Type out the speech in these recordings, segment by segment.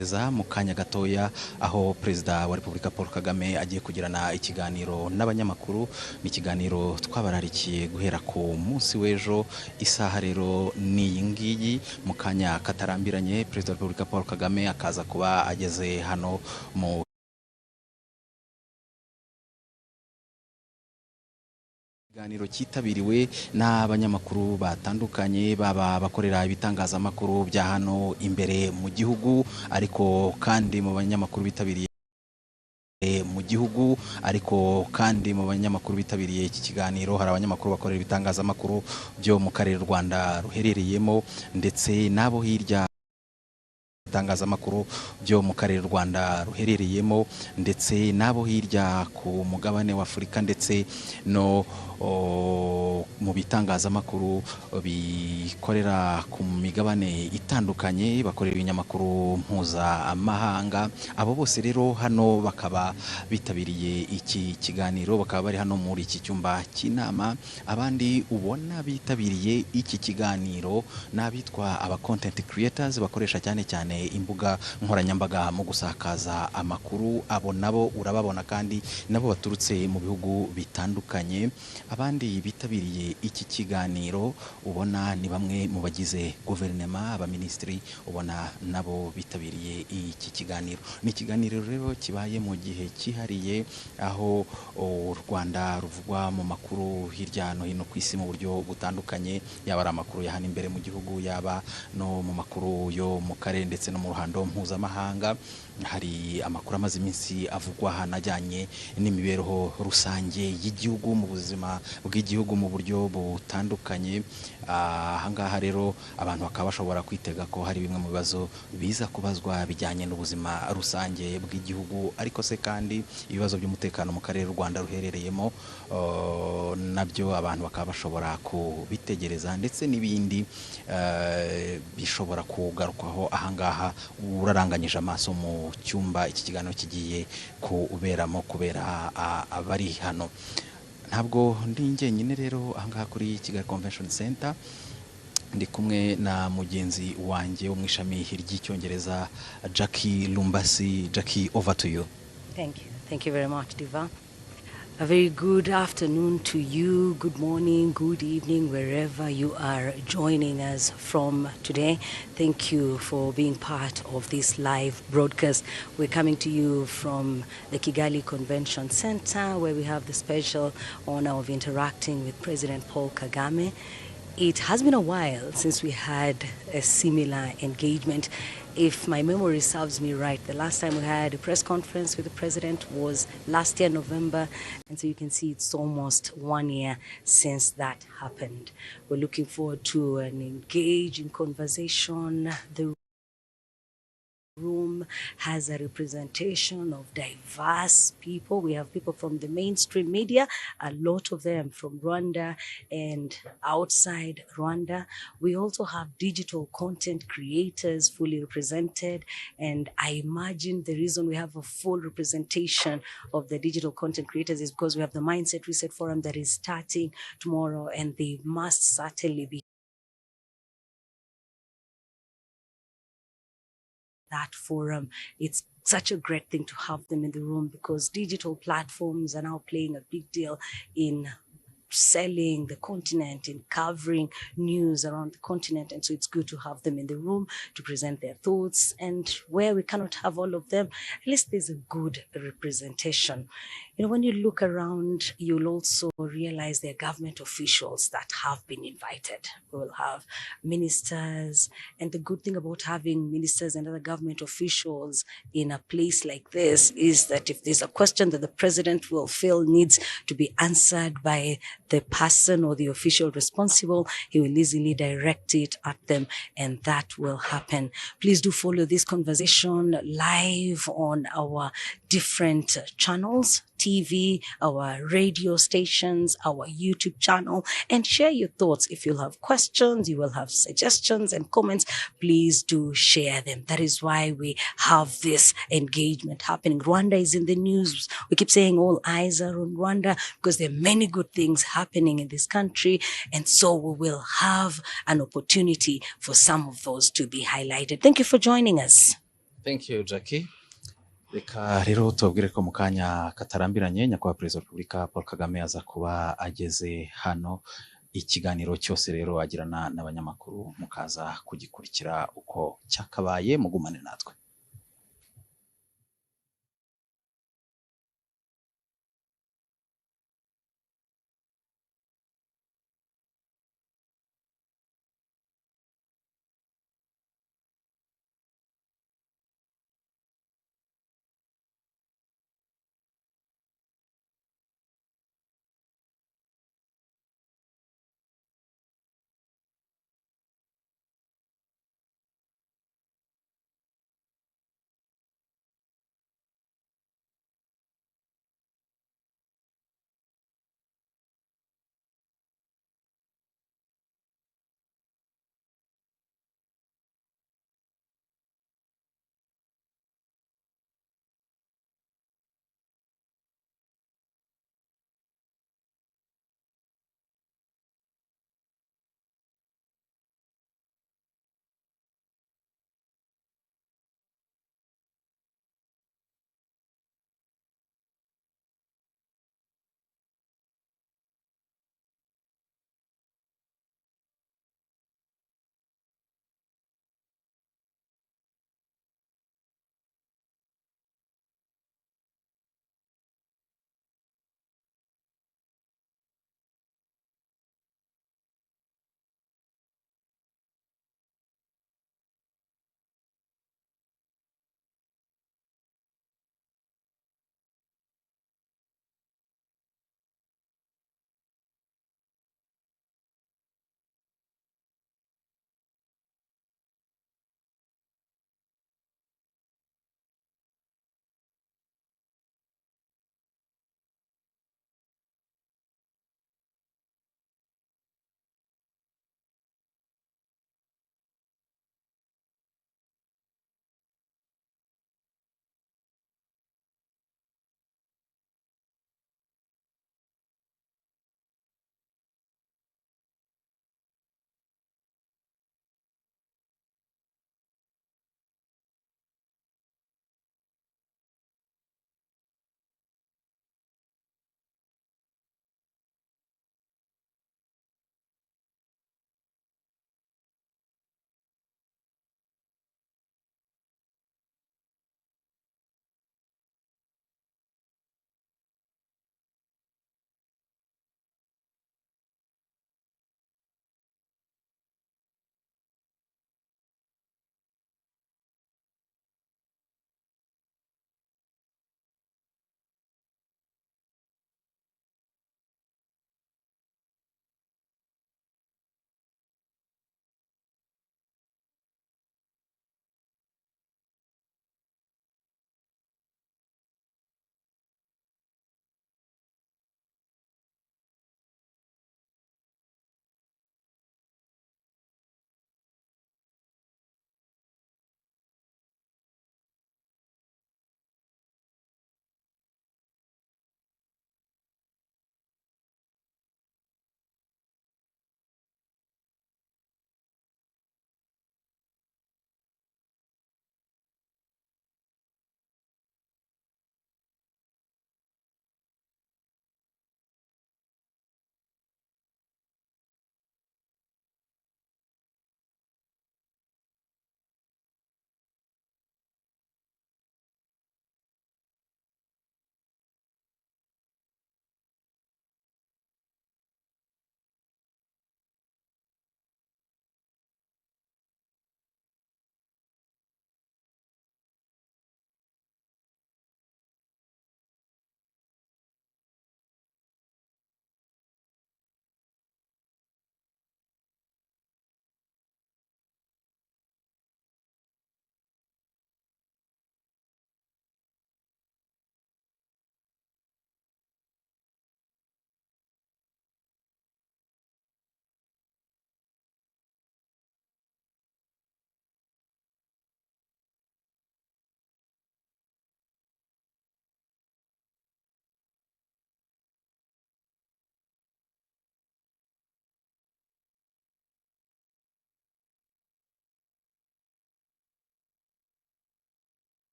Mu kanya gatoya aho Perezida wa Repubulika Paul Kagame agiye kugirana ikiganiro n'abanyamakuru, ni ikiganiro twabararikiye guhera ku munsi w'ejo. Isaha rero ni iyi ngiyi, mu kanya katarambiranye Perezida wa Repubulika Paul Kagame akaza kuba ageze hano mu ikiganiro cyitabiriwe n'abanyamakuru batandukanye, baba bakorera ibitangazamakuru bya hano imbere mu gihugu, ariko kandi mu banyamakuru bitabiriye iki kiganiro hari abanyamakuru bakorera ibitangazamakuru byo mu karere u Rwanda ruherereyemo, ndetse n'abo hirya itangazamakuru byo mu karere u Rwanda ruherereyemo, ndetse n'abo hirya ku mugabane wa Afurika, ndetse no mu bitangazamakuru bikorera ku migabane itandukanye, bakorera ibinyamakuru mpuzamahanga. Abo bose rero hano bakaba bitabiriye iki kiganiro, bakaba bari hano muri iki cyumba cy'inama. Abandi ubona bitabiriye iki kiganiro n'abitwa aba content creators, bakoresha cyane cyane imbuga nkoranyambaga mu gusakaza amakuru. Abo nabo urababona kandi nabo baturutse mu bihugu bitandukanye. Abandi bitabiriye iki kiganiro ubona ni bamwe mu bagize guverinoma, abaminisitiri, ubona nabo bitabiriye iki kiganiro. Ni ikiganiro rero kibaye mu gihe cyihariye, aho u Rwanda ruvugwa mu makuru hirya no hino ku isi mu buryo butandukanye, yaba ari amakuru ya hano imbere mu gihugu, yaba no mu makuru yo mu karere ndetse no mu ruhando mpuzamahanga. Hari amakuru amaze iminsi avugwa hanajyanye n'imibereho rusange y'igihugu, mu buzima bw'igihugu mu buryo butandukanye. Ahangaha rero abantu bakaba bashobora kwitega ko hari bimwe mu bibazo biza kubazwa bijyanye n'ubuzima rusange bw'igihugu, ariko se kandi ibibazo by'umutekano mu karere u Rwanda ruherereyemo nabyo abantu bakaba bashobora kubitegereza, ndetse n'ibindi bishobora kugarukwaho ahangaha uraranganyije amaso mu cyumba iki kiganiro kigiye kuberamo, kubera abari hano. Ntabwo ndi njyenyine rero ahangaha kuri Kigali Convention Center, ndi kumwe na mugenzi wanjye wo mu ishami ry'icyongereza Jackie Lumbasi. Jackie, over to you. Thank you very much, Diva. A very good afternoon to you, good morning, good evening, wherever you are joining us from today. Thank you for being part of this live broadcast. We're coming to you from the Kigali Convention Center, where we have the special honor of interacting with President Paul Kagame. It has been a while since we had a similar engagement. If my memory serves me right, the last time we had a press conference with the president was last year, November. And so you can see it's almost 1 year since that happened. We're looking forward to an engaging conversation. The room has a representation of diverse people. We have people from the mainstream media, a lot of them from Rwanda and outside Rwanda. We also have digital content creators fully represented, and I imagine the reason we have a full representation of the digital content creators is because we have the Mindset Reset Forum that is starting tomorrow, and they must certainly be that forum. It's such a great thing to have them in the room, because digital platforms are now playing a big deal in selling the continent, in covering news around the continent. And so it's good to have them in the room to present their thoughts. And where we cannot have all of them, at least there's a good representation. You know, when you look around, you'll also realize there are government officials that have been invited. We will have ministers. And the good thing about having ministers and other government officials in a place like this is that if there's a question that the president will feel needs to be answered by the person or the official responsible, he will easily direct it at them, and that will happen. Please do follow this conversation live on our different channels, TV, our radio stations, our YouTube channel, and share your thoughts. If you'll have questions, you will have suggestions and comments, please do share them. That is why we have this engagement happening. Rwanda is in the news. We keep saying all eyes are on Rwanda because there are many good things happening in this country, and so we will have an opportunity for some of those to be highlighted. Thank you for joining us. Thank you, Jackie. Reka rero tubabwire ko mu kanya katarambiranye nyakubahwa perezida wa repubulika Paul Kagame aza kuba ageze hano. Ikiganiro cyose rero agirana n'abanyamakuru mukaza kugikurikira uko cyakabaye, mugumane natwe.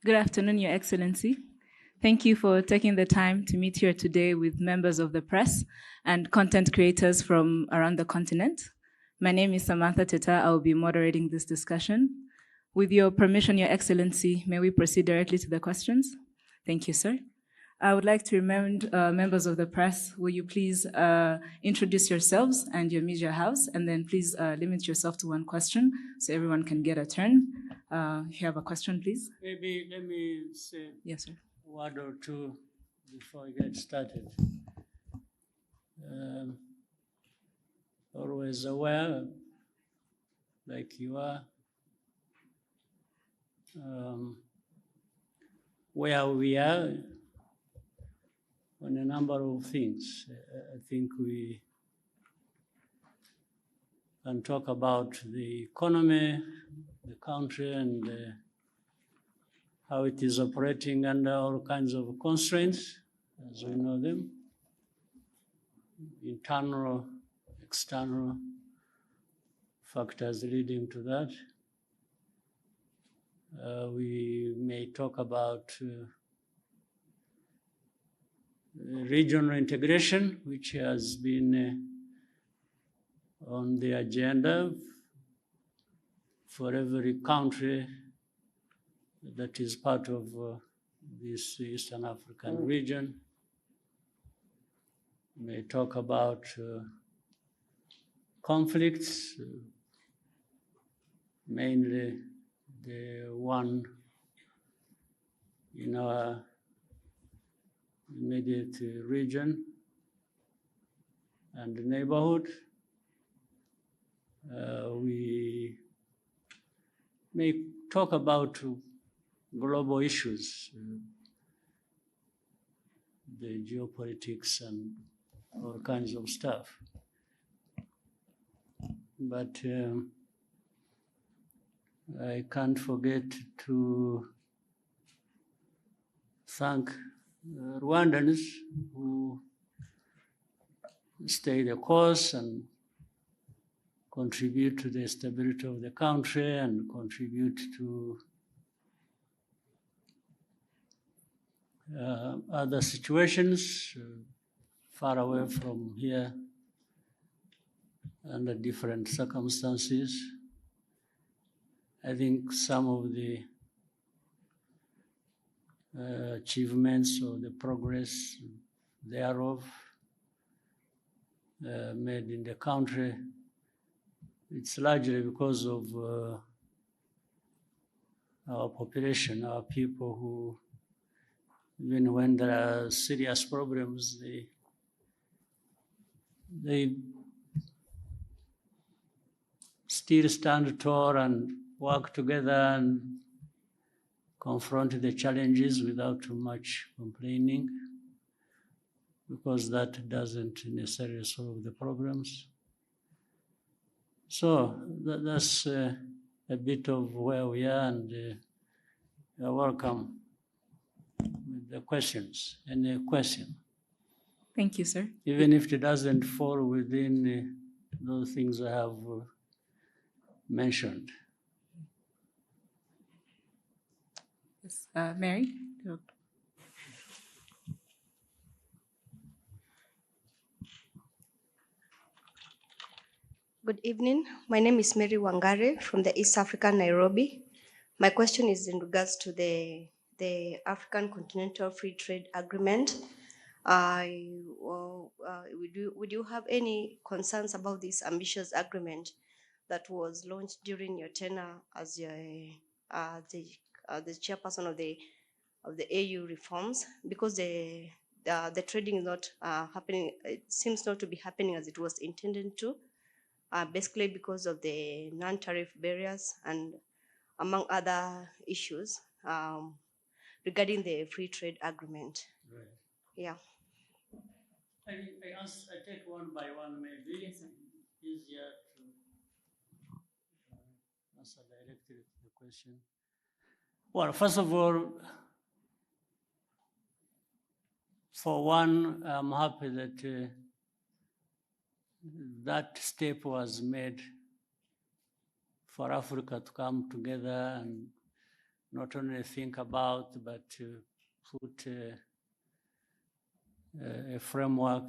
Good afternoon, Your Excellency. Thank you for taking the time to meet here today with members of the press and content creators from around the continent. My name is Samantha Teta. I will be moderating this discussion. With your permission, Your Excellency, may we proceed directly to the questions? Thank you, sir. I would like to remind members of the press, will you please introduce yourselves and your media house, and then please limit yourself to one question so everyone can get a turn. If you have a question, please. Maybe let me say Yes, sir. a word or two before we get started. Always aware, like you are, where we are on a number of things. I think we can talk about the economy, the country, and how it is operating under all kinds of constraints, as we know them, internal, external factors leading to that. We may talk about regional integration, which has been on the agenda for every country that is part of this Eastern African region. We may talk about conflicts, mainly the one in our immediate region and the neighborhood. We may talk about global issues, the geopolitics and all kinds of stuff. But I can't forget to thank Rwandans who stay the course and contribute to the stability of the country and contribute to other situations far away from here under different circumstances. I think some of the achievements or the progress thereof made in the country, it's largely because of our population, our people who, even when there are serious problems, they still stand tall and work together and confront the challenges without too much complaining, because that doesn't necessarily solve the problems. So that's a bit of where we are, and you're welcome with the questions. Any question? Thank you, sir. Even if it doesn't fall within those things I have mentioned. Yes. Mary? Good evening. My name is Mary Wangare from the East Africa, Nairobi. My question is in regards to the African Continental Free Trade Agreement. Would you have any concerns about this ambitious agreement that was launched during your tenure as the chairperson of the AU reforms? Because the trading is not happening. It seems not to be happening as it was intended to. Basically because of the non-tariff barriers and among other issues regarding the free trade agreement. Right. Yeah. I take one by one, maybe. Yes, sir. Easier to answer directly to the question. Well, first of all, for one, I'm happy that that step was made for Africa to come together and not only think about, but to put a framework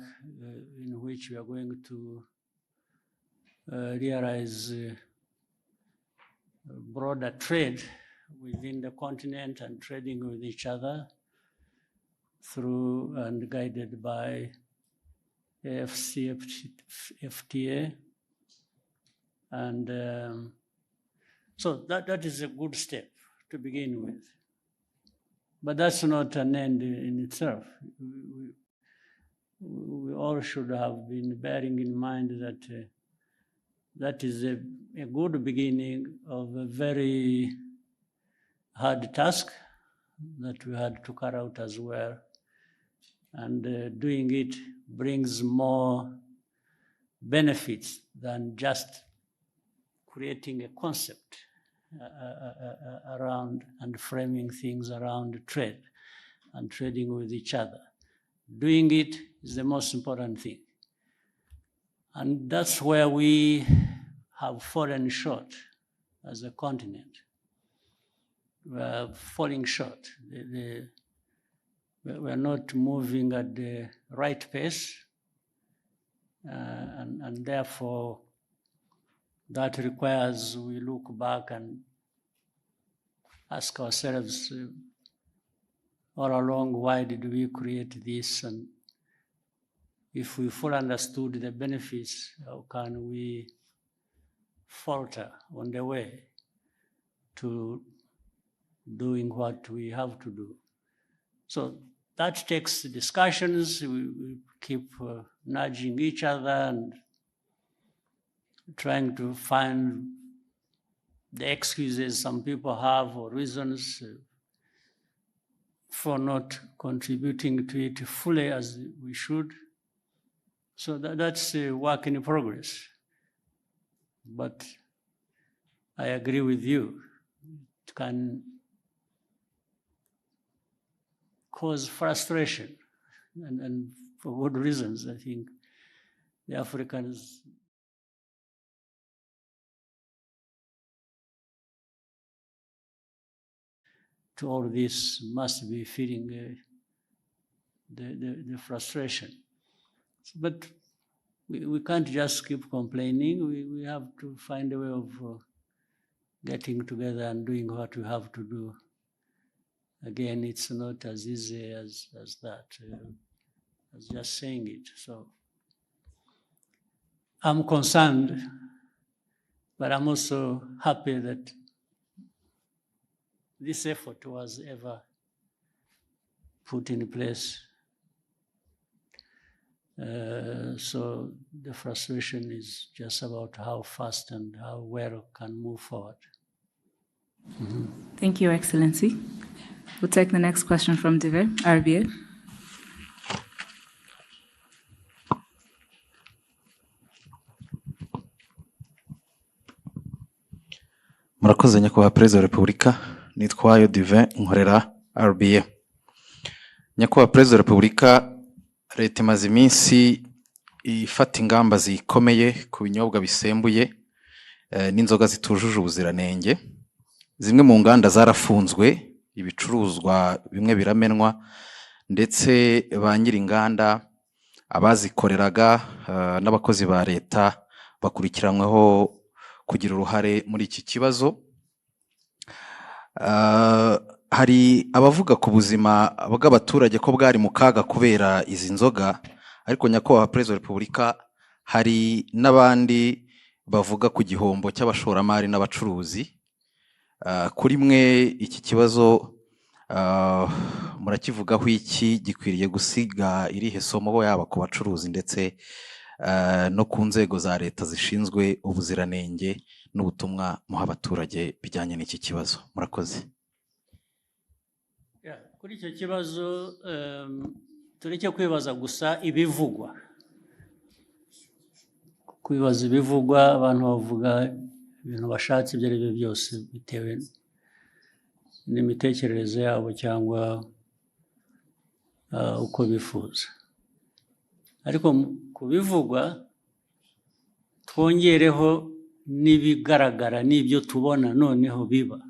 in which we are going to realize broader trade within the continent and trading with each other through and guided by AFCFTA. And so that is a good step to begin with. But that's not an end in itself. We all should have been bearing in mind that that is a good beginning of a very hard task that we had to carry out as well. And doing it brings more benefits than just creating a concept around and framing things around trade and trading with each other. Doing it is the most important thing. And that's where we have fallen short as a continent. We are falling short. We're not moving at the right pace, and therefore that requires we look back and ask ourselves all along, why did we create this? And if we fully understood the benefits, how can we falter on the way to doing what we have to do? So that takes discussions. We keep nudging each other and trying to find the excuses some people have or reasons for not contributing to it fully as we should. So that's a work in progress. But I agree with you. It can cause frustration, and for good reasons. I think the Africans to all this must be feeling the frustration. But we can't just keep complaining. We have to find a way of getting together and doing what we have to do. Again, it's not as easy as that, as just saying it. So I'm concerned, but I'm also happy that this effort was ever put in place. So the frustration is just about how fast and how well can move forward. Mm-hmm. Thank you, Excellency. We'll take the next question from Dive, RBA. Murakoze nyakubahwa Perezida wa Repubulika, nitwayo Dive nkorera RBA. Nyakubahwa Perezida wa Repubulika, leta imaze iminsi ifata ingamba zikomeye ku binyobwa bisembuye n'inzoga zitujuje ubuziranenge. Zimwe mu nganda zarafunzwe, ibicuruzwa bimwe biramenwa, ndetse ba nyiri inganda abazikoreraga n'abakozi ba leta bakurikiranyweho kugira uruhare muri iki kibazo. Hari abavuga ku buzima bw'abaturage ko bwari mu kaga kubera izi nzoga, ariko nyakubahwa Perezida wa Repubulika, hari n'abandi bavuga ku gihombo cy'abashoramari n'abacuruzi. Kuri mwe iki kibazo murakivugaho iki? Gikwiriye gusiga irihe somo yaba ku bacuruzi ndetse no ku nzego za leta zishinzwe ubuziranenge n'ubutumwa muha abaturage bijyanye n'iki kibazo? Murakoze. Kuri icyo kibazo tureke kwibaza gusa ibivugwa. Kwibaza ibivugwa, abantu bavuga ibintu bashatse ibyo ari byo byose bitewe n'imitekerereze yabo cyangwa uko bifuza. Ariko ku bivugwa twongereho n'ibigaragara n'ibyo tubona noneho biba.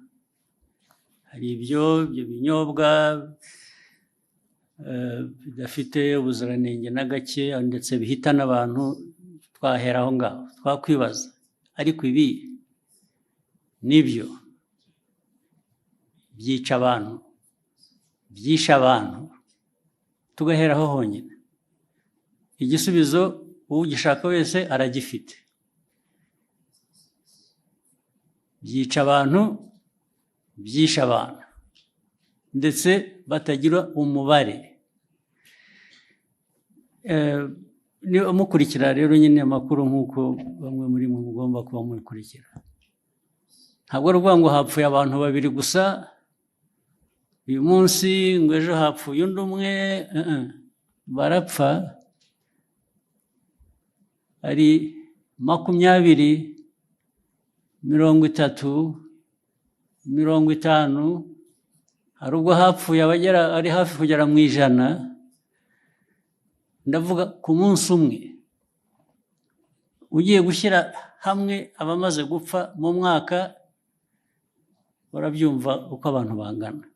hari ibyo binyobwa bidafite ubuziranenge na gake ndetse bihita n'abantu, twahera aho ngaho twakwibaza, ariko ibi nibyo byica abantu, byishe abantu, tugaheraho honyine. Igisubizo ugishaka wese aragifite. Byica abantu, byishe abantu, ndetse batagira umubare. Mukurikira rero nyine amakuru nk'uko bamwe muri mwe mugomba kuba mukurikira. Ntabwo ari ukuvuga ngo hapfuye abantu babiri gusa uyu munsi, ngo ejo hapfuye undi umwe. Barapfa ari 20, 30, 50, hari ubwo hapfuye ari hafi kugera mu 100. Ndavuga ku munsi umwe. Ugiye gushyira hamwe abamaze gupfa mu mwaka, barabyumva uko abantu bangana.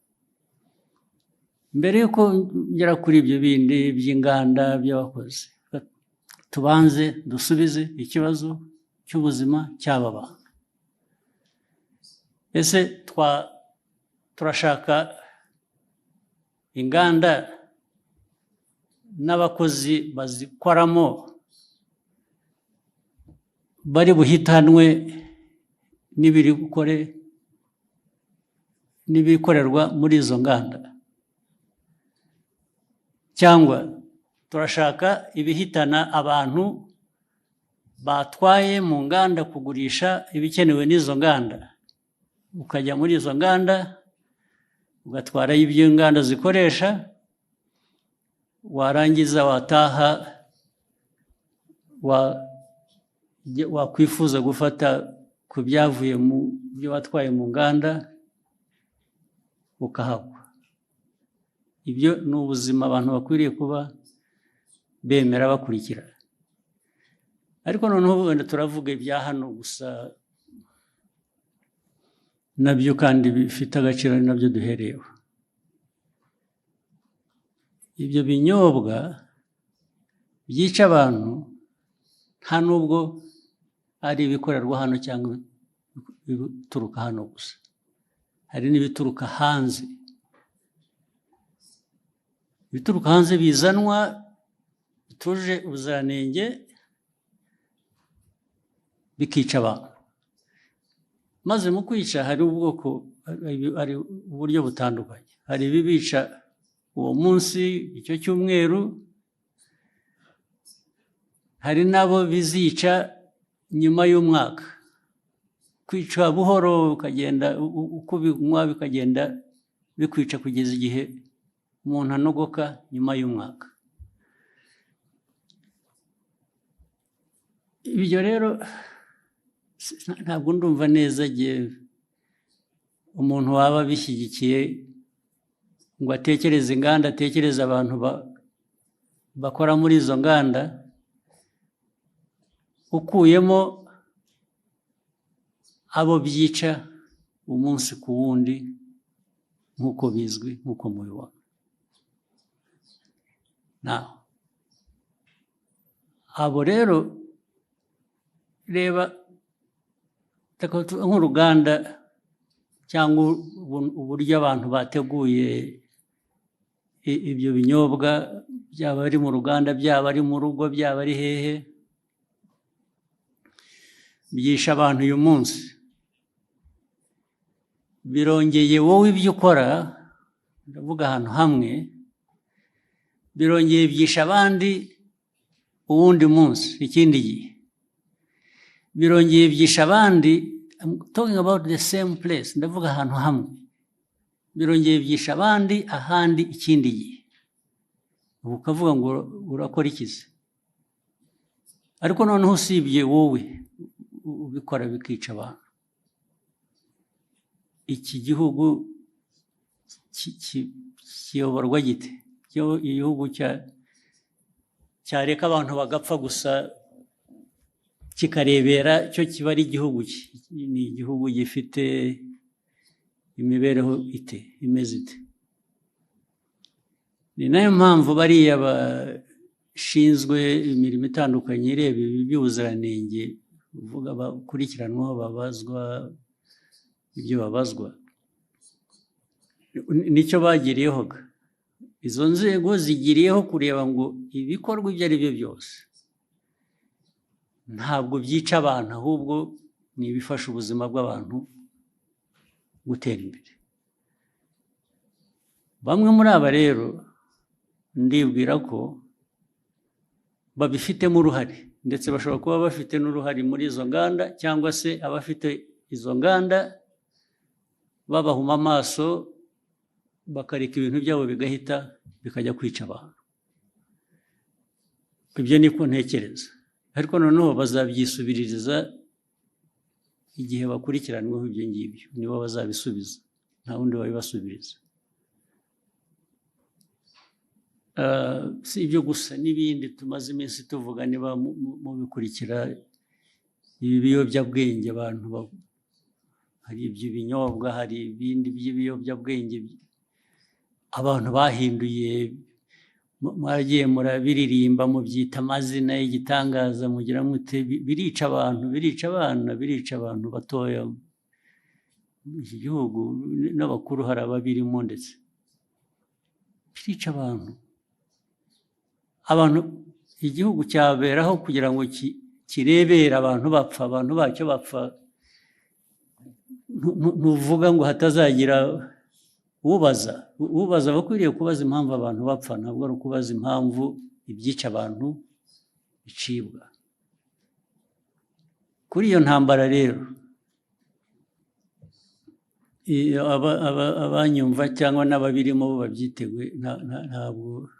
Mbere yuko ngera kuri ibyo bindi by'inganda by'abakozi, tubanze dusubize ikibazo cy'ubuzima cy'aba bantu. Ese turashaka inganda n'abakozi bazikoramo bari buhitanwe n'ibikorerwa muri izo nganda, cyangwa turashaka ibihitana abantu batwaye mu nganda kugurisha ibikenewe n'izo nganda, ukajya muri izo nganda ugatwarayo ibyo inganda zikoresha, warangiza wataha wakwifuza gufata ku byavuye mu byo watwaye mu nganda ukahagwa. Ibyo ni ubuzima abantu bakwiriye kuba bemera bakurikira. Ariko noneho wenda turavuga ibya hano gusa, nabyo kandi bifite agaciro, ari nabyo duhereyeho. Ibyo binyobwa byica abantu nta nubwo ari ibikorerwa hano cyangwa ibituruka hano gusa, hari n'ibituruka hanze. Ibituruka hanze bizanwa bituje ubuziranenge, bikica abantu. Maze mu kwica hari uburyo butandukanye. Hari ibibica uwo munsi, icyo cyumweru, hari nabo bizica nyuma y'umwaka. Kwica buhoro ukagenda uko binywa bikagenda bikwica kugeza igihe umuntu anogoka nyuma y'umwaka. Ibyo rero ntabwo ndumva neza igihe umuntu waba bishyigikiye ngo atekereze inganda, atekereze abantu bakora muri izo nganda, ukuyemo abo byica umunsi ku wundi nk'uko bizwi, nk'uko mubibona. Abo rero reba nk'uruganda cyangwa uburyo abantu bateguye ibyo binyobwa, byaba ari mu ruganda, byaba ari mu rugo, byaba ari hehe, byisha abantu uyu munsi. Birongeye wowe ibyo ukora, ndavuga ahantu hamwe, birongeye byisha abandi uwundi munsi, ikindi gihe. Birongeye byisha abandi, I'm talking about the same place, ndavuga ahantu hamwe. Birongeye byisha abandi ahandi ikindi gihe. Ubu ukavuga ngo urakora ikizi. Ariko noneho usibye wowe ubikora bikica abantu, iki gihugu kiyoborwa gite? Igihugu cyareka abantu bagapfa gusa kikarebera cyo kiba ari igihugu? Ni igihugu gifite imibereho imeze ite. Ni nayo mpamvu bariya bashinzwe imirimo itandukanye ireba ibi by'ubuziranenge uvuga bakurikiranwaho babazwa ibyo babazwa, nicyo bagiriyeho. Izo nzego zigiriyeho kureba ngo ibikorwa ibyo ari byo byose ntabwo byica abantu, ahubwo ni ibifasha ubuzima bw'abantu gutera imbere. Bamwe muri aba rero ndibwira ko babifitemo uruhare, ndetse bashobora kuba bafite n'uruhare muri izo nganda, cyangwa se abafite izo nganda babahuma amaso bakareka ibintu byabo bigahita bikajya kwica abantu. Ibyo niko ntekereza, ariko noneho bazabyisubiririza igihe bakurikiranweho ibyo ngibyo, nibo bazabisubiza, nta wundi wabibasubiriza. Si ibyo gusa, n'ibindi tumaze iminsi tuvuga, niba mubikurikira, ibi biyobyabwenge abantu hari iby'ibinyobwa, hari ibindi by'ibiyobyabwenge abantu bahinduye, mwagiye murabiririmba mubyita amazina y'igitangaza, mugira mute, birica abantu, birica abana, birica abantu batoya. Iki gihugu n'abakuru hari ababirimo, ndetse birica abantu. Igihugu cyaberaho kugira ngo kirebere abantu bapfa, abantu bacyo bapfa. Ntuvuga ngo hatazagira ubaza bakwiriye kubaza impamvu abantu bapfa, ntabwo ari ukubaza impamvu ibyica abantu bicibwa. Kuri iyo ntambara rero, abanyumva cyangwa n'ababirimo bo babyiteguye, ntabwo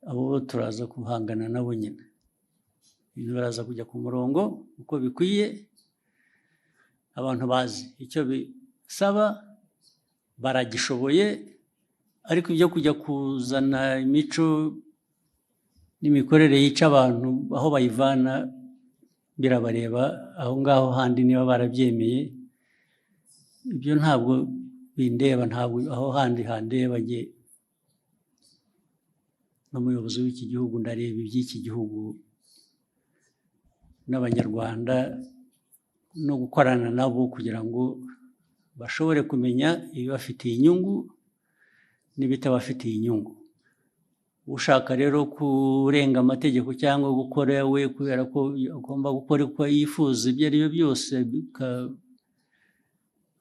abo turaza guhangana nabo nyine. Ibintu baraza kujya ku murongo uko bikwiye, abantu bazi icyo bisaba, baragishoboye, ariko ibyo kujya kuzana imico n'imikorere yica abantu aho bayivana birabareba aho ngaho handi, niba barabyemeye. Ibyo ntabwo bindeba, ntabwo aho handi handeba. Njye n'umuyobozi w'iki gihugu ndareba iby'iki gihugu n'abanyarwanda, no gukorana nabo kugira ngo bashobore kumenya ibibafitiye inyungu n'ibitabafitiye inyungu. Ushaka rero kurenga amategeko cyangwa gukora we kubera ko agomba gukora uko yifuza, ibyo ari byo byose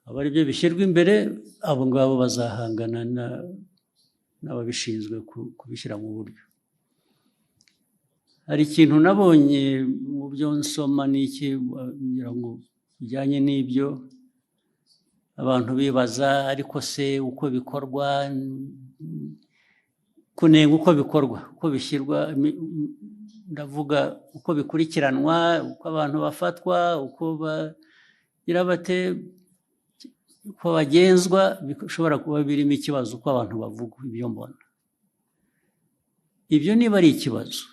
aba ari byo bishyirwa imbere, abo ngabo bazahangana n'ababishinzwe kubishyira mu buryo. Hari ikintu nabonye mu byo nsoma n'iki kugira ngo bijyanye n'ibyo abantu bibaza, ariko se uko bikorwa, kunenga uko bikorwa, uko bishyirwa, ndavuga uko bikurikiranwa, uko abantu bafatwa, uko bagira bate, uko bagenzwa, bishobora kuba birimo ikibazo uko abantu bavuga. Ibyo mbona ibyo niba ari ikibazo,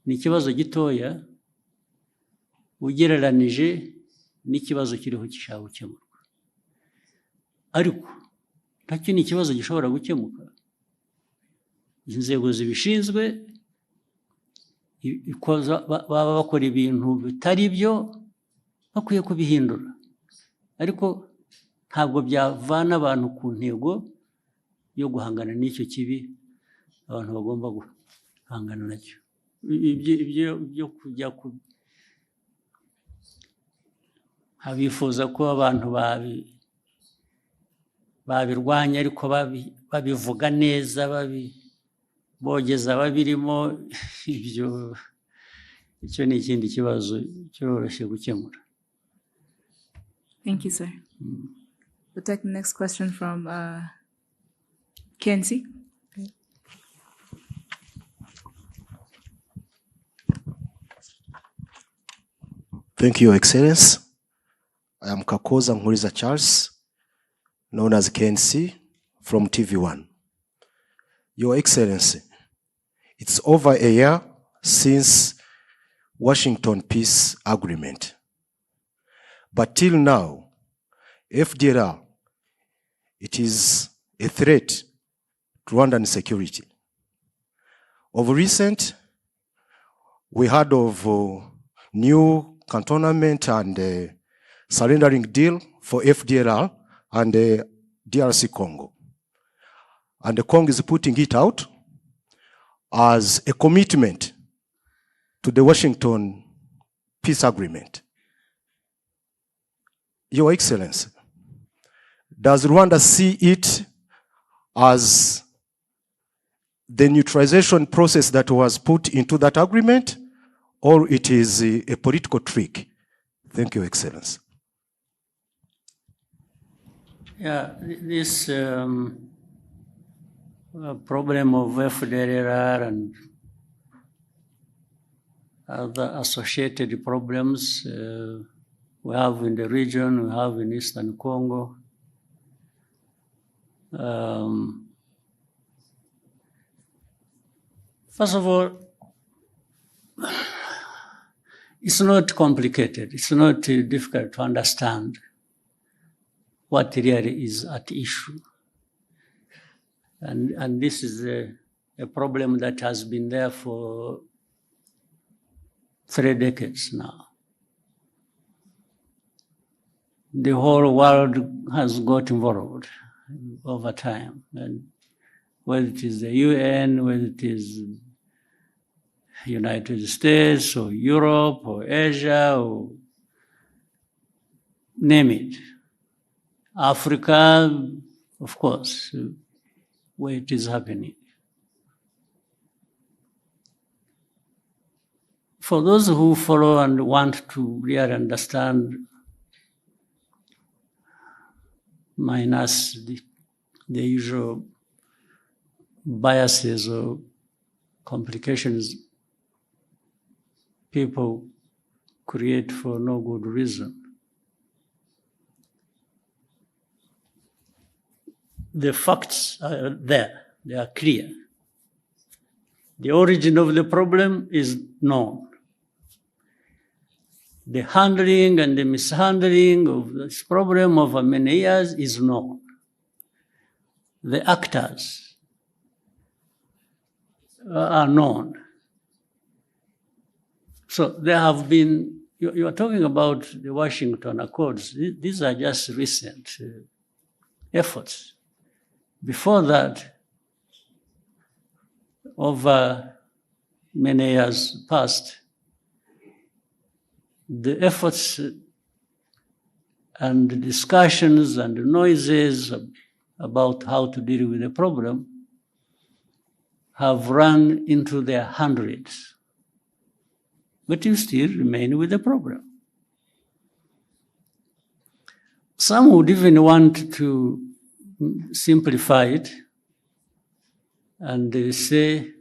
ni ikibazo gitoya ugereranije n'ikibazo kiriho gishaka gukemurwa, ariko nacyo ni ikibazo gishobora gukemuka. Inzego zibishinzwe baba bakora ibintu bitari byo, bakwiye kubihindura, ariko ntabwo byavana abantu ku ntego yo guhangana n'icyo kibi abantu bagomba guhangana nacyo. Ibyo kujya abifuza ko abantu babirwanya, ariko babivuga neza, bogeza babirimo, icyo ni ikindi kibazo cyoroshye gukemura. Thank you, sir. We'll take the next question from Kensi. Thank you, Your Excellency. I am Kakoza Nkuriza Charles, known as KNC, from TV1. Your Excellency, it's over a year since Washington Peace Agreement. But till now, FDLR It is a threat to Rwandan security. Of recent, we heard of new cantonment and surrendering deal for FDLR and DRC Congo. And the Congo is putting it out as a commitment to the Washington peace agreement. Your Excellency, does Rwanda see it as the neutralization process that was put into that agreement, or it is a political trick? Thank you, Excellency. Yeah, this problem of FDLR and other associated problems we have in the region, we have in Eastern Congo. First of all, it's not complicated. It's not difficult to understand what really is at issue. And this is a problem that has been there for 3 decades now. The whole world has got involved over time. And whether it is the UN, whether it is United States or Europe or Asia or name it. Africa, of course, where it is happening. For those who follow and want to really understand, minus the usual biases or complications people create for no good reason. The facts are there, they are clear. The origin of the problem is known. The handling and the mishandling of this problem over many years is known. The actors are known. So there have been, you are talking about the Washington Accords. These are just recent efforts. Before that, over many years past, the efforts and the discussions and the noises about how to deal with the problem have run into their hundreds. But you still remain with the problem. Some would even want to simplify it and they say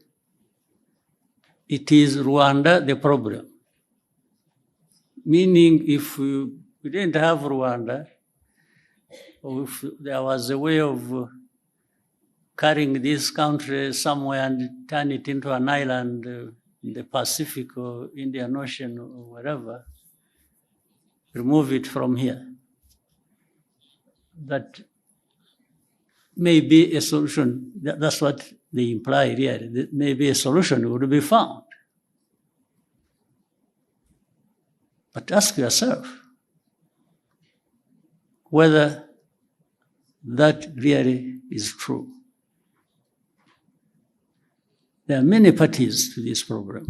it is Rwanda the problem. Meaning if we didn't have Rwanda, or if there was a way of carrying this country somewhere and turn it into an island in the Pacific or Indian Ocean or wherever, remove it from here. That may be a solution. That's what they imply here. That maybe a solution would be found. But ask yourself whether that really is true. There are many parties to this problem.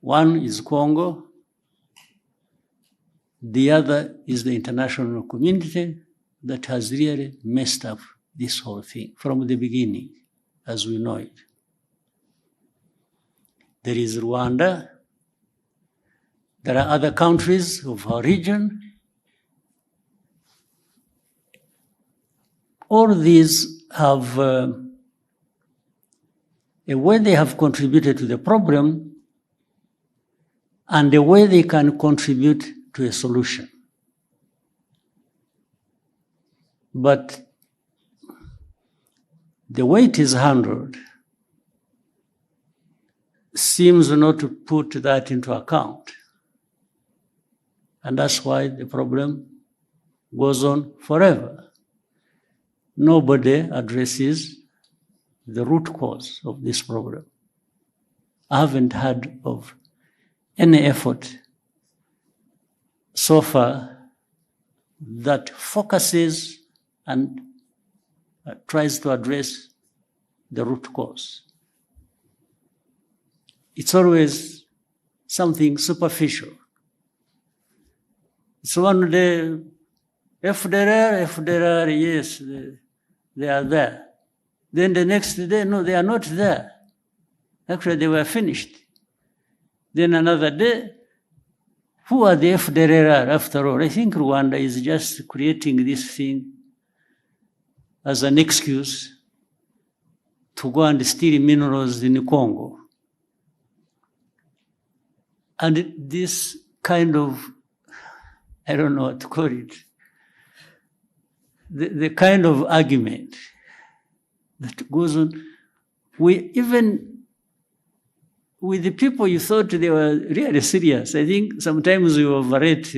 One is Congo. The other is the international community that has really messed up this whole thing from the beginning, as we know it. There is Rwanda. There are other countries of our region. All these have a way they have contributed to the problem and a way they can contribute to a solution. But the way it is handled seems not to put that into account. And that's why the problem goes on forever. Nobody addresses the root cause of this problem. I haven't heard of any effort so far that focuses and tries to address the root cause. It's always something superficial. It's one day, FDR, yes, they are there. Then the next day, no, they are not there. Actually, they were finished. Then another day, who are the FDR after all? I think Rwanda is just creating this thing as an excuse to go and steal minerals in Congo. And this kind of, I don't know what to call it, the kind of argument that goes on, even with the people you thought they were really serious. I think sometimes we overrate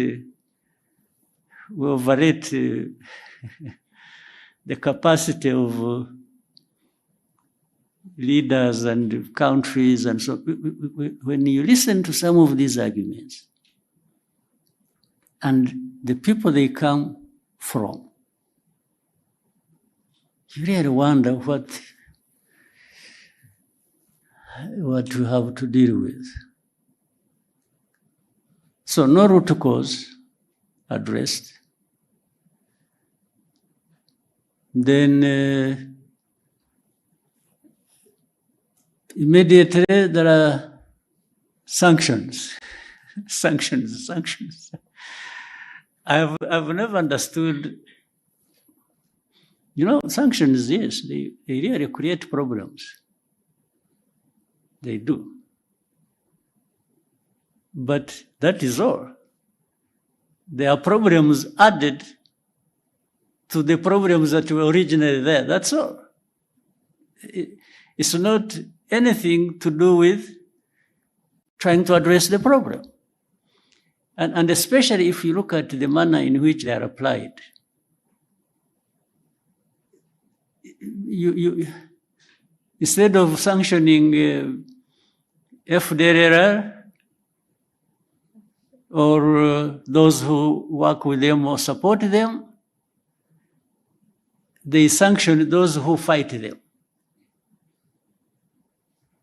the capacity of leaders and countries and so. When you listen to some of these arguments and the people they come from, you really wonder what you have to deal with. So no root cause addressed. Then immediately there are sanctions. Sanctions. I've never understood. Sanctions, yes, they really create problems. They do. But that is all. There are problems added to the problems that were originally there. That's all. It's not anything to do with trying to address the problem. And especially if you look at the manner in which they are applied. You instead of sanctioning FDR or those who work with them or support them, they sanction those who fight them.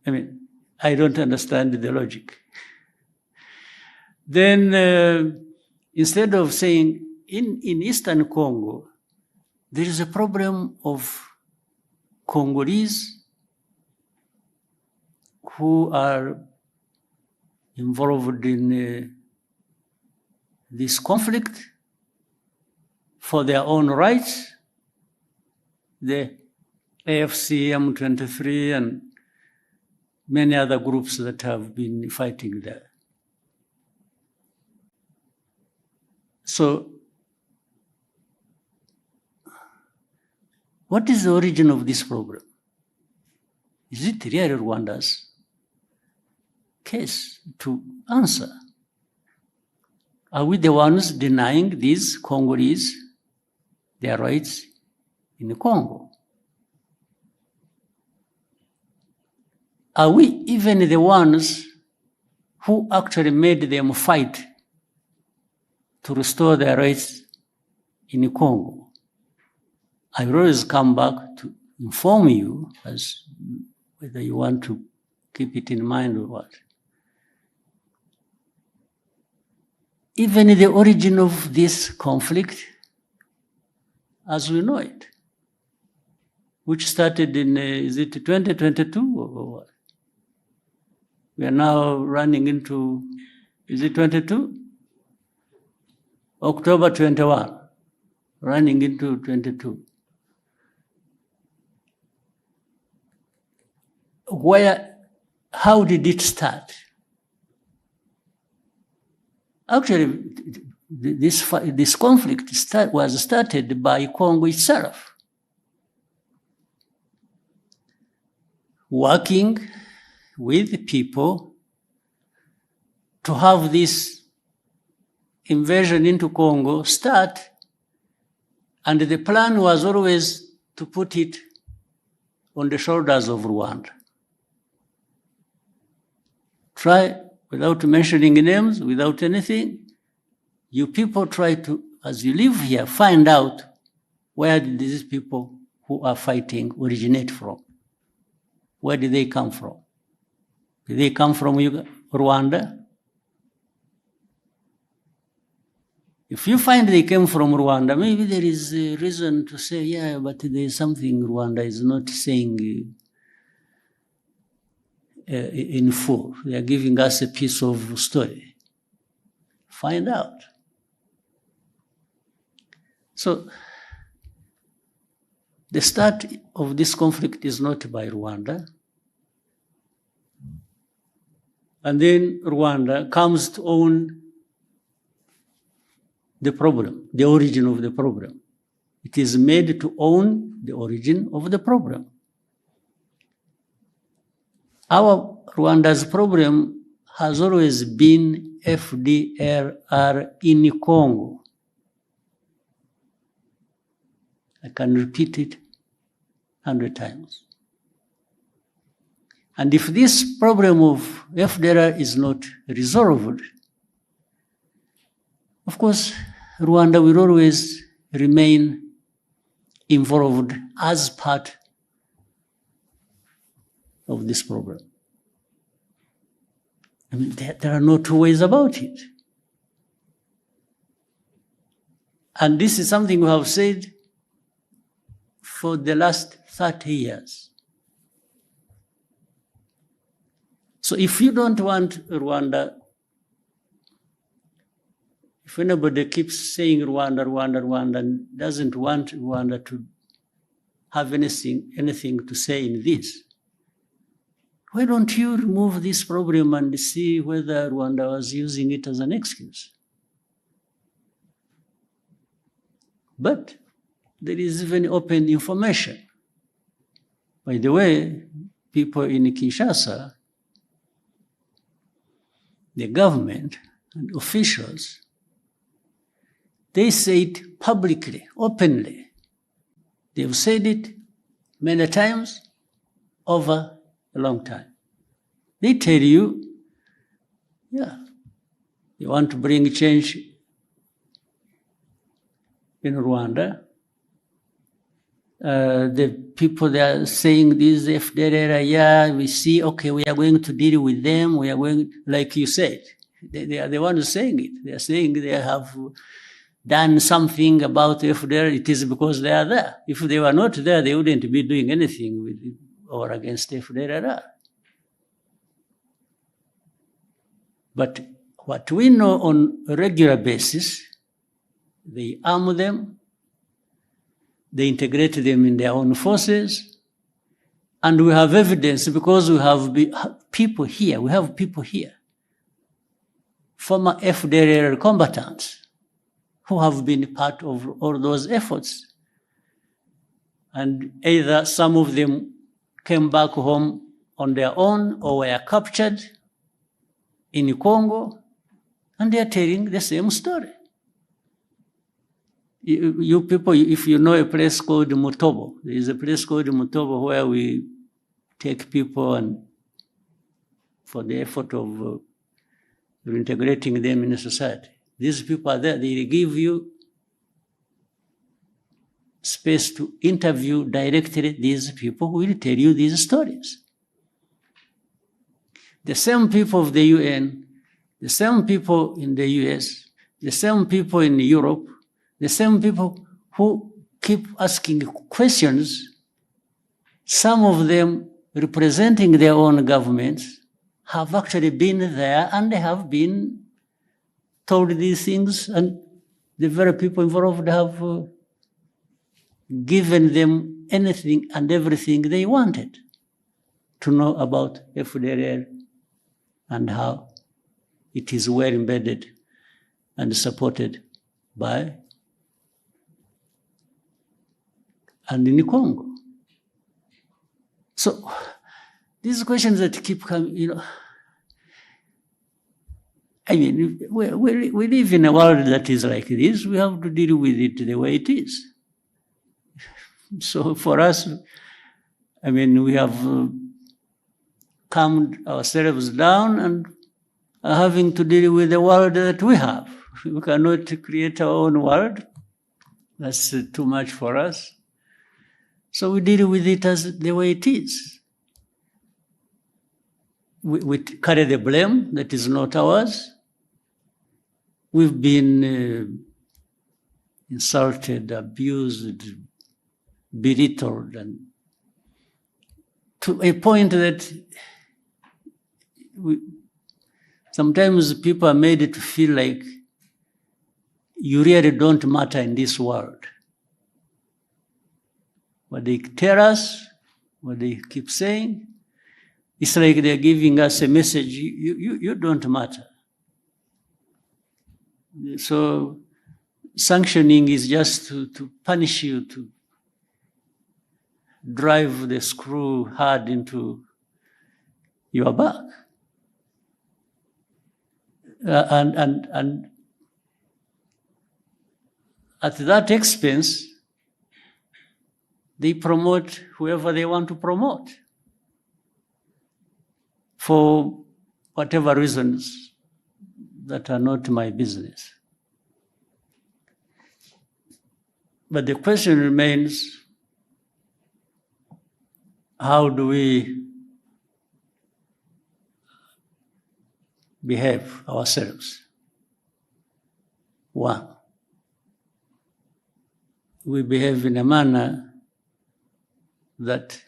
I mean, I don't understand the logic. Then instead of saying in Eastern Congo, there is a problem of Congolese who are involved in this conflict for their own rights, the AFC, M23, and many other groups that have been fighting there. So, what is the origin of this problem? Is it really Rwanda's case to answer? Are we the ones denying these Congolese their rights in Congo? Are we even the ones who actually made them fight to restore their rights in Congo? I will always come back to inform you as whether you want to keep it in mind or what. Even the origin of this conflict, as we know it, which started in, is it 2022 or what? We are now running into, is it 22? October 21, running into 22. How did it start? Actually, this conflict was started by Congo itself, working with people to have this invasion into Congo start And the plan was always to put it on the shoulders of Rwanda. Try, without mentioning names, without anything, you people try to, as you live here, find out where did these people who are fighting originate from? Where did they come from? Did they come from Rwanda? If you find they came from Rwanda, maybe there is a reason to say, yeah, but there is something Rwanda is not saying in full. They are giving us a piece of story. Find out. So, the start of this conflict is not by Rwanda. And then Rwanda comes to own the problem, the origin of the problem. It is made to own the origin of the problem. Our Rwanda's problem has always been FDLR in Congo. I can repeat it 100 times. And if this problem of FDLR is not resolved, of course, Rwanda will always remain involved as part of this problem. I mean, there are no two ways about it. And this is something we have said for the last 30 years. So if you don't want Rwanda, if anybody keeps saying Rwanda, Rwanda, Rwanda, and doesn't want Rwanda to have anything to say in this, why don't you remove this problem and see whether Rwanda was using it as an excuse? But there is even open information. By the way, people in Kinshasa, the government and officials, they say it publicly, openly. They've said it many times over a long time. They tell you, yeah, you want to bring change in Rwanda. The people that are saying this, FDLR, yeah, we see, okay, we are going to deal with them. We are going, like you said, they are the ones saying it. They are saying they have done something about FDLR. It is because they are there. If they were not there, they wouldn't be doing anything with it or against FDLR. But what we know on a regular basis, they arm them, they integrate them in their own forces, and we have evidence because we have people here. We have people here, former FDLR combatants, who have been part of all those efforts. And either some of them came back home on their own or were captured in Congo, and they are telling the same story. You people, if you know a place called Mutobo, there is a place called Mutobo where we take people and for the effort of reintegrating them in society. These people are there. They give you space to interview directly these people who will tell you these stories. The same people of the UN, the same people in the US, the same people in Europe, the same people who keep asking questions, some of them representing their own governments, have actually been there and they have been told these things, and the very people involved have given them anything and everything they wanted to know about FDLR and how it is well embedded and supported by and in Congo. So these questions that keep coming, I mean, we live in a world that is like this. We have to deal with it the way it is. So for us, I mean, we have calmed ourselves down and are having to deal with the world that we have. We cannot create our own world. That's too much for us. So we deal with it as the way it is. We carry the blame that is not ours. We've been insulted, abused, belittled, and to a point that sometimes people are made to feel like you really don't matter in this world. What they tell us, what they keep saying, it's like they're giving us a message, you don't matter. So sanctioning is just to punish you, to drive the screw hard into your back. And at that expense, they promote whoever they want to promote for whatever reasons that are not my business. But the question remains, how do we behave ourselves? One, we behave in a manner that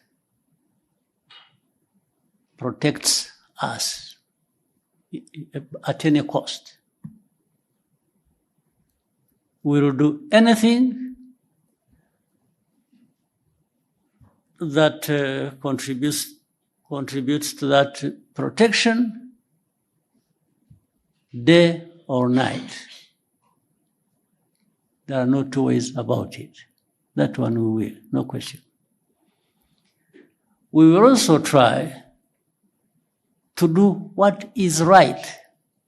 protects us at any cost. We will do anything that contributes to that protection, day or night. There are no two ways about it. That one we will, no question. We will also try to do what is right.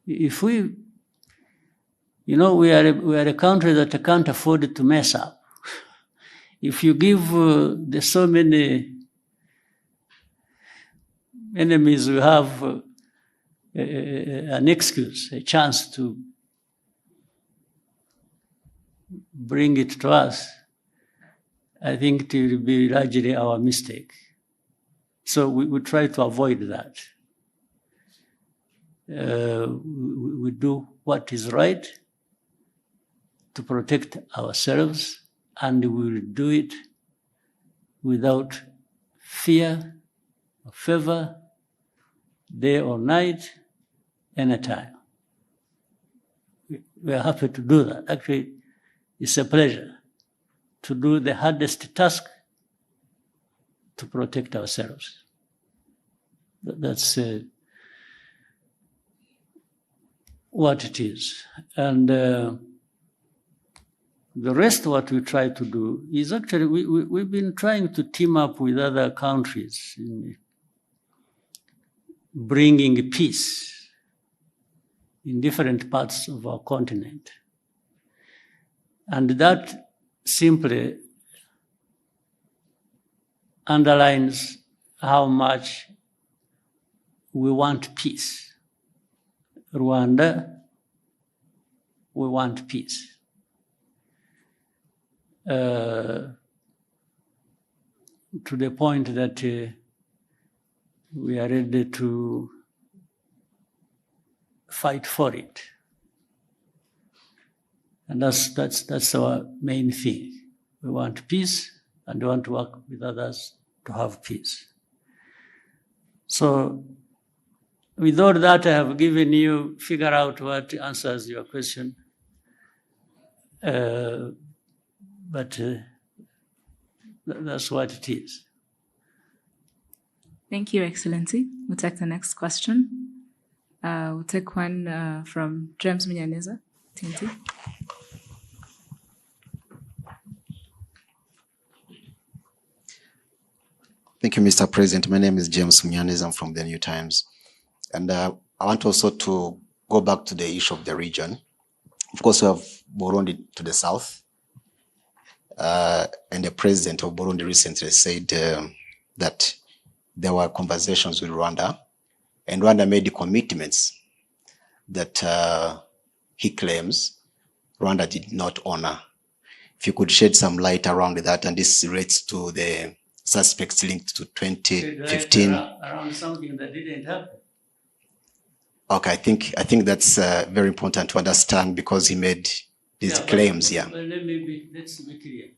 If we are a country that can't afford to mess up. If you give there's so many enemies, we have an excuse, a chance to bring it to us. I think it will be largely our mistake. So we try to avoid that. We do what is right to protect ourselves, and we will do it without fear or favor, day or night, anytime. We are happy to do that. Actually, it's a pleasure to do the hardest task to protect ourselves. That's what it is. And the rest, what we try to do is actually, we've been trying to team up with other countries in bringing peace in different parts of our continent. And that simply underlines how much we want peace. Rwanda, we want peace. To the point that we are ready to fight for it. And that's our main thing. We want peace, and we want to work with others to have peace. So with all that I have given you, figure out what answers your question. But that's what it is. Thank you, Excellency. We'll take the next question. We'll take one from James Munyaneza, TNT. Thank you, Mr. President. My name is James Munyaneza. I'm from the New Times. And I want also to go back to the issue of the region. Of course, we have Burundi to the south. and the president of Burundi recently said that there were conversations with Rwanda, and Rwanda made the commitments that he claims Rwanda did not honor. If you could shed some light around that, and this relates to the suspects linked to 2015. Around something that didn't happen. Okay, I think that's very important to understand because he made these claims. But let's be clear.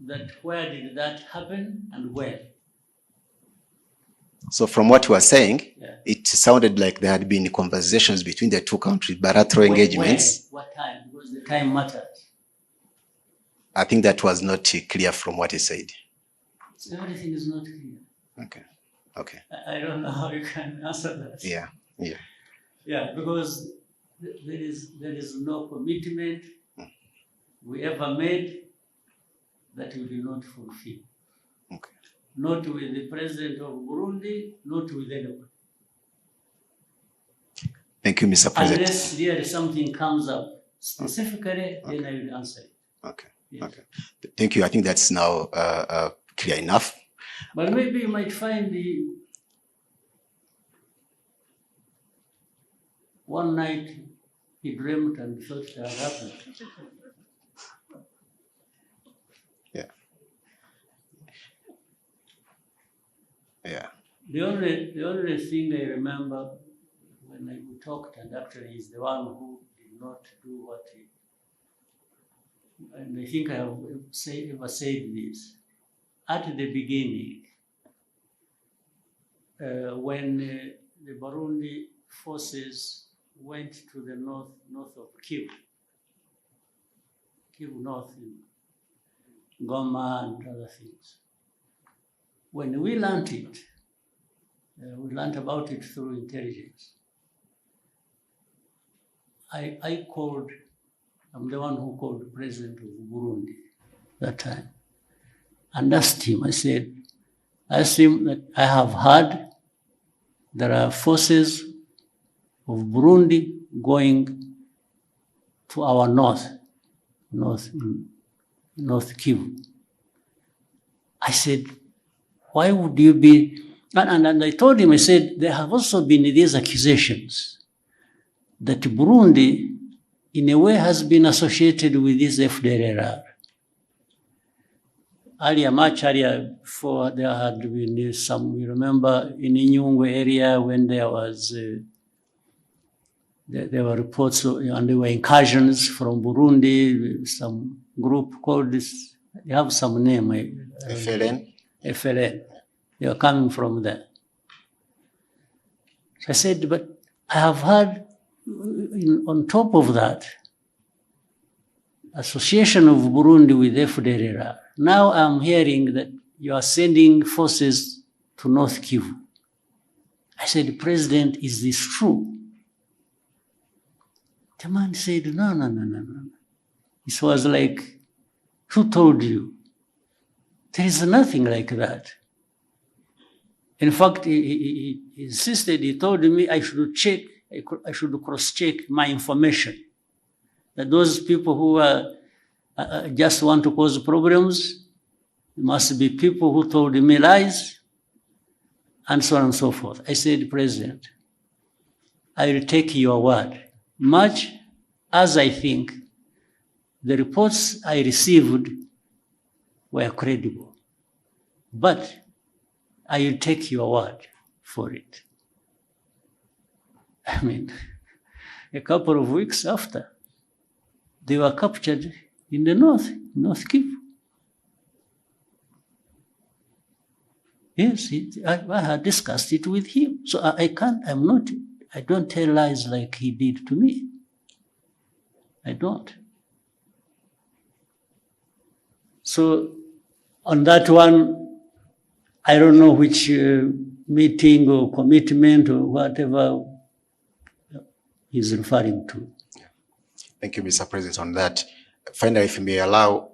That where did that happen and when? So from what you are saying, it sounded like there had been conversations between the two countries, bilateral engagements. What time? Because the time mattered. I think that was not clear from what he said. So everything is not clear. Okay. I don't know how you can answer that. Yeah, because there is no commitment we ever made that we did not fulfill. Okay. Not with the president of Burundi, not with anyone. Thank you, Mr. President. Unless really something comes up specifically, then I will answer it. Okay. Yes. Okay. Thank you. I think that's now clear enough. But maybe you might find one night he dreamt and thought that happened. Yeah. The only thing I remember when we talked, and actually he's the one who did not do what he, and I think I have ever said this, at the beginning, when the Burundi forces went to the north of Kivu North, in Goma and other things. When we learned it, we learned about it through intelligence. I called, I'm the one who called the president of Burundi that time and asked him, I asked him that I have heard there are forces of Burundi going to our north Kivu. I said, why would you be, and I told him, I said, there have also been these accusations that Burundi, in a way, has been associated with this FDLR. Much earlier, before there had been some, you remember, in Inyungwe area when there was, there were reports and there were incursions from Burundi, some group called this, they have some name. FLN. They are coming from there. So I said, but I have heard, on top of that, association of Burundi with FDLR. Now I'm hearing that you are sending forces to North Kivu. I said, President, is this true? The man said, no. It was like, who told you? There is nothing like that. In fact, he insisted, he told me I should cross-check my information. That those people who just want to cause problems must be people who told me lies, and so on and so forth. I said, President, I will take your word, much as I think the reports I received were credible. But I will take your word for it. I mean, a couple of weeks after, they were captured in the North Kivu. Yes, I had discussed it with him. So I don't tell lies like he did to me. I don't. So on that one, I don't know which meeting or commitment or whatever he's referring to. Thank you, Mr. President, on that. Finally, if you may allow,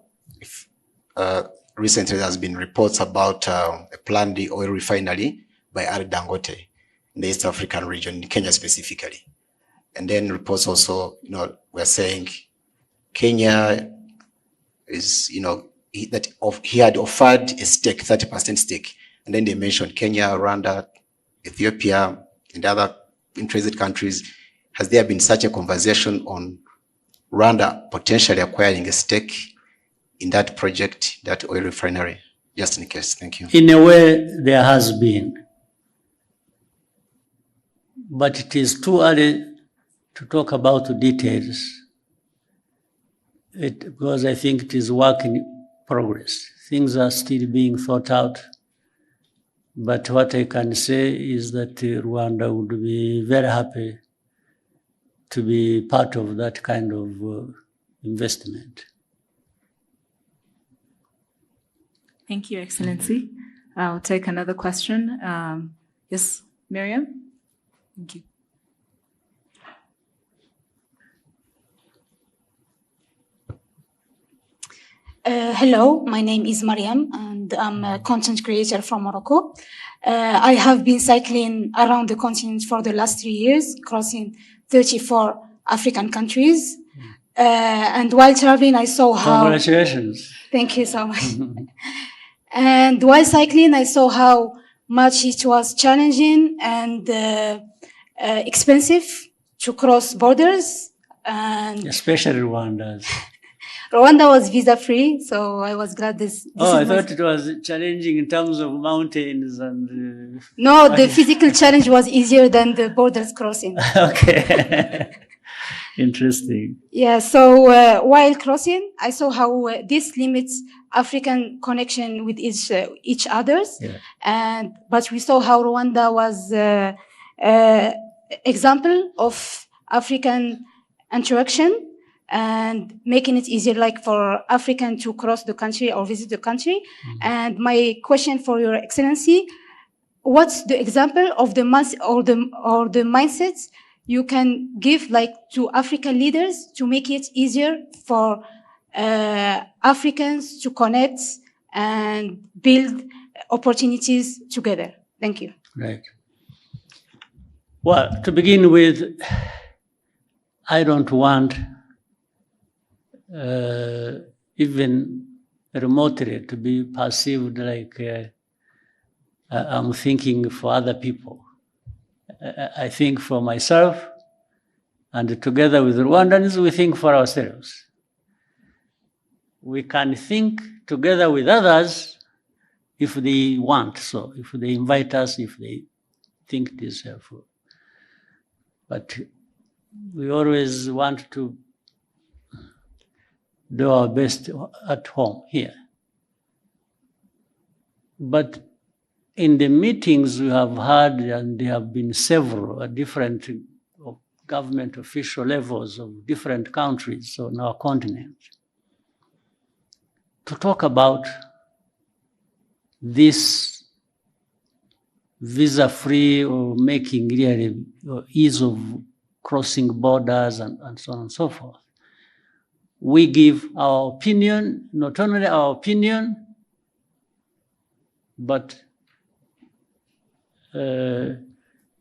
recently there has been reports about a planned oil refinery by Al Dangote in the East African region, in Kenya specifically. And then reports also, we're saying Kenya is, he had offered a stake, 30% stake. And then they mentioned Kenya, Rwanda, Ethiopia, and other interested countries. Has there been such a conversation on Rwanda potentially acquiring a stake in that project, that oil refinery? Just in case. Thank you. In a way, there has been. But it is too early to talk about the details, because I think it is work in progress. Things are still being thought out. But what I can say is that Rwanda would be very happy to be part of that kind of investment. Thank you, Excellency. I'll take another question. Yes, Miriam? Thank you. Hello, my name is Mariam, and I'm a content creator from Morocco. I have been cycling around the continent for the last 3 years, crossing 34 African countries. And while traveling, I saw how... Congratulations. Thank you so much. And while cycling, I saw how much it was challenging and expensive to cross borders. And especially Rwanda. Rwanda was visa-free, so I was glad this I thought it was challenging in terms of mountains and... No, the physical challenge was easier than the borders crossing. Okay. Interesting. Yeah, so while crossing, I saw how this limits African connection with each others. Yeah. But we saw how Rwanda was example of African interaction and making it easier, like for African to cross the country or visit the country. Mm-hmm. And my question for Your Excellency, what's the example of the mindsets you can give, like, to African leaders to make it easier for Africans to connect and build opportunities together? Thank you. Right. Well, to begin with, I don't want even remotely to be perceived like I'm thinking for other people. I think for myself, and together with Rwandans, we think for ourselves. We can think together with others if they want, so if they invite us, if they think it is helpful. But we always want to do our best at home here. But in the meetings we have had, and there have been several at different government official levels of different countries on our continent, to talk about this visa-free or making really ease of crossing borders and so on and so forth. We give our opinion, not only our opinion, but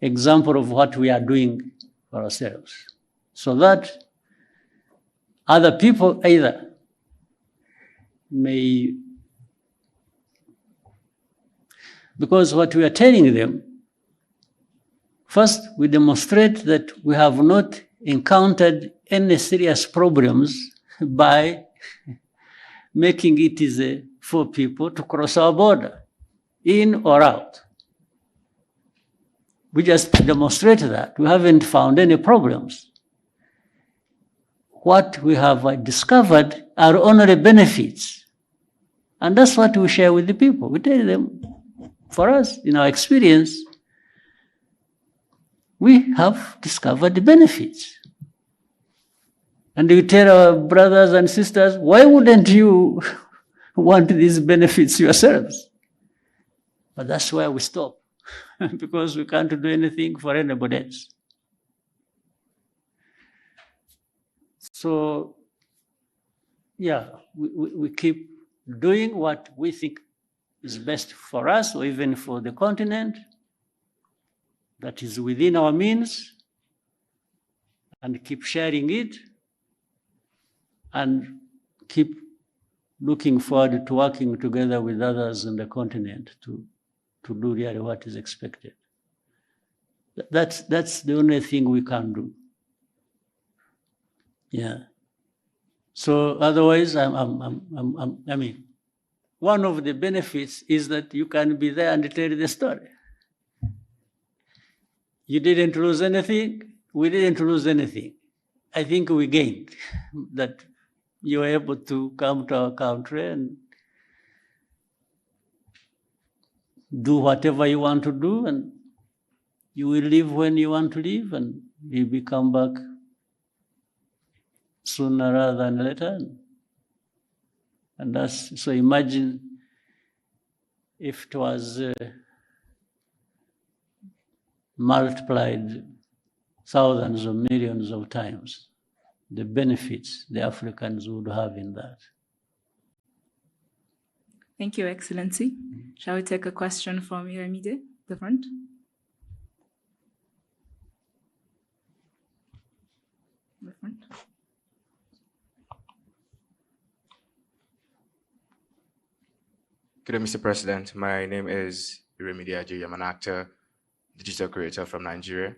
example of what we are doing for ourselves, so that other people either may, because what we are telling them, first we demonstrate that we have not encountered any serious problems by making it easy for people to cross our border, in or out. We just demonstrate that. We haven't found any problems. What we have discovered are only benefits. And that's what we share with the people. We tell them, for us, in our experience, we have discovered the benefits. And we tell our brothers and sisters, why wouldn't you want these benefits yourselves? But that's where we stop, because we can't do anything for anybody else. So, yeah, we keep doing what we think is best for us, or even for the continent, that is within our means, and keep sharing it, and keep looking forward to working together with others in the continent to do really what is expected. That's the only thing we can do. Yeah. So otherwise, I mean, one of the benefits is that you can be there and tell the story. You didn't lose anything. We didn't lose anything. I think we gained that you were able to come to our country and do whatever you want to do, and you will leave when you want to leave, and you will come back sooner rather than later. And that's, so imagine if it was multiplied thousands or millions of times, the benefits the Africans would have in that. Thank you, Excellency. Shall we take a question from Iramide, the front? The front. Good day, Mr. President. My name is Iramide Ajayi. I'm an actor, digital creator from Nigeria.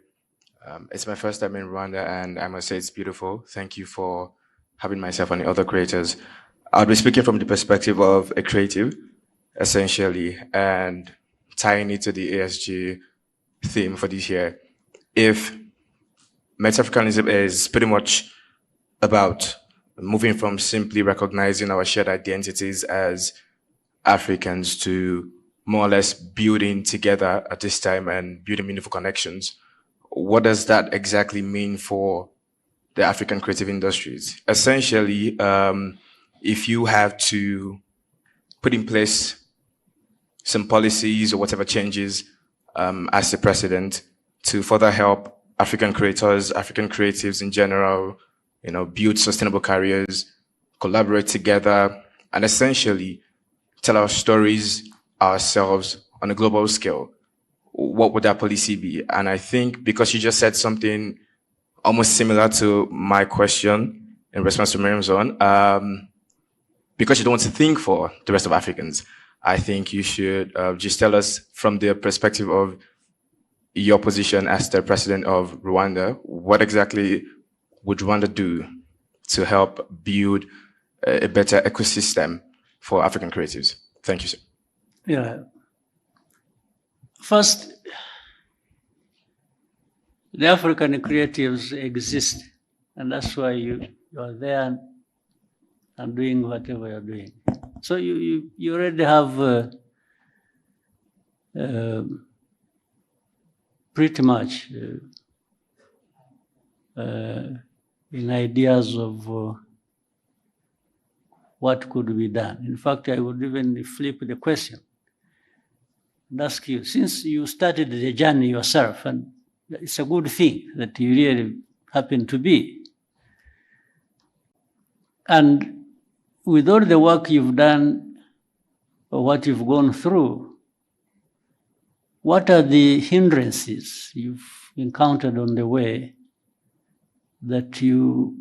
It's my first time in Rwanda, and I must say it's beautiful. Thank you for having myself and the other creators. I'll be speaking from the perspective of a creative, essentially, and tying it to the ASG theme for this year. If Meta-Africanism is pretty much about moving from simply recognizing our shared identities as Africans to more or less building together at this time and building meaningful connections, what does that exactly mean for the African creative industries? Essentially, if you have to put in place some policies or whatever changes as the president to further help African creators, African creatives in general, build sustainable careers, collaborate together, and essentially tell our stories ourselves on a global scale, what would that policy be? And I think because you just said something almost similar to my question in response to Miriam's own, because you don't want to think for the rest of Africans, I think you should just tell us from the perspective of your position as the president of Rwanda, what exactly would Rwanda do to help build a better ecosystem for African creatives? Thank you, sir. Yeah. First, the African creatives exist, and that's why you are there and doing whatever you're doing. So you already have pretty much in ideas of what could be done. In fact, I would even flip the question and ask you, since you started the journey yourself, and it's a good thing that you really happen to be, and with all the work you've done or what you've gone through, what are the hindrances you've encountered on the way that you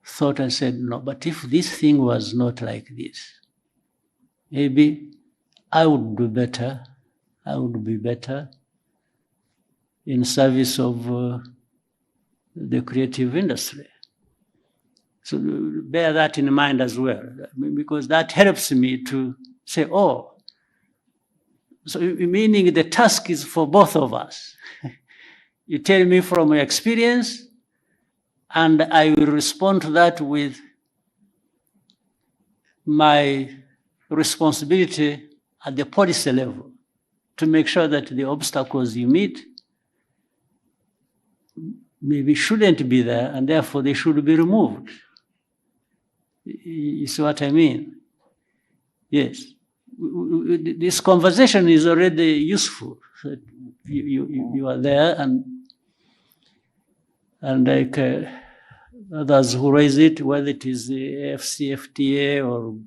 thought and said, no, but if this thing was not like this, maybe I would do better, I would be better in service of the creative industry. So bear that in mind as well, because that helps me to say, oh, so meaning the task is for both of us. You tell me from your experience, and I will respond to that with my responsibility at the policy level to make sure that the obstacles you meet maybe shouldn't be there, and therefore they should be removed. You see what I mean? Yes. This conversation is already useful. You are there, and like others who raise it, whether it is the AFCFTA or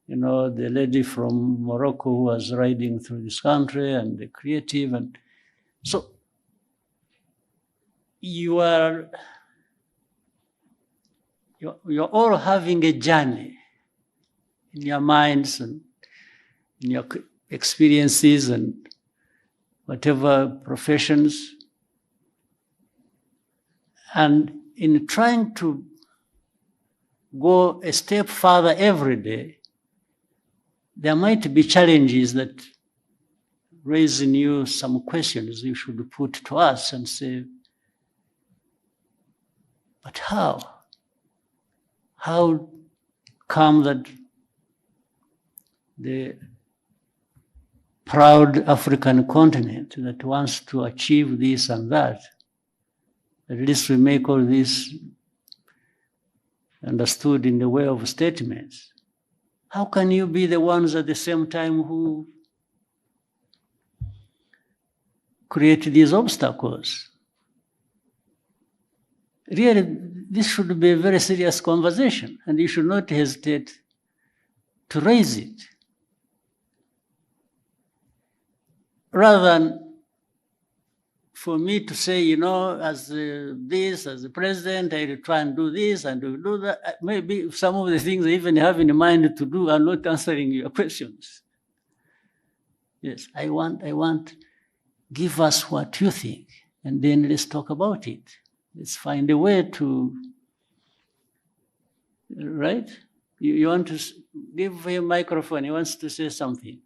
the lady from Morocco who was riding through this country, and the creative, and so you're all having a journey in your minds and in your experiences and whatever professions. And in trying to go a step further every day, there might be challenges that raise in you some questions you should put to us and say, but how? How come that the proud African continent that wants to achieve this and that, at least we make all this understood in the way of statements. How can you be the ones at the same time who create these obstacles? Really, this should be a very serious conversation, and you should not hesitate to raise it. Rather than for me to say, you know, as the president, I will try and do this and do that. Maybe some of the things I even have in mind to do are not answering your questions. Yes, I want, give us what you think, and then let's talk about it. Let's find a way to, right? You want to give him a microphone, he wants to say something.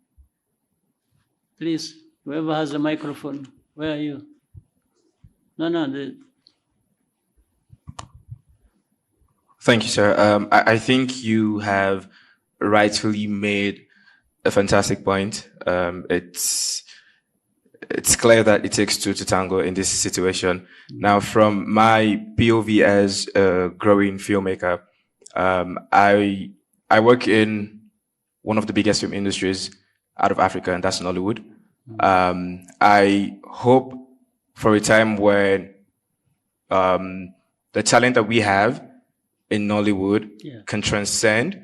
Please, whoever has a microphone, where are you? No. Thank you, sir. I think you have rightfully made a fantastic point. It's clear that it takes two to tango in this situation. Now, from my POV as a growing filmmaker, I work in one of the biggest film industries out of Africa, and that's Nollywood. I hope for a time when the talent that we have in Nollywood can transcend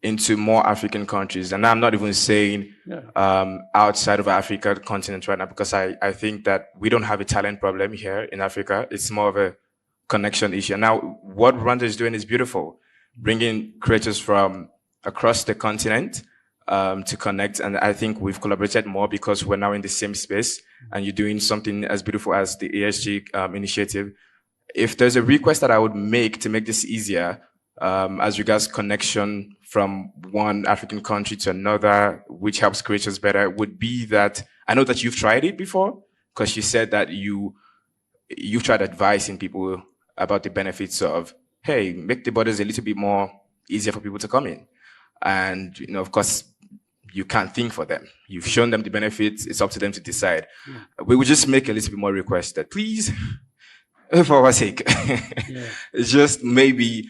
into more African countries. And I'm not even saying outside of Africa, the continent right now, because I think that we don't have a talent problem here in Africa. It's more of a connection issue. Now, what Rwanda is doing is beautiful, bringing creators from across the continent to connect. And I think we've collaborated more because we're now in the same space, and you're doing something as beautiful as the ESG initiative. If there's a request that I would make to make this easier, as regards connection from one African country to another, which helps creators better, would be that I know that you've tried it before, because you said that you've tried advising people about the benefits of, hey, make the borders a little bit more easier for people to come in. And, you know, of course, you can't think for them. You've shown them the benefits. It's up to them to decide. We would just make a little bit more request that, please, for our sake, just maybe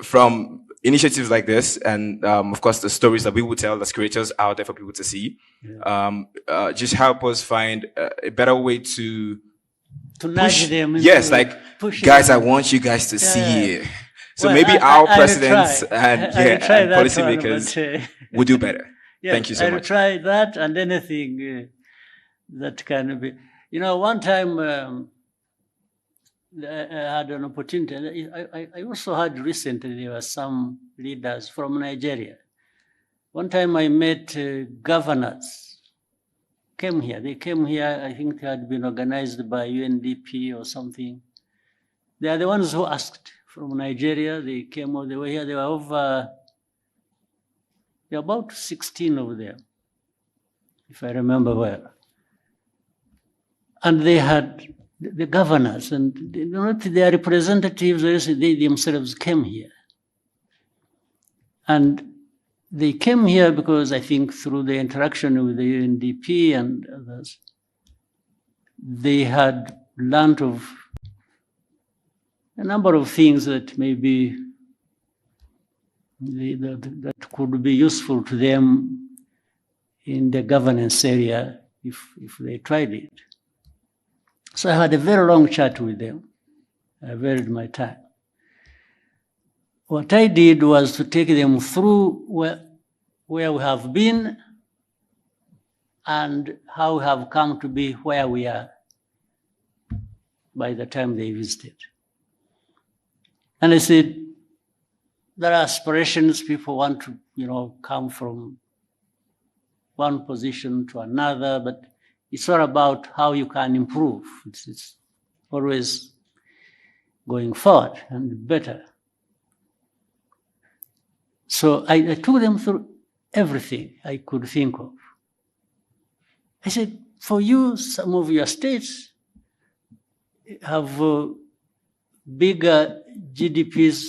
from initiatives like this, and of course the stories that we will tell as creators out there for people to see, just help us find a better way to nudge them. Yes, like, guys, I want you guys to see it. So maybe our presidents and policymakers will do better. Thank you so much. I'll try that and anything that can be. You know, one time I had an opportunity. I also had recently, there were some leaders from Nigeria. One time I met governors, came here. They came here, I think they had been organized by UNDP or something. They are the ones who asked from Nigeria. They came all the way here. There were about 16 of them, if I remember well. And they had the governors and not their representatives, they themselves came here. And they came here because I think through the interaction with the UNDP and others, they had learned of a number of things that maybe that could be useful to them in the governance area if they tried it. So I had a very long chat with them. I varied my time. What I did was to take them through where we have been and how we have come to be where we are by the time they visited. And I said, there are aspirations. People want to, come from one position to another, but it's all about how you can improve. It's always going forward and better. So I took them through everything I could think of. I said, for you, some of your states have bigger GDPs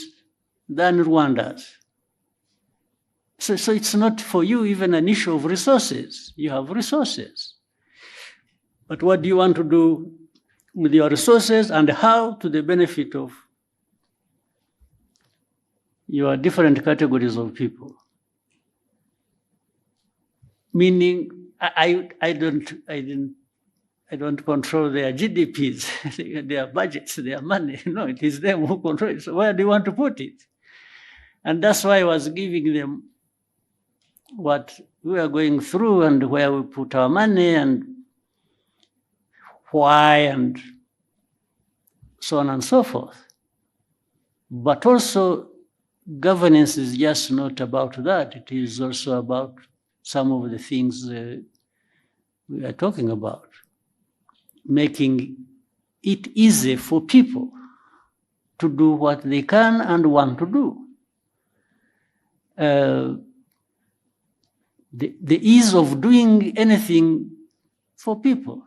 than Rwanda's. So it's not for you even an issue of resources. You have resources. But what do you want to do with your resources and how to the benefit of your different categories of people? Meaning, I don't control their GDPs, their budgets, their money. No, it is them who control it. So where do you want to put it? And that's why I was giving them what we are going through and where we put our money and why and so on and so forth. But also, governance is just not about that. It is also about some of the things we are talking about. Making it easy for people to do what they can and want to do. The ease of doing anything for people.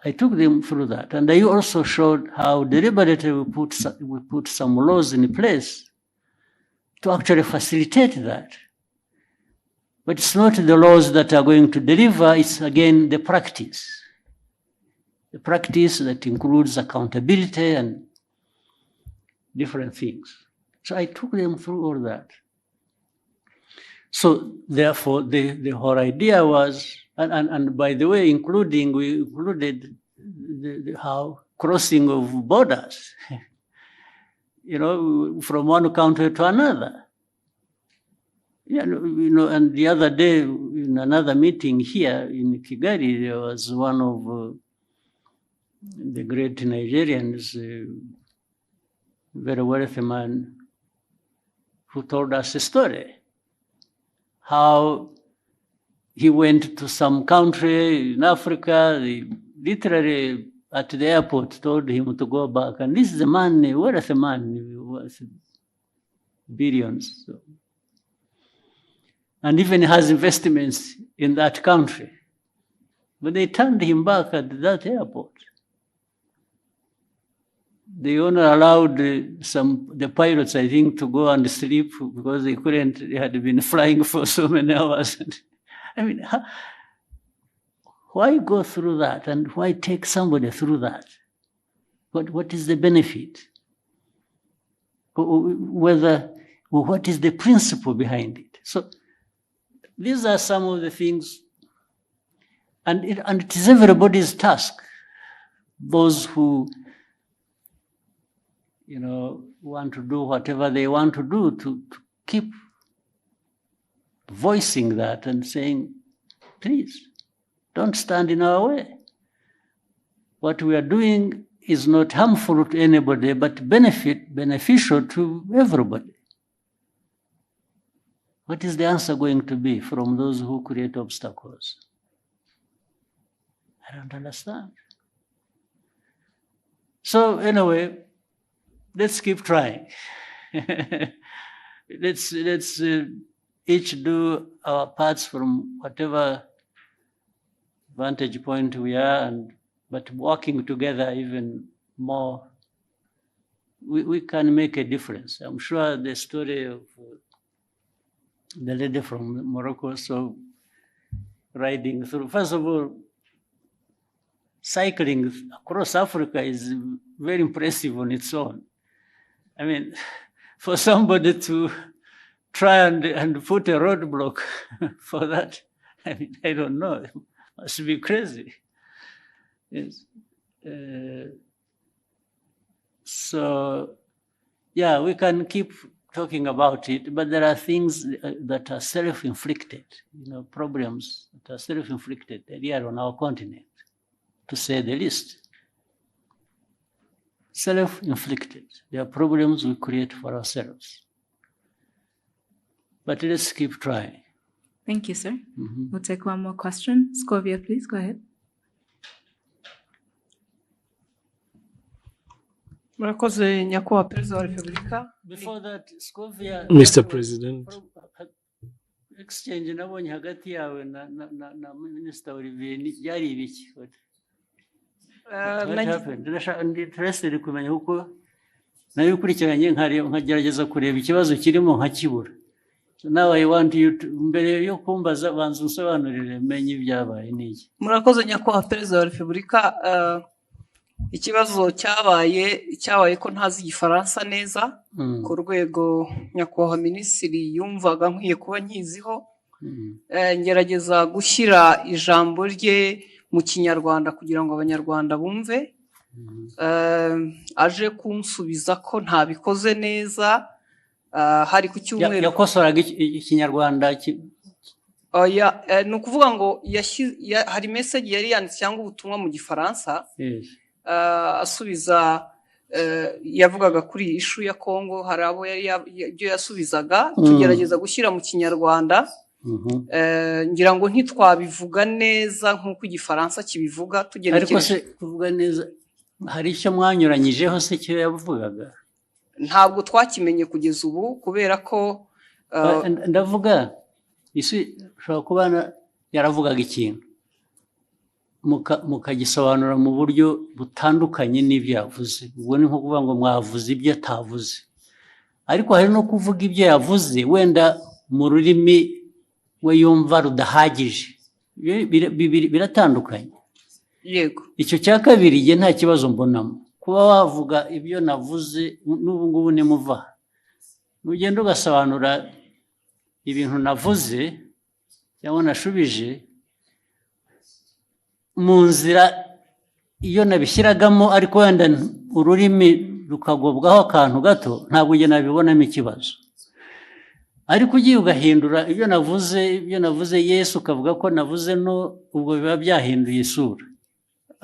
I took them through that. And I also showed how deliberately we put some laws in place to actually facilitate that. But it's not the laws that are going to deliver, it's again the practice. The practice that includes accountability and different things. So I took them through all that. So therefore, the whole idea was, and by the way, we included how crossing of borders, from one country to another. And the other day in another meeting here in Kigali, there was one of the great Nigerians, very wealthy man, who told us a story. How he went to some country in Africa, they literally at the airport told him to go back. And this is a man, a wealthy man, worth billions. So. And even has investments in that country. But they turned him back at that airport. They only allowed the pilots, I think, to go and sleep because they had been flying for so many hours. I mean, why go through that and why take somebody through that? What is the benefit? What is the principle behind it? So these are some of the things, and it is everybody's task. Those who want to do whatever they want to do, to keep voicing that and saying, please, don't stand in our way. What we are doing is not harmful to anybody, but beneficial to everybody. What is the answer going to be from those who create obstacles? I don't understand. So anyway, let's keep trying. Let's each do our parts from whatever vantage point we are, but working together even more, we can make a difference. I'm sure the story of the lady from Morocco, so riding through, first of all, cycling across Africa is very impressive on its own. I mean, for somebody to try and put a roadblock for that, I mean, I don't know, it must be crazy. Yes. So, yeah, we can keep talking about it, but there are things that are self-inflicted, problems that are self-inflicted here on our continent, to say the least. self-inflicted. They are problems we create for ourselves. But let's keep trying. Thank you, sir. We'll take one more question. Scovia, please go ahead. Murakoze nyakubahwa Perezida wa Repubulika. Before that, Scovia, Mr. President. Exchange nabonye hagati yawe na Minister Olivier yari ibiki? What happened? Ndi interested kumenya uko nayo ukurikiranye nkagerageza kureba ikibazo kirimo nkakibura. So now I want you to, mbere yo kumbaza banza unsobanurire menye ibyabaye niki. Murakoze nyakubahwa Perezida wa Repubulika. Ikibazo cyabaye ko ntazi igifaransa neza ku rwego nyakubahwa minisitiri yumvaga nkwiye kuba nkiziho. Ngerageza gushyira ijambo rye mu kinyarwanda kugira ngo abanyarwanda bumve. Aje kunsubiza ko ntabikoze neza. Hari ku cyumweru yakosoraga ikinyarwanda ni ukuvuga ngo hari message yari yanditse cyangwa ubutumwa mu gifaransa. Asubiza yavugaga kuri ishu ya Kongo, hari abo ibyo yasubizaga tugerageza gushyira mu kinyarwanda. Ngira ngo ntitwabivuga neza nk'uko igifaransa kibivuga tugenekereje. Ariko se kuvuga neza hari icyo mwanyuranyijeho se cyo yavugaga? Ntabwo twakimenye kugeza ubu kubera ko ndavuga isi ushobora kuba yaravugaga ikintu mukagisobanura mu buryo butandukanye n'ibyo yavuze. Ubwo ni nko kuvuga ngo mwavuze ibyo atavuze. Ariko hari no kuvuga ibyo yavuze wenda mu rurimi we yumva rudahagije. Biratandukanye. Yego. Icyo cya kabiri nge nta kibazo mbonamo. Kuba wavuga ibyo navuze n'ubu ngubu nimuva. Nugenda ugasobanura ibintu navuze cyangwa nashubije mu nzira iyo nabishyiragamo, ariko wenda ururimi rukagobwaho akantu gato, ntabwo nge nabibonamo ikibazo. Ariko ugiye ugahindura ibyo navuze Yesu ukavuga ko navuze no, ubwo biba byahinduye isura.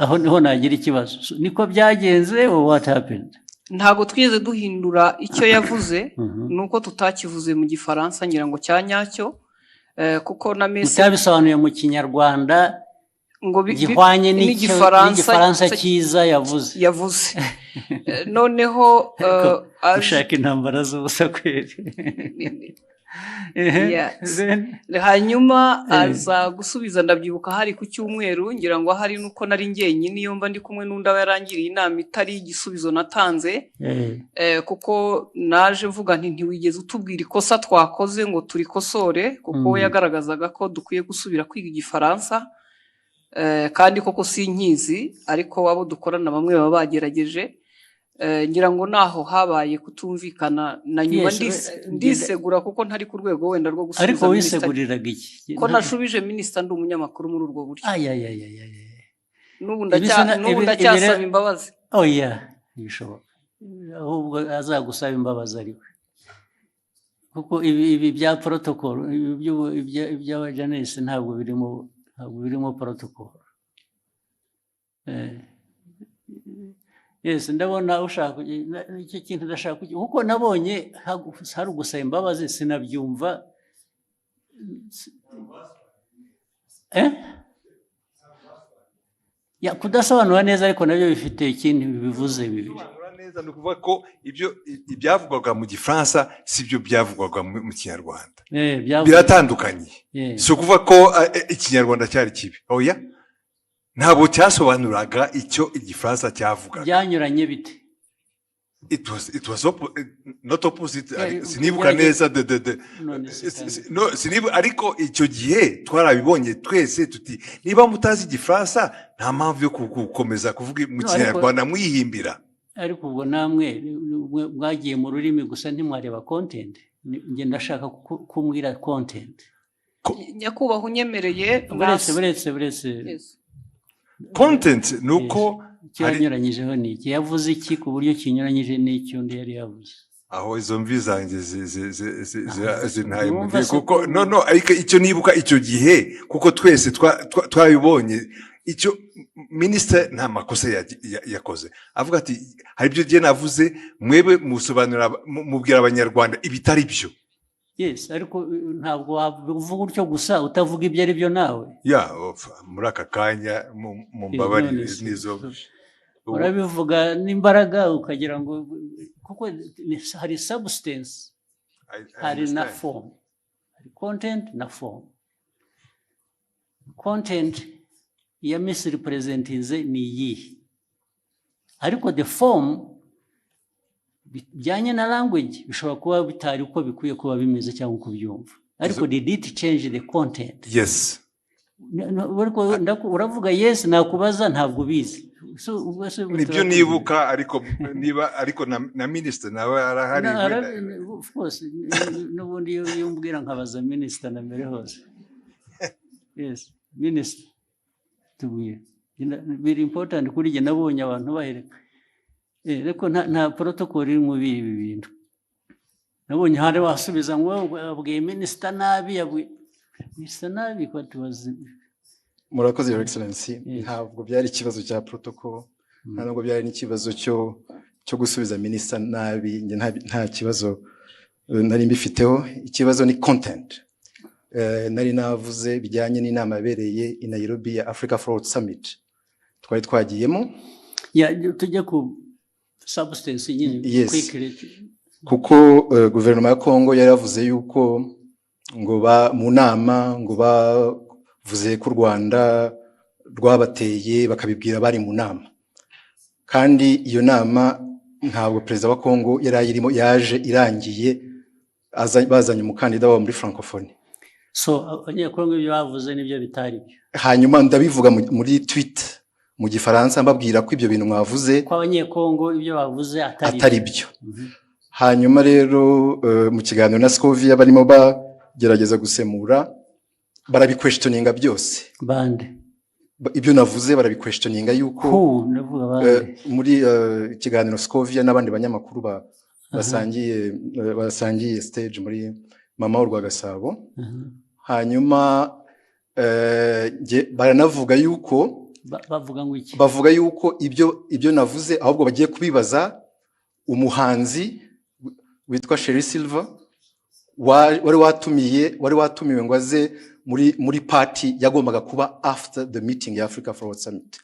Aho niho nagira ikibazo. Niko byagenze or what happened? Ntabwo twigeze duhindura icyo yavuze, nuko tutakivuze mu gifaransa ngira ngo cyanyacyo, kuko na message mutabisobanuye mu kinyarwanda ngo gihwanye n'igifaransa cyiza yavuze. Noneho ushaka intambara z'ubusa kweri. Hanyuma aza gusubiza, ndabyibuka hari ku cyumweru, ngira ngo hari nuko nari njyenyine iyo mba ndi kumwe n'undi aba yarangiriye inama itari igisubizo natanze. Kuko naje mvuga nti ntiwigeze utubwira ikosa twakoze ngo turikosore, kuko we yagaragazaga ko dukwiye gusubira kwiga igifaransa. Kandi koko sinkizi, ariko abo dukorana bamwe baba bagerageje. Ngira ngo naho habaye kutumvikana na nyuma ndisegura kuko ntari ku rwego wenda rwo gusubiza. Ariko wiseguriraga iki? Ko nashubije minisita ndi umunyamakuru muri urwo buryo. N'ubu ndacyasaba imbabazi. Bishoboka. Ahubwo azagusaba imbabazi ariwe. Kuko ibi bya protocol iby'abajanesi ntabwo birimo protocol. Yes, ndabona ushaka icyo kintu ndashaka kuko nabonye hari ugusaba imbabazi sinabyumva. Kudasobanura neza ariko nabyo bifite ikintu bivuze bibiri. Neza ni ukuvuga ko ibyavugwaga mu gifaransa si byo byavugwaga mu kinyarwanda. Biratandukanye. Si ukuvuga ko ikinyarwanda cyari kibi. Oya. Ntabwo cyasobanuraga icyo igifaransa cyavugaga. Byanyuranye bite? It was not opposite. Sinibuka neza ariko icyo gihe twarabibonye twese tuti niba mutazi igifaransa nta mpamvu yo gukomeza kuvuga mu kinyarwanda mwihimbira. Ariko ubwo namwe mwagiye mu rurimi gusa ntimwareba content. Nge ndashaka kumbwira content. Nyakubahwa unyemereye. Buretse. Content nuko cyanyuranyijeho ni iki? Yavuze iki ku buryo kinyuranyije n'icyo undi yari yavuze? Aho izo mvi zanjye zintaye kuko no ariko icyo nibuka icyo gihe kuko twese twabibonye icyo minisitiri nta makosa yakoze avuga ati hari ibyo gihe navuze mwebwe musobanurira mubwira abanyarwanda ibitari byo. Yes, ariko ntabwo wavuga utyo gusa utavuga ibyo ari byo nawe. Muri aka kanya mu mbabari nizo urabivuga n'imbaraga ukagira ngo kuko hari substance hari na form, hari content na form. Content ya misrepresentinze ni iyihe, ariko the form bijyanye na language bishobora kuba bitari uko bikwiye kuba bimeze cyangwa uko byumva, ariko did it change the content? Yes. Uravuga yes, nakubaza ntabwo bizi. Nibyo nibuka, ariko na minister nawe arahari. Of course, n'ubundi iyo mbwira nkabaza minister na mbere hose. Yes, minister tubuye biri important kuri jye, nabonye abantu bahereka ariko nta protocol iri mu ibi bintu. Nabonye hari wasubiza ngo abwiye minister nabi, minister nabi ko tubazi. Murakoze Your Excellency, ntabwo byari ikibazo cya protocol, ntabwo byari n'ikibazo cyo gusubiza minister nabi. Nta kibazo nari mbifiteho, ikibazo ni content. Nari navuze bijyanye n'inama yabereye i Nairobi ya Africa Fraud Summit twari twagiyemo. Tujya ku substance nyine quickly, kuko guverinoma ya Kongo yari yavuze yuko ngo mu nama ngo bavuze ko u Rwanda rwabateye bakabibwira bari mu nama, kandi iyo nama ntabwo perezida wa Kongo yari ayirimo, yaje irangiye bazanye umukandida wa muri Francophonie. So abanyekongo ibyo bavuze nibyo bitari byo. Hanyuma ndabivuga muri tweet mu Gifaransa mbabwira ko ibyo bintu mwavuze ko abanyekongo ibyo bavuze atari byo. Hanyuma rero mu kiganiro na Scovia barimo bagerageza gusemura, barabiquestioninga byose. Bande ibyo navuze barabiquestioninga yuko muri ikiganiro Scovia n'abandi banyamakuru basangiye stage muri mama w'u Rwagasabo. Hanyuma baranavuga yuko bavuga yuko ibyo navuze ahubwo bagiye kubibaza umuhanzi witwa Sherry Silver wari watumiwe ngo aze muri party yagombaga kuba after the meeting ya Africa Fraud Summit.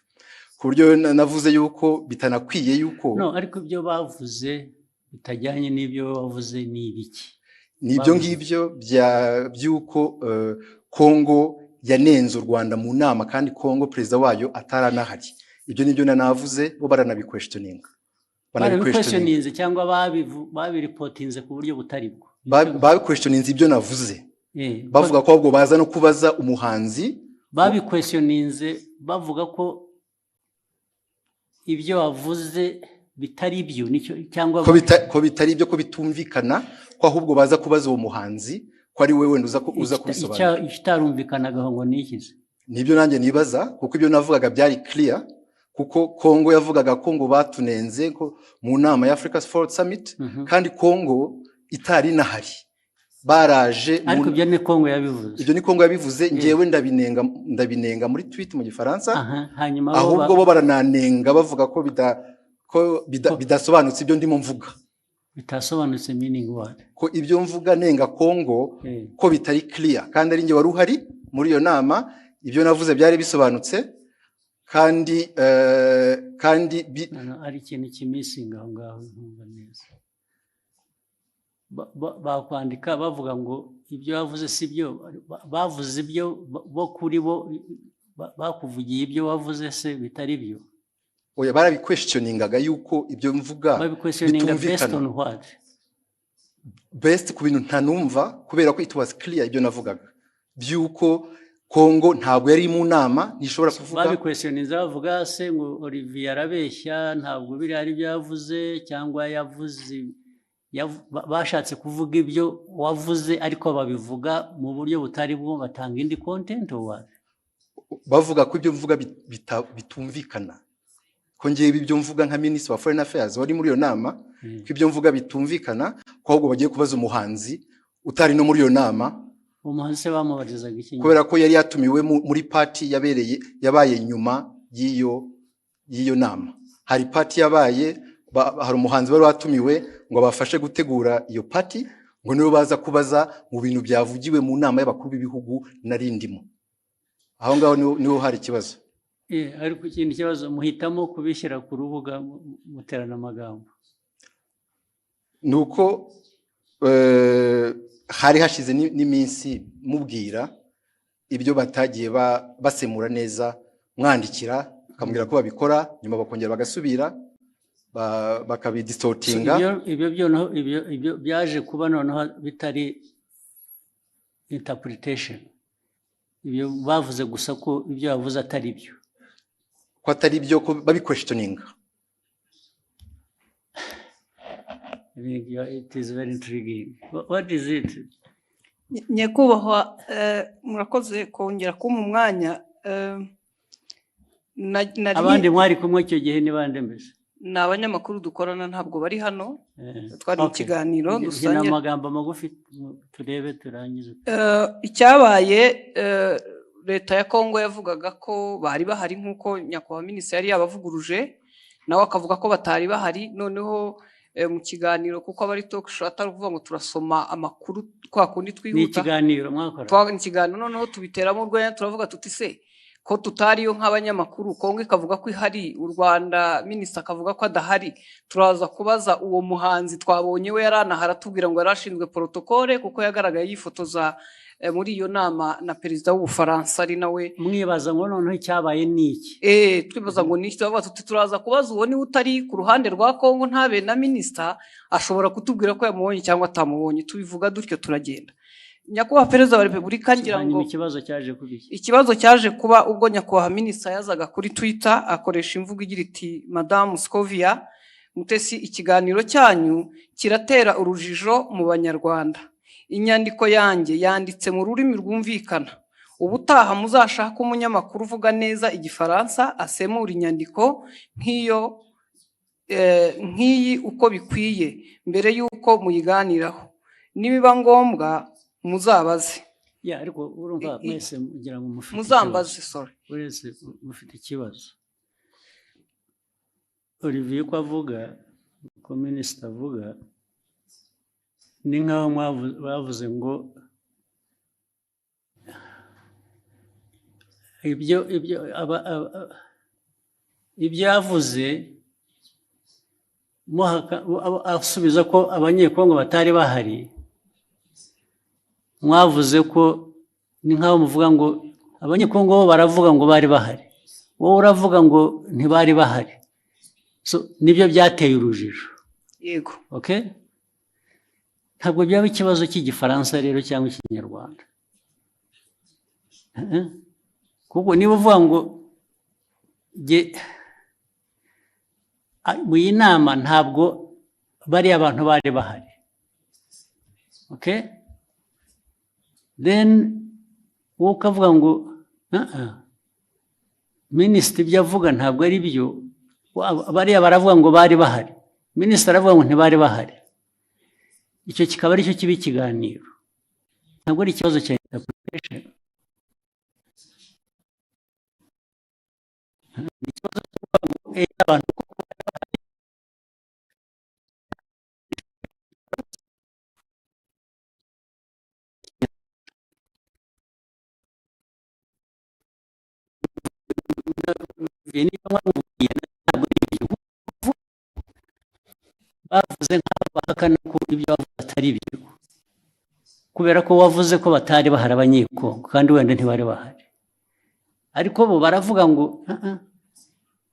Ku buryo navuze yuko bitanakwiye yuko ariko ibyo bavuze bitajyanye n'ibyo bavuze ni ibiki? Nibyo ngibyo byuko Kongo yanenze u Rwanda mu nama, kandi Kongo perezida wayo ataranahari. Ibyo nibyo navuze, bo baranabiquestioninga. Banabiquestioninze cyangwa babiripotinze ku buryo butari bwo. Babiquestioninze ibyo navuze. Bavuga ko ahubwo baza no kubaza umuhanzi. Babiquestioninze bavuga ko ibyo wavuze bitari byo, nicyo cyangwa ko bitari byo, ko bitumvikana, ko ahubwo baza kubaza uwo muhanzi ko ari wewe uza kubisobanura. Ikitarumvikanaga ngo nikize. Nibyo nanjye nibaza, kuko ibyo navugaga byari clear, kuko Kongo yavugaga ko ngo batunenze ko mu nama ya Africa Fraud Summit, kandi Kongo itari nahari. Baraje ariko ibyo ni Kongo yabivuze. Ibyo ni Kongo yabivuze, ngewe ndabinenga muri tweet mu Gifaransa. Hanyuma ahubwo bo barananenga bavuga ko bidasobanutse ibyo ndimo mvuga. Bitasobanutse meaning what? Ko ibyo mvuga nenga Kongo ko bitari clear, kandi ari nge wari uhari muri iyo nama. Ibyo navuze byari bisobanutse, kandi ari ikintu kimisinga aho ngaho ntumva neza. Bakwandika bavuga ngo ibyo bavuze si byo, bavuze ibyo bo kuri bo bakuvugiye ibyo wavuze se bitari byo. Oya, barabiquestioningaga yuko ibyo mvuga bitumvikana. Based ku bintu ntanumva, kubera ko it was clear ibyo navugaga byuko Kongo ntabwo yari mu nama, nishobora kuvuga. Babiquestioninze bavuga se ngo Olivier arabeshya, ntabwo biri ari byo yavuze, cyangwa yavuze bashatse kuvuga ibyo wavuze ariko babivuga mu buryo butari bwo, batanga indi content or bavuga ko ibyo mvuga bitumvikana. Ko ngiye ibyo mvuga nka Minister wa Foreign Affairs wari muri iyo nama, ko ibyo mvuga bitumvikana, ko ahubwo bagiye kubaza umuhanzi utari no muri iyo nama umuhanzi se bamubarizaga iki kubera ko yari yatumiwe muri party yabaye nyuma y'iyo nama. Hari party yabaye, hari umuhanzi wari watumiwe ngo abafashe gutegura iyo party, ngo nibo baza kubaza mu bintu byavugiwe mu nama y'abakuru b'ibihugu narindimo. Aho ngaho niho hari ikibazo. Ariko ikindi kibazo muhitamo kubishyira ku rubuga muterana amagambo. Nuko hari hashize n'iminsi mubwira ibyo batagiye basemura neza, mwandikira akamubwira ko babikora, nyuma bakongera bagasubira bakabidistortinga. Ibyo byaje kuba noneho bitari interpretation. Ibyo bavuze gusa ko ibyo yavuze atari byo. Ko atari byo, ko babi-questioninga. It is very intriguing. What is it? Nyakubahwa, murakoze kongera kumpa umwanya. Abandi mwari kumwe icyo gihe ni bande mbese? Ni abanyamakuru dukorana, ntabwo bari hano. Twari mu kiganiro dusangira amagambo magufi turebe turangize. Icyabaye, leta ya Kongo yavugaga ko bari bahari nk'uko nyakubahwa minisitiri yari yabavuguruje, nawe akavuga ko batari bahari. Noneho mu kiganiro, kuko abari talk show atari kuvuga ngo turasoma amakuru kwa kundi twihuta. Ni ikiganiro mwakora? Ni ikiganiro, noneho tubiteramo urwenya, turavuga tuti se ko tutariyo nk'abanyamakuru, Kongo ikavuga ko ihari, u Rwanda minisitiri akavuga ko adahari, turaza kubaza uwo muhanzi twabonye we yaranahara atubwira ngo yarashinzwe protokole kuko yagaragaye yifotoza muri iyo nama na perezida w'Ubufaransa ari nawe. Mwibaza ngo noneho icyabaye niki? Twibaza ngo niki, turaza kubaza uwo ni utari ku ruhande rwa Kongo ntabe na minisita ashobora kutubwira ko yamubonye cyangwa atamubonye. Tubivuga dutyo turagenda. Nyakubahwa Perezida wa Repubulika ngira ngo ikibazo cyaje kuba ubwo nyakubahwa minisita yazaga kuri Twitter akoresha imvugo igira iti Madame Scovia Mutesi, ikiganiro cyanyu kiratera urujijo mu Banyarwanda. Inyandiko yanjye yanditse mu rurimi rwumvikana. Ubutaha muzashaka umunyamakuru uvuga neza Igifaransa asemura inyandiko nk'iyi uko bikwiye mbere y'uko muyiganiraho. Nibiba ngombwa muzabaze. Ariko urumva mwese ngira ngo mufite muzambaze. Uretse mufite ikibazo. Olivier ko avuga, ko minisita avuga, ni nkaho bavuze ngo ibyo yavuze asubiza ko abanyekongo batari bahari. Mwavuze ko ni nkaho muvuga ngo abanyekongo bo baravuga ngo bari bahari, wowe uravuga ngo ntibari bahari. Nibyo byateye urujijo. Yego. Okay? Ntabwo byaba ikibazo cy'Igifaransa rero cyangwa Ikinyarwanda. Kuko niba uvuga ngo mu iyi nama ntabwo bari abantu bari bahari. Okay? Then wowe ukavuga ngo minisitiri ibyo avuga ntabwo ari byo, bariya baravuga ngo bari bahari, minisitiri aravuga ngo ntibari bahari. Icyo kikaba aricyo kiba ikiganiro, ntabwo ari ikibazo cya interpretation. Ikibazo cy'abantu bavuze nk'aho bahakana ko ibyo bavuze atari byo, kubera ko wavuze ko batari bahari abanyekongo kandi wenda ntibari bahari. Ariko bo baravuga ngo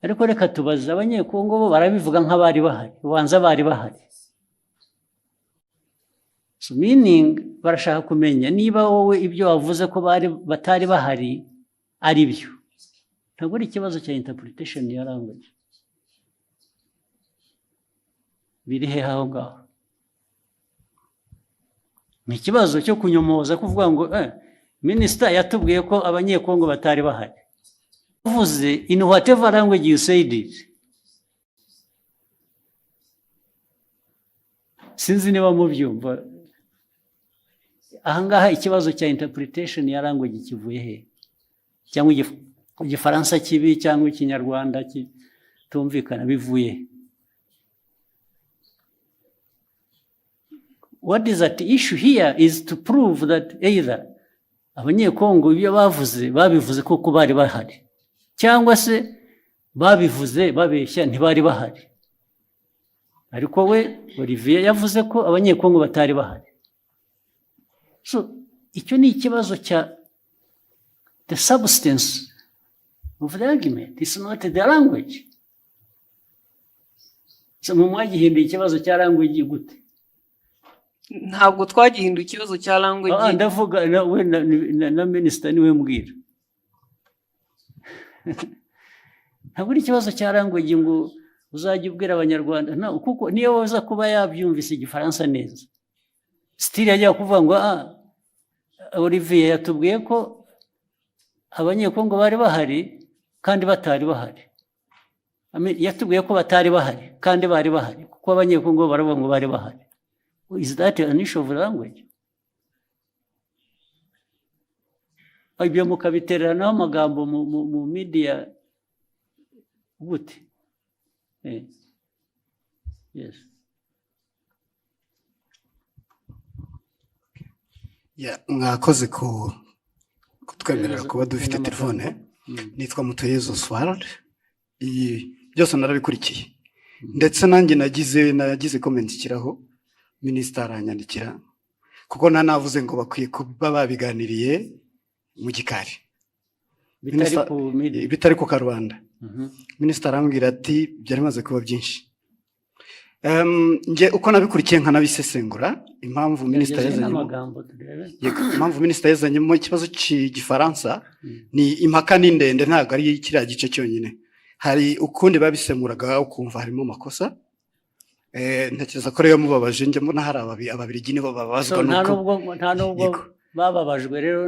ariko reka tubaze abanyekongo, bo barabivuga nk'abari bahari, ubanza bari bahari. So meaning barashaka kumenya niba wowe ibyo wavuze ko batari bahari ari byo. Ntabwo ari ikibazo cya interpretation ya language. Biri he aho ngaho? Ni ikibazo cyo kunyomoza kuvuga ngo minisita yatubwiye ko abanyekongo batari bahari. Uvuze in whatever language you said it. Sinzi niba mubyumva. ahangaha ikibazo cya interpretation ya language kivuye he? Cyangwa igifaransa kibi cyangwa ikinyarwanda kitumvikana bivuye he? What is at issue here is to prove that either abanyekongo ibyo babivuze koko bari bahari, cyangwa se babivuze babeshya ntibari bahari. Ariko we Olivier yavuze ko abanyekongo batari bahari. So icyo ni ikibazo cya the substance of the argument. It's not the language. So mwagihinduye ikibazo cya language gute? Ntabwo twagihinduye ikibazo cya language. Ndavuga we na minister niwe mbwira. Ntabwo ikibazo cya language ngo uzajya ubwira abanyarwanda kuko niyo waza kuba yabyumvise igifaransa neza. Still yajya kuvuga ngo Olivier yatubwiye ko abanyekongo bari bahari kandi batari bahari. Yatubwiye ko batari bahari kandi bari bahari kuko abanyekongo baravuga ngo bari bahari. Is that an issue of language? Ibyo mukabiteranaho amagambo mu media gute? Yes. Mwakoze kutwemerera kuba dufite telefone. Nitwa Mutoyezo Swald. Byose narabikurikiye. Ndetse nanjye nagize comment kiraho. Minister aranyandikira kuko nanavuze ngo bakwiye kuba babiganiriye mu gikari. Bitari ku Karubanda. Minister arambwira ati byari maze kuba byinshi. Nge uko nabikurikiye nkanabisesengura impamvu minister yazanyemo ikibazo cy'igifaransa ni impaka n'indende, ntabwo ari kiriya gice cyonyine. Hari ukundi babisemuraga ukumva harimo makosa. Ntekereza ko rero mubabaje njye mbona hari ababirigi nibo babazwa nuko nta nubwo bababajwe rero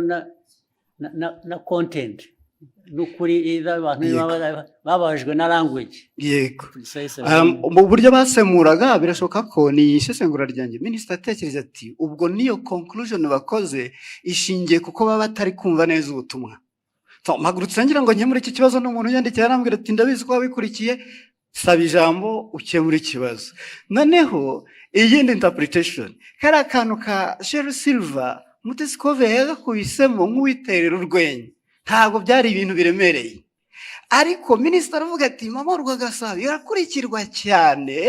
na content n'ukuri abantu bababajwe na language. Yego. Mu buryo basemuraga birashoboka ko ni isesengura ryanjye. Minister atekereza ati ubwo niyo conclusion bakoze ishingiye kuko baba batari kumva neza ubutumwa. Mpagurutse ngira ngo nkemure iki kibazo n'umuntu yandikira arambwira ati ndabizi ko wabikurikiye, saba ijambo ukemura ikibazo. Noneho iyindi interpretation kari akantu ka Sheryl Silver Mutesikove yagakubisemo nk'uwiterera urwenya, ntabwo byari ibintu biremereye. Ariko minister aravuga ati mama Rwagasabo yarakurikirwa cyane,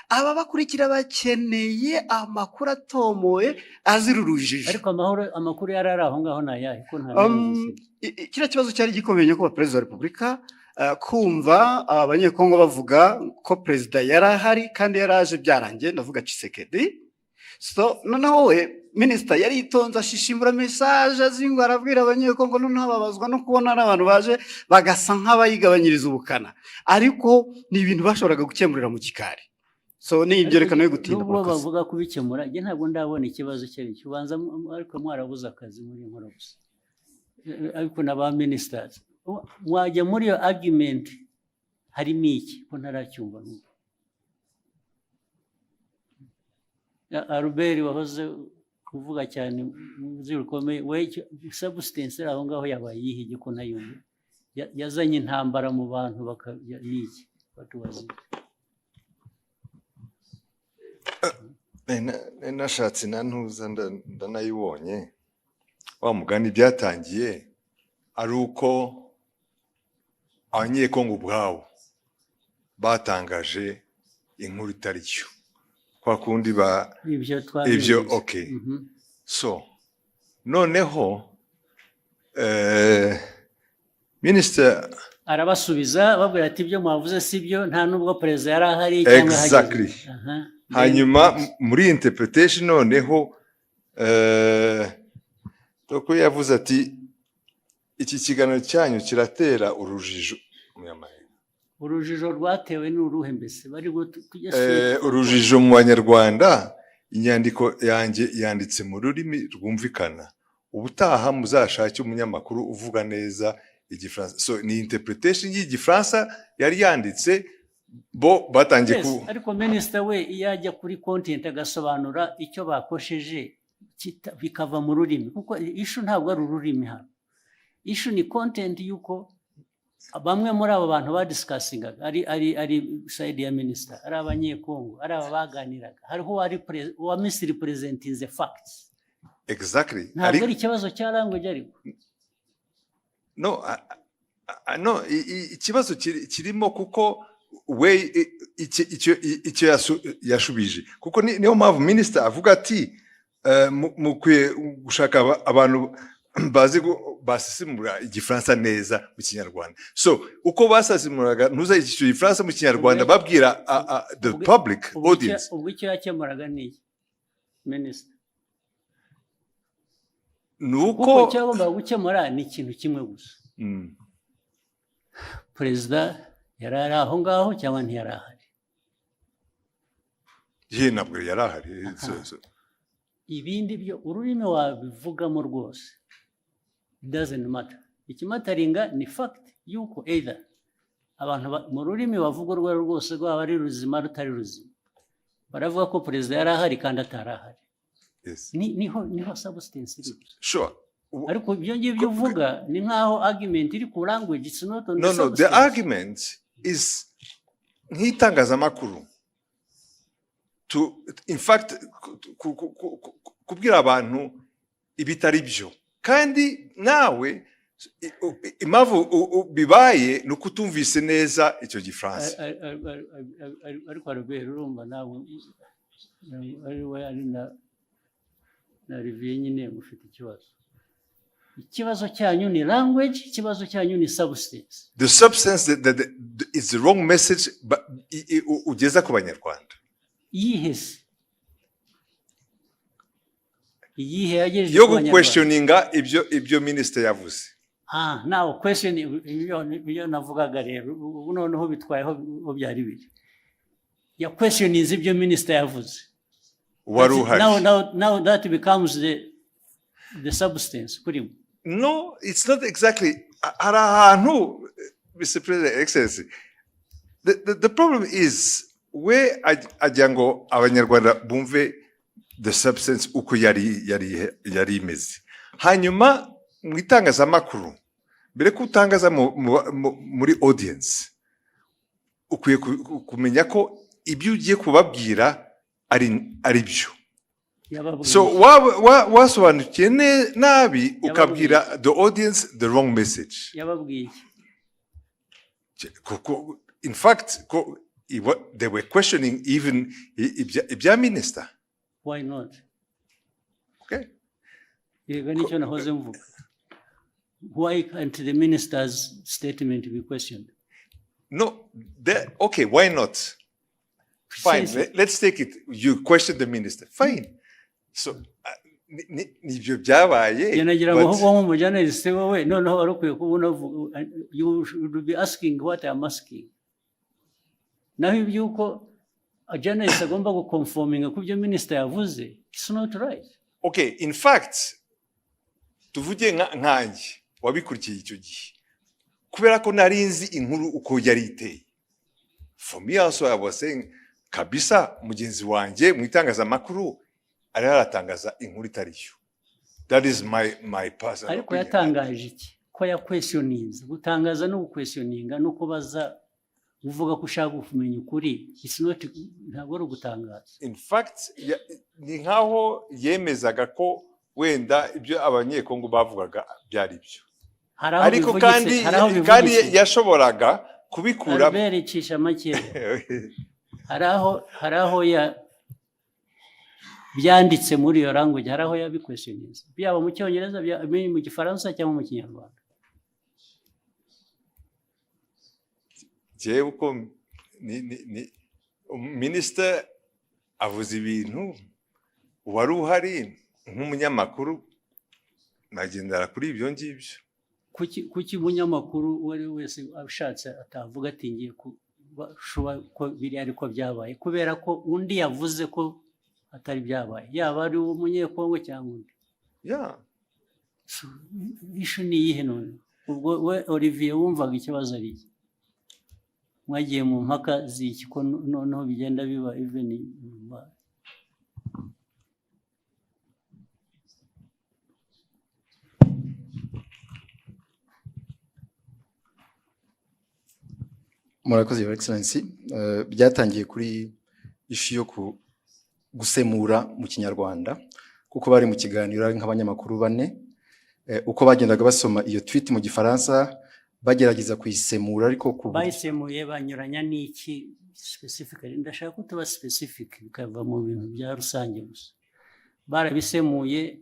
aba bakurikira bakeneye amakuru atomoye azira urujijo. Ariko amakuru yarari aho ngaho nayahe ko nta kiriya kibazo cyari gikomeye ko Perezida wa Repubulika kumva abanyekongo bavuga ko perezida yarahari kandi yaraje byarangiye, ndavuga Tshisekedi. So noneho we minister yari itonza ashishimura message azingo arabwira abanyekongo noneho babazwa no kubona ari abantu baje bagasa nk'abayigabanyiriza ubukana, ariko ni ibintu bashoboraga gukemurira mu gikari. So ni ibyerekana yo gutinda kuko bavuga kubikemura. Je ntabwo ndabona ikibazo cye kibanza, ariko mwarabuza akazi muri nkora gusa. Ariko naba ministers mwajya muri yo argument harimo iki ko ntaracyumva nuko. Albert wahoze kuvuga cyane muzirukomeye we substance aho ngaho yabaye yihige ko nayumva yazanye intambara mu bantu bakabiki batubazi. Nashatse nantuza ndanayibonye wa mugani byatangiye ari uko abanyekongo ubwabo batangaje inkuru itari cyo kwa kundi ibyo okay. So noneho minister arabasubiza babwira ati ibyo mwavuze sibyo, nta nubwo perezida yari ahari cyangwa exactly. Hanyuma muri interpretation noneho doko yavuze ati iki kiganiro cyanyu kiratera urujijo. Urujijo rwatewe n'uruhe mbese bari urujijo mu Banyarwanda. Inyandiko yanjye yanditse mu rurimi rwumvikana, ubutaha muzashake umunyamakuru uvuga neza igifaransa. So ni interpretation y'igifaransa yari yanditse bo batangiye ariko minister we yajya kuri content agasobanura icyo bakosheje bikava mu rurimi kuko issue ntabwo ari ururimi hano. Issue ni content yuko bamwe muri abo bantu badiscussing ari side ya minister, ari abanyekongo, ari abaganiraga, hariho wa misrepresenting the facts. Exactly. Ntabwo ari ikibazo cya language ariko. No, no, ikibazo kirimo kuko we icyo yashubije kuko niyo mpamvu minister avuga ati mukwiye gushaka abantu bazi basisimura igifaransa neza mu kinyarwanda. So uko basasimuraga ntuza icyo gifaransa mu kinyarwanda babwira the public audience. Ubwo icyo yakemuraga ni minister. Nuko cyagomba gukemura ni ikintu kimwe gusa. Perezida yari ari aho ngaho cyangwa ntiyari ahari? Ye nabwo yari ahari. Ibindi byo ururimi wabivugamo rwose. It doesn't matter. Ikimataringa ni fact yuko either abantu mu rurimi bavuga urwo rwose rwaba ari ruzima rutari ruzima. Baravuga ko perezida yari ahari kandi atari ahari. Yes. Niho substance iri. Sure. Ariko ibyo ngibyo uvuga ni nkaho argument iri ku language, it's not on the substance. No, the argument is nk'itangazamakuru to in fact kubwira abantu ibitari byo kandi nawe impamvu bibaye ni ukutumvise neza icyo gifaransa. Ariko Albert urumva nawe ari na review nyine ufite ikibazo. Ikibazo cyanyu ni language, ikibazo cyanyu ni substance. The substance that is the wrong message ugeza ku banyarwanda. Yes. Iyihe yagejeje yo questioninga ibyo minister yavuze. Now question ibyo navugaga rero ubu noneho bitwayeho byari biri. Ya questioning ibyo minister yavuze. Now that becomes the substance kuri. No, it's not exactly. Arahantu, Mr. President, Excellency. The problem is where ajango abanyarwanda bumve the substance uko yari imeze. Hanyuma mu itangazamakuru mbere ko utangaza muri audience ukwiye kumenya ko ibyo ugiye kubabwira ari byo. So wasobanukiye nabi ukabwira the audience the wrong message. Yababwiye. In fact, they were questioning even ibya minister. Why not? Okay. Why can't the minister's statement be questioned? No, okay, why not? Fine, let's take it. You question the minister. Fine. So, nibyo byabaye. You should be asking what I'm asking. Now yuko a journalist agomba guconforminga kubyo minister yavuze, it's not right. Okay, in fact, tuvuge nkanjye wabikurikiye icyo gihe. Kubera ko narinzi inkuru uko yari iteye. For me also I was saying kabisa mugenzi wanjye mu itangazamakuru ari aratangaza inkuru itariyo. That is my personal opinion. Ariko yatangaje iki? Ko ya questionings, gutangaza no questioninga no kubaza uvuga ko ushaka kumenya ukuri. It's not ntabwo ari gutangaza. In fact, ni nkaho yemezaga ko wenda ibyo abanyekongo bavugaga byari byo. Ariko kandi yashoboraga kubikura berecisha make. Haraho ya byanditse muri iyo language, haraho ya biquestionings. Byaba mu cyongereza mu gifaransa cyangwa mu kinyarwanda. Je uko ni minister avuze ibintu wari uhari nk'umunyamakuru nagendera kuri ibyo ngibyo. Kuki umunyamakuru wari wese ashatse atavuga ati ngiye ko biri ariko byabaye kubera ko undi yavuze ko atari byabaye, yaba ari umunyekongo cyangwa undi. Ishu ni iyihe none? Ubwo we Olivier wumvaga ikibazo ari iki? Mwagiye mu mpaka z'iki ko noneho bigenda biba even Murakoze Your Excellency. Byatangiye kuri ishu yo gusemura mu Kinyarwanda kuko bari mu kiganiro ari nk'abanyamakuru bane, uko bagendaga basoma iyo tweet mu Gifaransa bagerageza kuyisemura ariko bayisemuye banyuranya n'iki specifically. Ndashaka ko tuba specific bikava mu bintu bya rusange gusa. Barabisemuye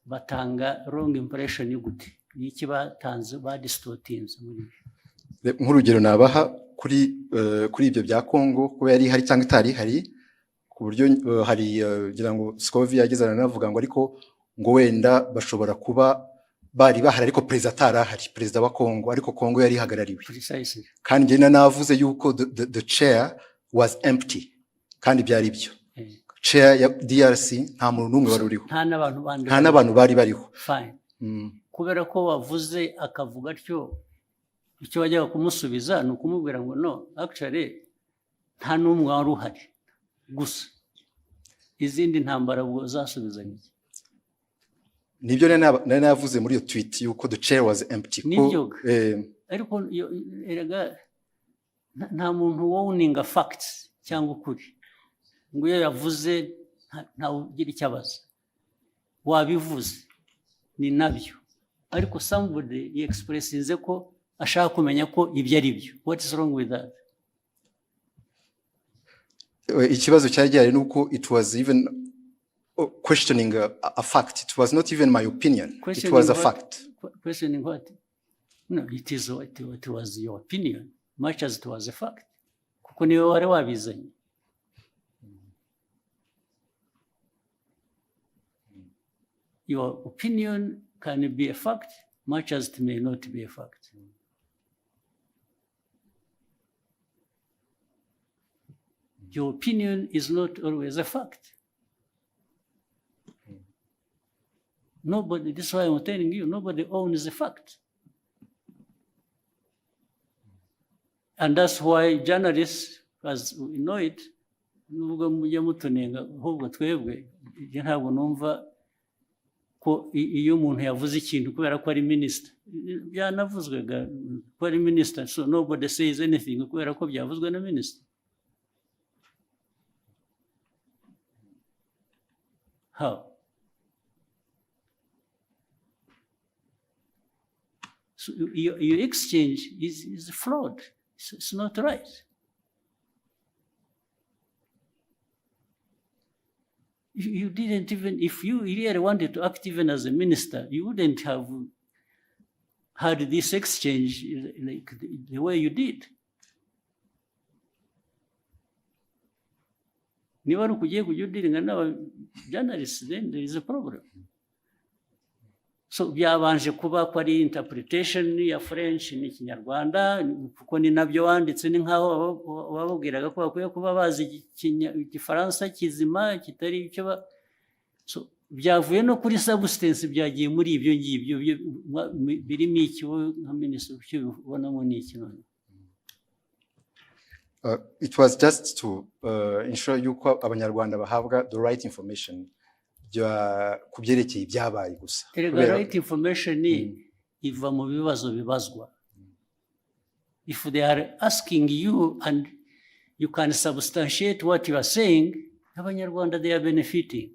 batanga wrong impression y'ugute n'iki batanze badistortinze muri nk'urugero nabaha kuri ibyo bya Congo kuba yari hari cyangwa itari hari ku buryo hari gira ngo Scovia yagezana navuga ngo ariko ngo wenda bashobora kuba bari bahari ariko perezida atarahari, perezida wa Congo, ariko Congo yari ihagarariwe. Kandi njye navuze yuko the chair was empty kandi byari byo. Chair ya DRC nta muntu n'umwe wari uriho, nta n'abantu bari bariho. Fine. Kubera ko wavuze akavuga atyo, icyo wajyaga kumusubiza ni ukumubwira ngo no, actually nta n'umwe wari uhari gusa. Izindi ntambara ubwo zasubizanye iki? Nibyo nari navuze muri iyo tweet yuko the chair was empty. Nibyo. Ariko erega nta muntu wowninga facts cyangwa ukuri. Ngo iyo yavuze nta ugira icyabaza. Wabivuze ni nabyo. Ariko somebody expressinze ko ashaka kumenya ko ibyo ari byo. What is wrong with that? Ikibazo cyari gihari nuko it was even questioning a fact. It was not even my opinion. It was a fact. Questioning what? No, it was your opinion, much as it was a fact. Kuko niwe wari wabizanye. Your opinion can be a fact, much as it may not be a fact. Your opinion is not always a fact. Nobody, this is why I'm telling you, nobody owns the fact. And that's why journalists, as we know it, nubwo mujya mutunenga ahubwo twebwe ntabwo numva ko iyo umuntu yavuze ikintu kubera ko ari minister, byanavuzwega ko ari minister, so nobody says anything kubera ko byavuzwe na minister. How? So your exchange is flawed. It's not right. You didn't even, if you really wanted to act even as a minister, you wouldn't have had this exchange like the way you did. Niba ari ukugiye kujya udiringa n'aba journalists, then there is a problem. So byabanje kuba ko ari interpretation ya French n'Ikinyarwanda kuko ni nabyo wanditse, ni nkaho bababwiraga ko bakwiye kuba bazi Igifaransa kizima kitari icyo so byavuye no kuri substance byagiye muri ibyo ngibyo birimo iki nka minister ubonamo ni iki none? It was just to ensure yuko abanyarwanda bahabwa the right information kubyerekeye ibyabaye gusa. The right information iva mu bibazo bibazwa. If they are asking you and you can substantiate what you are saying, abanyarwanda they are benefiting.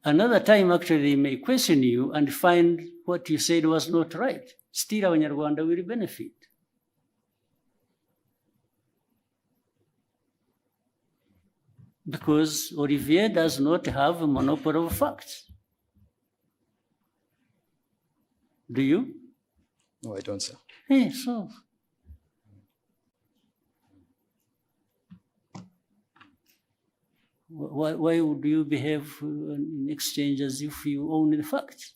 Another time actually they may question you and find what you said was not right. Still abanyarwanda will benefit. Because Olivier does not have a monopoly of facts. Do you? No, I don't, sir. Hey, so. Why would you behave in exchange as if you own the facts?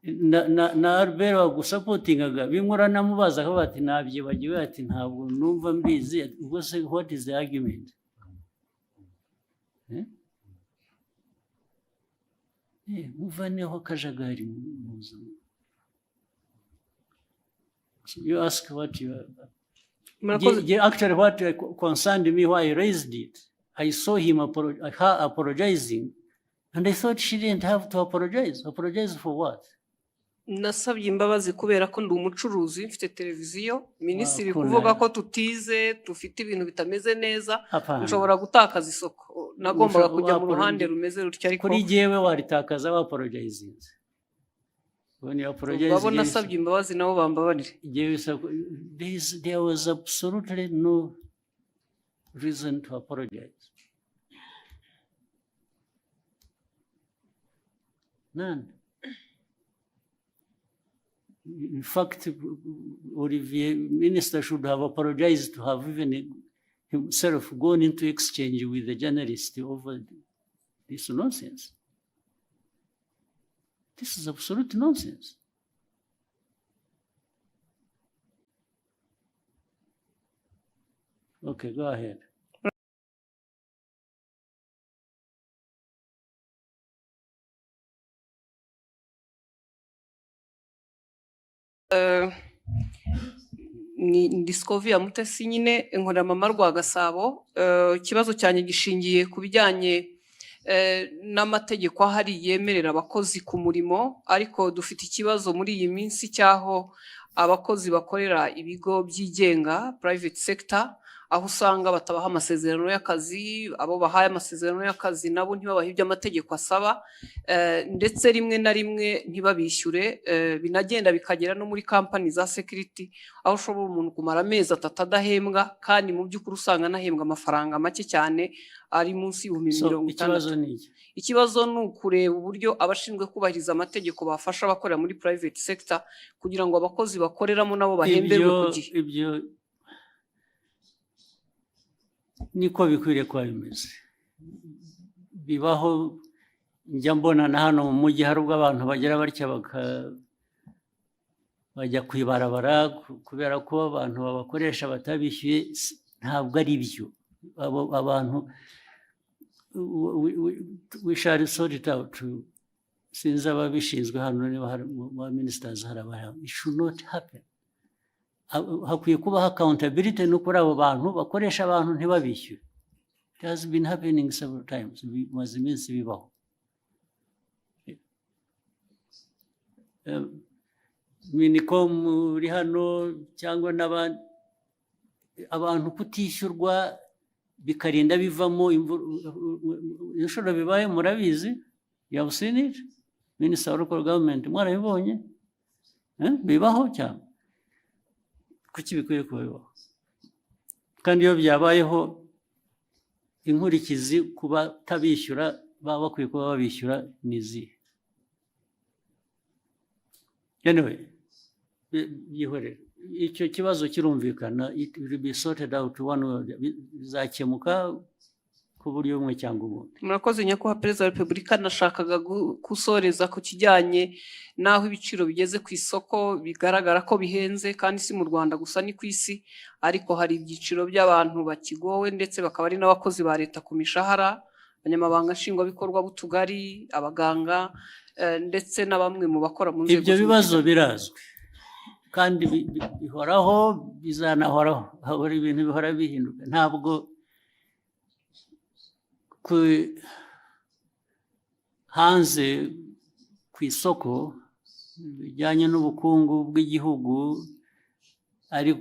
Na Albert wagusapotingaga bimura namubaza ko bati nabyibagiwe ati ntabwo numva mbizi, ubwo se what is the argument? Muvaneho kajagari muza. So you ask what you actually what concerned me why I raised it. I saw him her apologizing and I thought she didn't have to apologize. Apologize for what? nasabye imbabazi kubera ko ndi umucuruzi mfite televiziyo minisitiri kuvuga ko tutize dufite ibintu bitameze neza nshobora gutakaza isoko nagombaga kujya mu ruhande rumeze rutyo ariko kuri jyewe waritakaza waporojayizinze babo nasabye imbabazi nabo bambabarire there was absolutely no reason to apologize. None. In fact, Olivier, Minister should have apologized to have even himself gone into exchange with the journalist over this nonsense. This is absolute nonsense. Okay, go ahead. Ni Discovery ya Mutesi nyine nkora mama rwa Gasabo. Ikibazo cyane gishingiye ku bijyanye n'amategeko ahari yemerera abakozi ku murimo, ariko dufite ikibazo muri iyi minsi cyaho abakozi bakorera ibigo byigenga private sector, aho usanga batabaha amasezerano y'akazi, abo bahaye amasezerano y'akazi nabo ntibabaha ibyo amategeko asaba, ndetse rimwe na rimwe ntibabishyure, binagenda bikagera no muri company za security, aho ushobora umuntu kumara amezi 3 adahembwa kandi mu by'ukuri usanga anahembwa amafaranga make cyane ari munsi y'ibihumbi 50. Ikibazo ni ukureba uburyo abashinzwe kubahiriza amategeko bafasha abakorera muri private sector kugira ngo abakozi bakoreramo nabo bahemberwe ku gihe. Ibyo niko bikwiriye kuba bimeze. Bibaho, njya mbona na hano mu mujyi hari ubwo abantu bagera batya bajya kwibarabara kubera ko abantu babakoresha batabishyuye. Ntabwo ari byo. Abantu we shall sort it out. Sinzi ababishinzwe hano niba hari ba ministers hari abahari. It should not happen. Hakwiye kubaho accountability no kuri abo bantu bakoresha abantu ntibabishyure. It has been happening several times. Bimaze iminsi bibaho. Minicom uri hano cyangwa n'abandi abantu kutishyurwa bikarinda bivamo inshuro bibaye murabizi. You have seen it? Minister of Local Government mwarabibonye? Bibaho cyane. Kuki bikwiye kubaho? Kandi iyo byabayeho inkurikizi kuba tabishyura baba bakwiye kuba babishyura nizi. Anyway, yihorere. Icyo kibazo kirumvikana, it will be sorted out one way, bizakemuka ku buryo bumwe cyangwa ubundi. Murakoze nyakubahwa Perezida wa Repubulika, nashakaga gusoreza ku kijyanye naho ibiciro bigeze ku isoko bigaragara ko bihenze, kandi si mu Rwanda gusa ni ku isi, ariko hari ibyiciro by'abantu bakigowe ndetse bakaba ari n'abakozi ba leta ku mishahara, abanyamabanga nshingwabikorwa b'utugari, abaganga ndetse na bamwe mu bakora mu nzego. Ibyo bibazo birazwi kandi bihoraho, bizanahoraho. Habura ibintu bihora bihinduka. Ntabwo hanze ku isoko bijyanye n'ubukungu bw'igihugu ari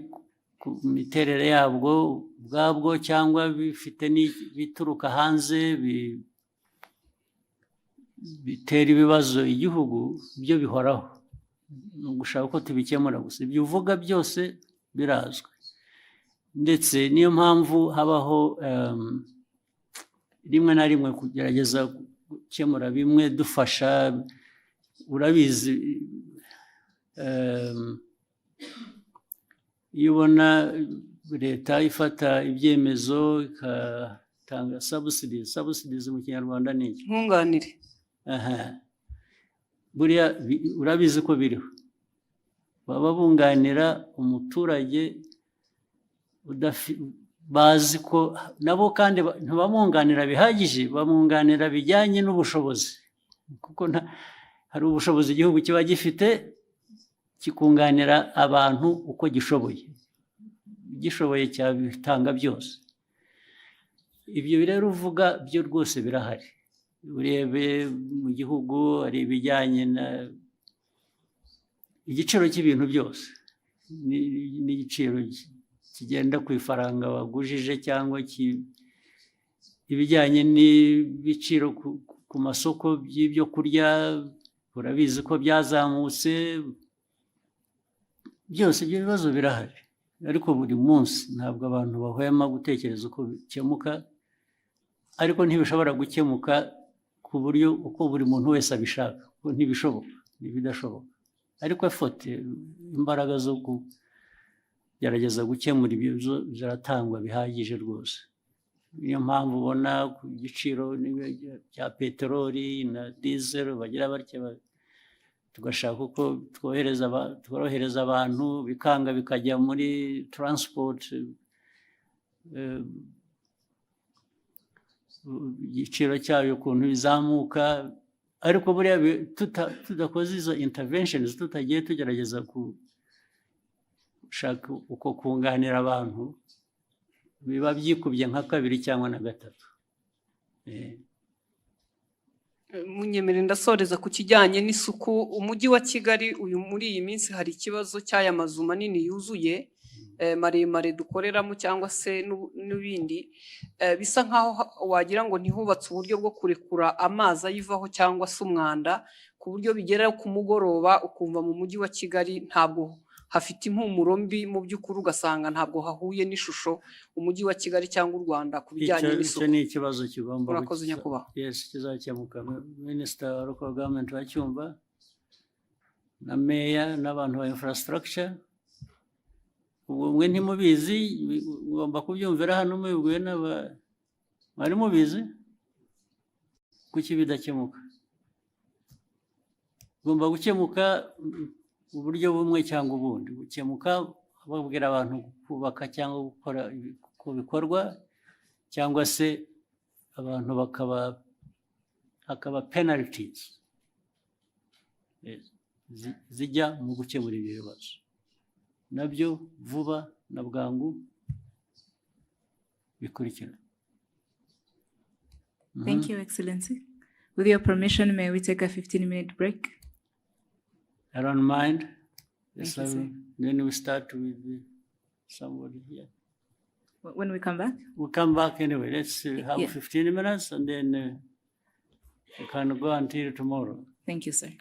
ku miterere yabwo ubwabwo cyangwa bifite n'ibituruka hanze bitera ibibazo igihugu, byo bihoraho. Ni ugushaka ko tubikemura gusa. Ibyo uvuga byose birazwi, ndetse niyo mpamvu habaho rimwe na rimwe kugerageza gukemura bimwe dufasha. Urabizi, iyo ubona leta ifata ibyemezo igatanga subsidies mu Kinyarwanda ni iki? Nkunganire. Buriya urabizi ko biriho. Baba bunganira umuturage bazi ko nabo kandi ntibamwunganira bihagije, bamwunganira bijyanye n'ubushobozi, kuko hari ubushobozi igihugu kiba gifite kikunganira abantu uko gishoboye. Gishoboye cyabitanga byose. Ibyo rero uvuga byo rwose birahari. Urebe mu gihugu hari ibijyanye igiciro cy'ibintu byose n'igiciro kigenda ku ifaranga wagujije cyangwa ibijyanye n'ibiciro ku masoko by'ibyo kurya urabizi ko byazamutse byose ibyo bibazo birahari ariko buri munsi ntabwo abantu bahwema gutekereza uko bikemuka ariko ntibishobora gukemuka ku buryo uko buri muntu wese abishaka ntibishoboka ntibidashoboka ariko efote imbaraga zo kugerageza gukemura ibibazo ziratangwa bihagije rwose niyo mpamvu ubona ku giciro cya peteroli na dizero bagira batya tugashaka uko tworohereza abantu bikanga bikajya muri transport igiciro cyayo ukuntu bizamuka ariko buriya tudakoze izo interventions tutagiye tugerageza gushaka uko kunganira abantu biba byikubye nka kabiri cyangwa na gatatu. Munyemere ndasoreza ku kijyanye n'isuku umujyi wa Kigali uyu muri iyi minsi hari ikibazo cy'aya mazu manini yuzuye maremare dukoreramo cyangwa se n'ibindi bisa nkaho wagira ngo ntihubatse uburyo bwo kurekura amazi ayivaho cyangwa se umwanda ku buryo bigera ku mugoroba ukumva mu mujyi wa Kigali ntabwo hafite impumuro mbi mu by'ukuri ugasanga ntabwo hahuye n'ishusho umujyi wa Kigali cyangwa u Rwanda ku bijyanye n'isuku. Icyo ni ikibazo kigomba kizakemuka. Minisita wa local government wacyumva na meya n'abantu ba infrastructure mwe ntimubizi ugomba kubyumvira hano mubibwiwe mwari mubizi kuki bidakemuka ugomba gukemuka uburyo bumwe cyangwa ubundi gukemuka babwira abantu kubaka cyangwa gukora ku bikorwa cyangwa se abantu hakaba penalties zijya mu gukemura ibi bibazo nabyo vuba na bwangu bikurikira. Thank you, Excellency. With your permission, may we take a 15-minute break? I don't mind. Thank you, sir. Then we start with somebody here. When we come back? We'll come back anyway. Let's have 15 minutes and then we can go until tomorrow. Thank you, sir.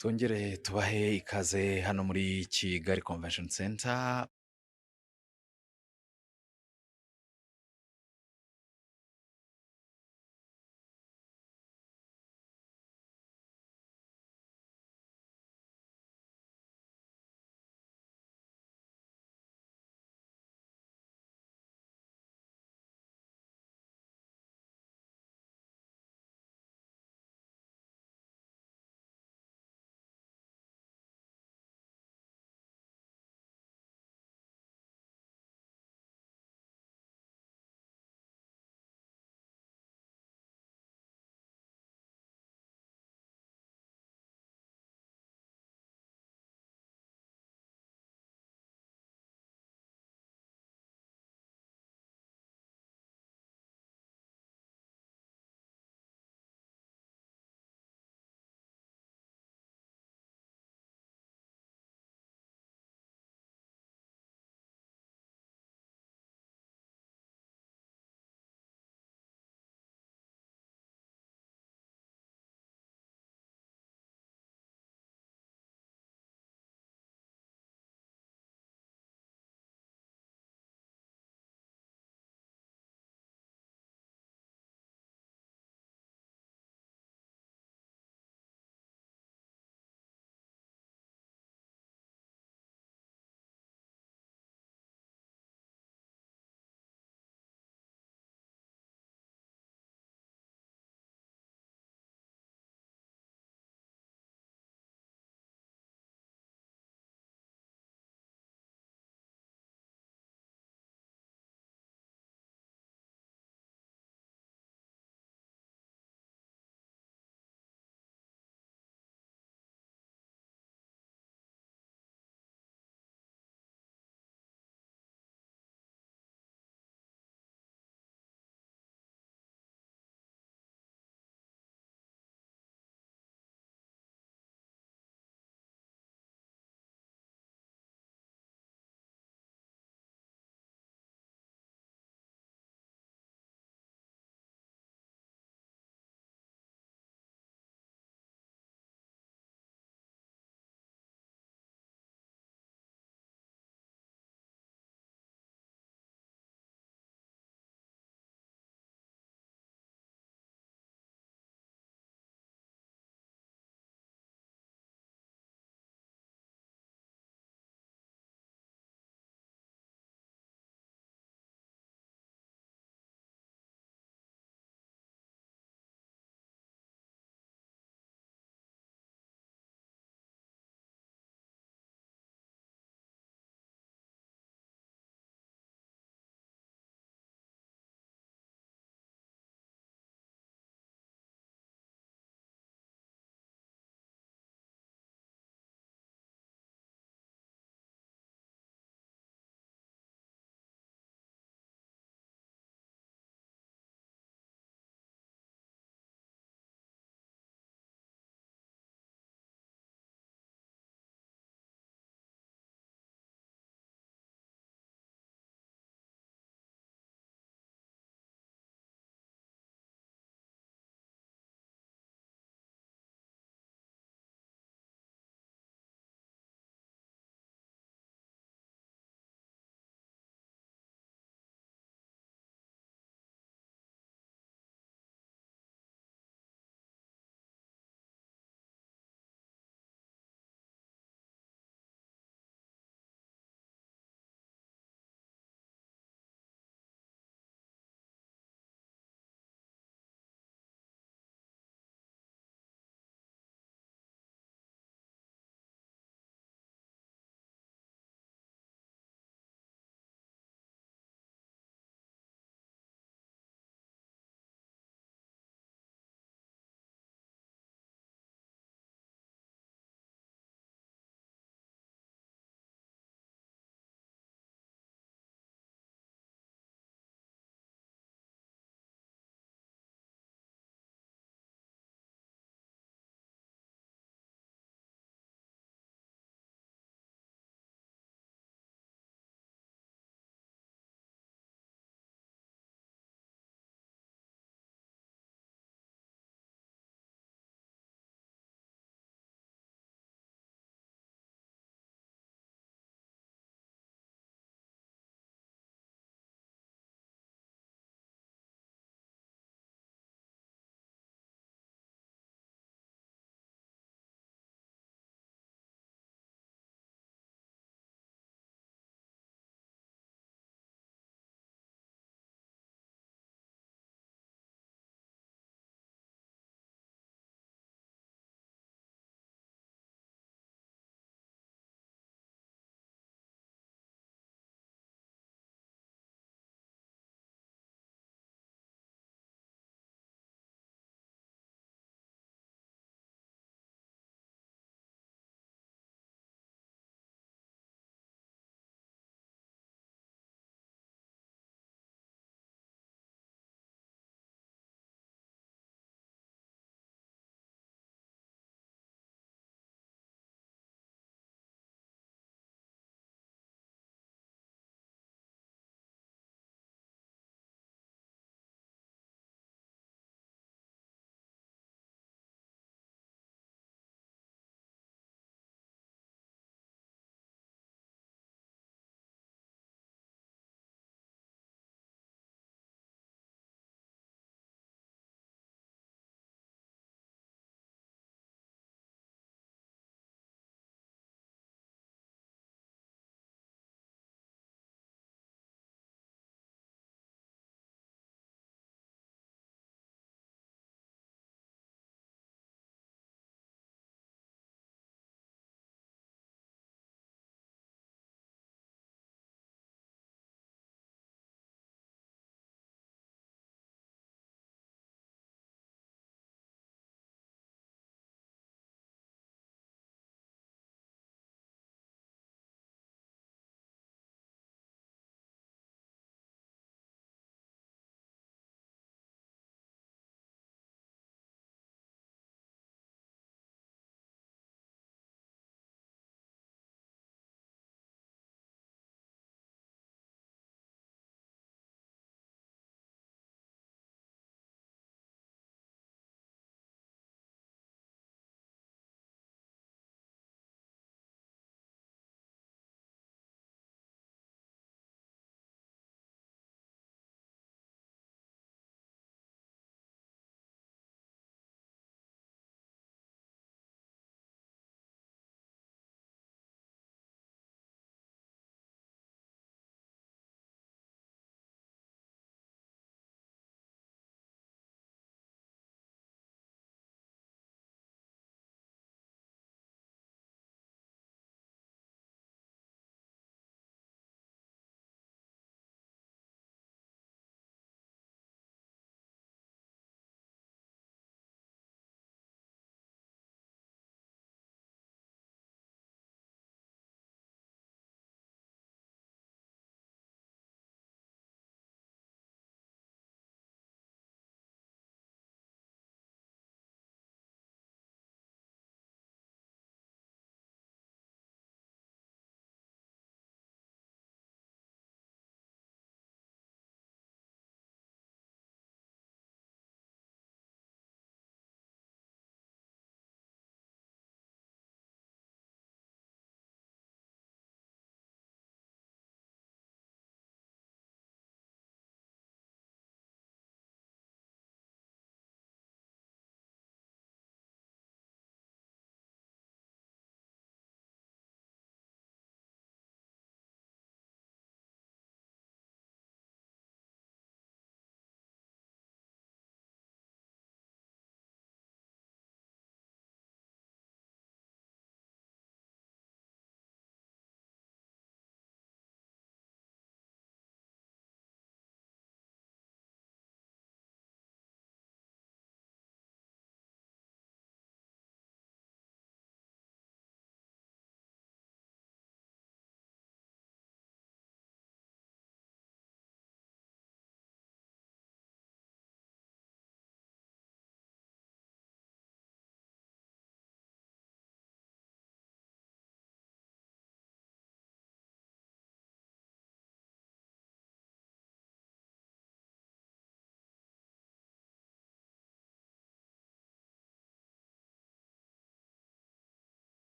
twongere tubahe ikaze hano muri Kigali Convention Center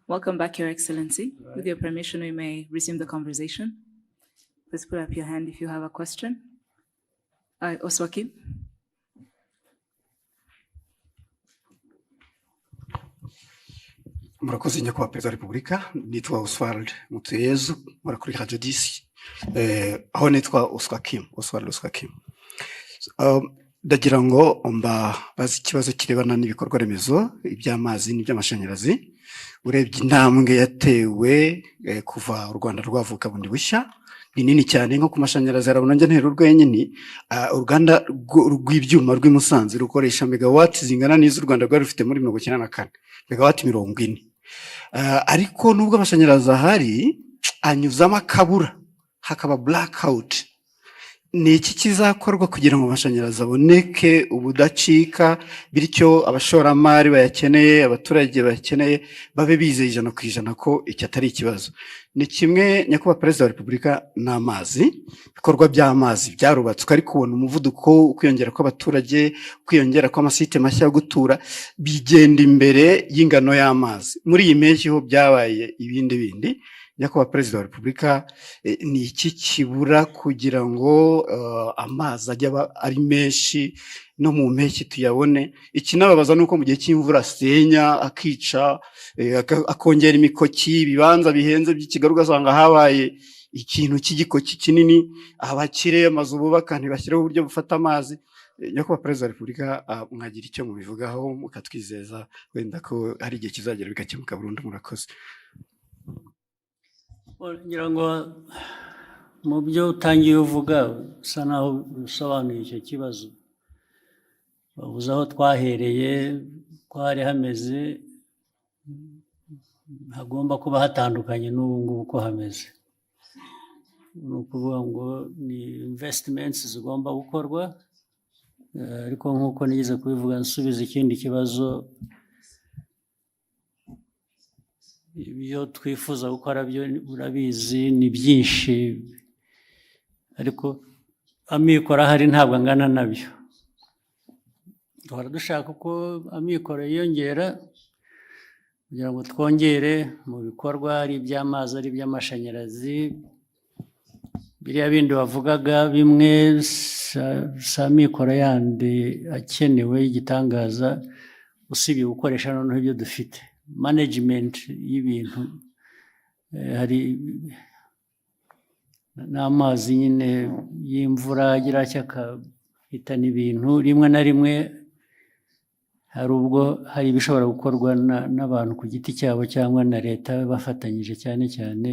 Welcome back, Your Excellency. With your permission, we may resume the conversation. Please put up your hand if you have a question. Oswaki. Murakoze nyakubahwa Perezida wa Repubulika, nitwa Oswald Mutuyezu, nkora kuri Radio 10, aho nitwa Oswald Oswakim. Ndagira ngo mbabaze ikibazo kirebana n'ibikorwa remezo iby'amazi n'iby'amashanyarazi. Urebye intambwe yatewe kuva u Rwanda rwavuka bundi bushya ni nini cyane, nko ku mashanyarazi arabona njye ntero urwenyine. Uruganda rw'ibyuma rw'i Musanze rukoresha megawati zingana n'iz'u Rwanda rwari rufite muri 1994, megawati 40. Ariko nubwo amashanyarazi ahari anyuzamo akabura, hakaba blackout. Ni iki kizakorwa kugira ngo amashanyarazi aboneke ubudacika, bityo abashoramari bayakeneye, abaturage bayakeneye babe bizeye 100% ko iki atari ikibazo? Ni kimwe nyakubahwa Perezida wa Repubulika n'amazi, bikorwa by'amazi byarubatswe, ariko ubona umuvuduko kwiyongera kw'abaturage, kwiyongera kw'amasite mashya yo gutura bigenda imbere y'ingano y'amazi. Muri iyi mpeshyi ho byabaye ibindi. Nyakubahwa Perezida wa Repubulika, ni iki kibura kugira ngo amazi ajya ari menshi no mu mpeshyi tuyabone? Ikinababaza nuko mu gihe cy'imvura asenya akica, akongera imikoki, ibibanza bihenze by'ikigaruka ugasanga habaye ikintu cy'igikoki kinini, abakire amazu bubaka ntibashyireho uburyo bufata amazi. Nyakubahwa Perezida wa Repubulika, mwagira icyo mubivugaho mukatwizeza wenda ko hari igihe kizagera bikakemuka burundu? Murakoze. ngira ngo mu byo utangiye uvuga usa naho usobanuye icyo kibazo. Bavuze aho twahereye ko hari hameze, hagomba kuba hatandukanye n'ubu ngubu ko hameze. Ni ukuvuga ngo ni investments zigomba gukorwa, ariko nk'uko nigeze kubivuga nsubiza ikindi kibazo, ibyo twifuza gukora byo urabizi ni byinshi, ariko amikoro ahari ntabwo angana nabyo. Duhora dushaka uko amikoro yiyongera kugira ngo twongere mu bikorwa, ari iby'amazi ari iby'amashanyarazi. Biriya bindi bavugaga bimwe si amikoro yandi akenewe y'igitangaza, usibye gukoresha noneho ibyo dufite. Management y'ibintu, hari n'amazi nyine y'imvura agira akahitana ibintu. Rimwe na rimwe hari ubwo hari ibishobora gukorwa n'abantu ku giti cyabo cyangwa na leta bafatanyije, cyane cyane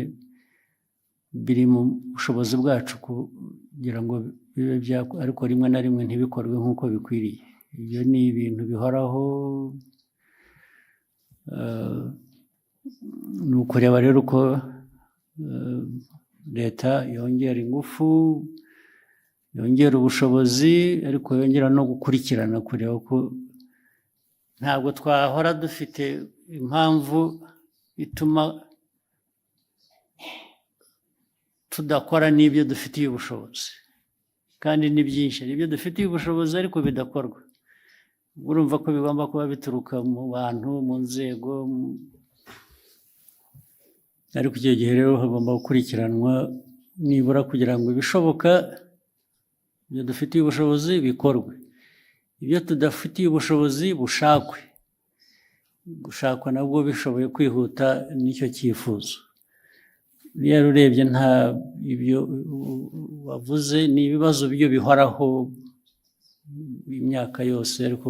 biri mu bushobozi bwacu kugira ngo bibe byakora, ariko rimwe na rimwe ntibikorwe nk'uko bikwiriye. Ibyo ni ibintu bihoraho. Ni ukureba rero uko leta yongera ingufu, yongera ubushobozi, ariko yongera no gukurikirana, kureba ko ntabwo twahora dufite impamvu ituma tudakora n'ibyo dufitiye ubushobozi, kandi ni byinshi ibyo dufitiye ubushobozi ariko bidakorwa. Urumva ko bigomba kuba bituruka mu bantu, mu nzego, ariko icyo gihe rero hagomba gukurikiranwa nibura kugira ngo ibishoboka ibyo dufitiye ubushobozi bikorwe, ibyo tudafitiye ubushobozi gushakwa nabwo bishoboye kwihuta nicyo cyifuzo. Rero urebye nta ibyo wavuze ni ibibazo byo bihoraho imyaka yose, ariko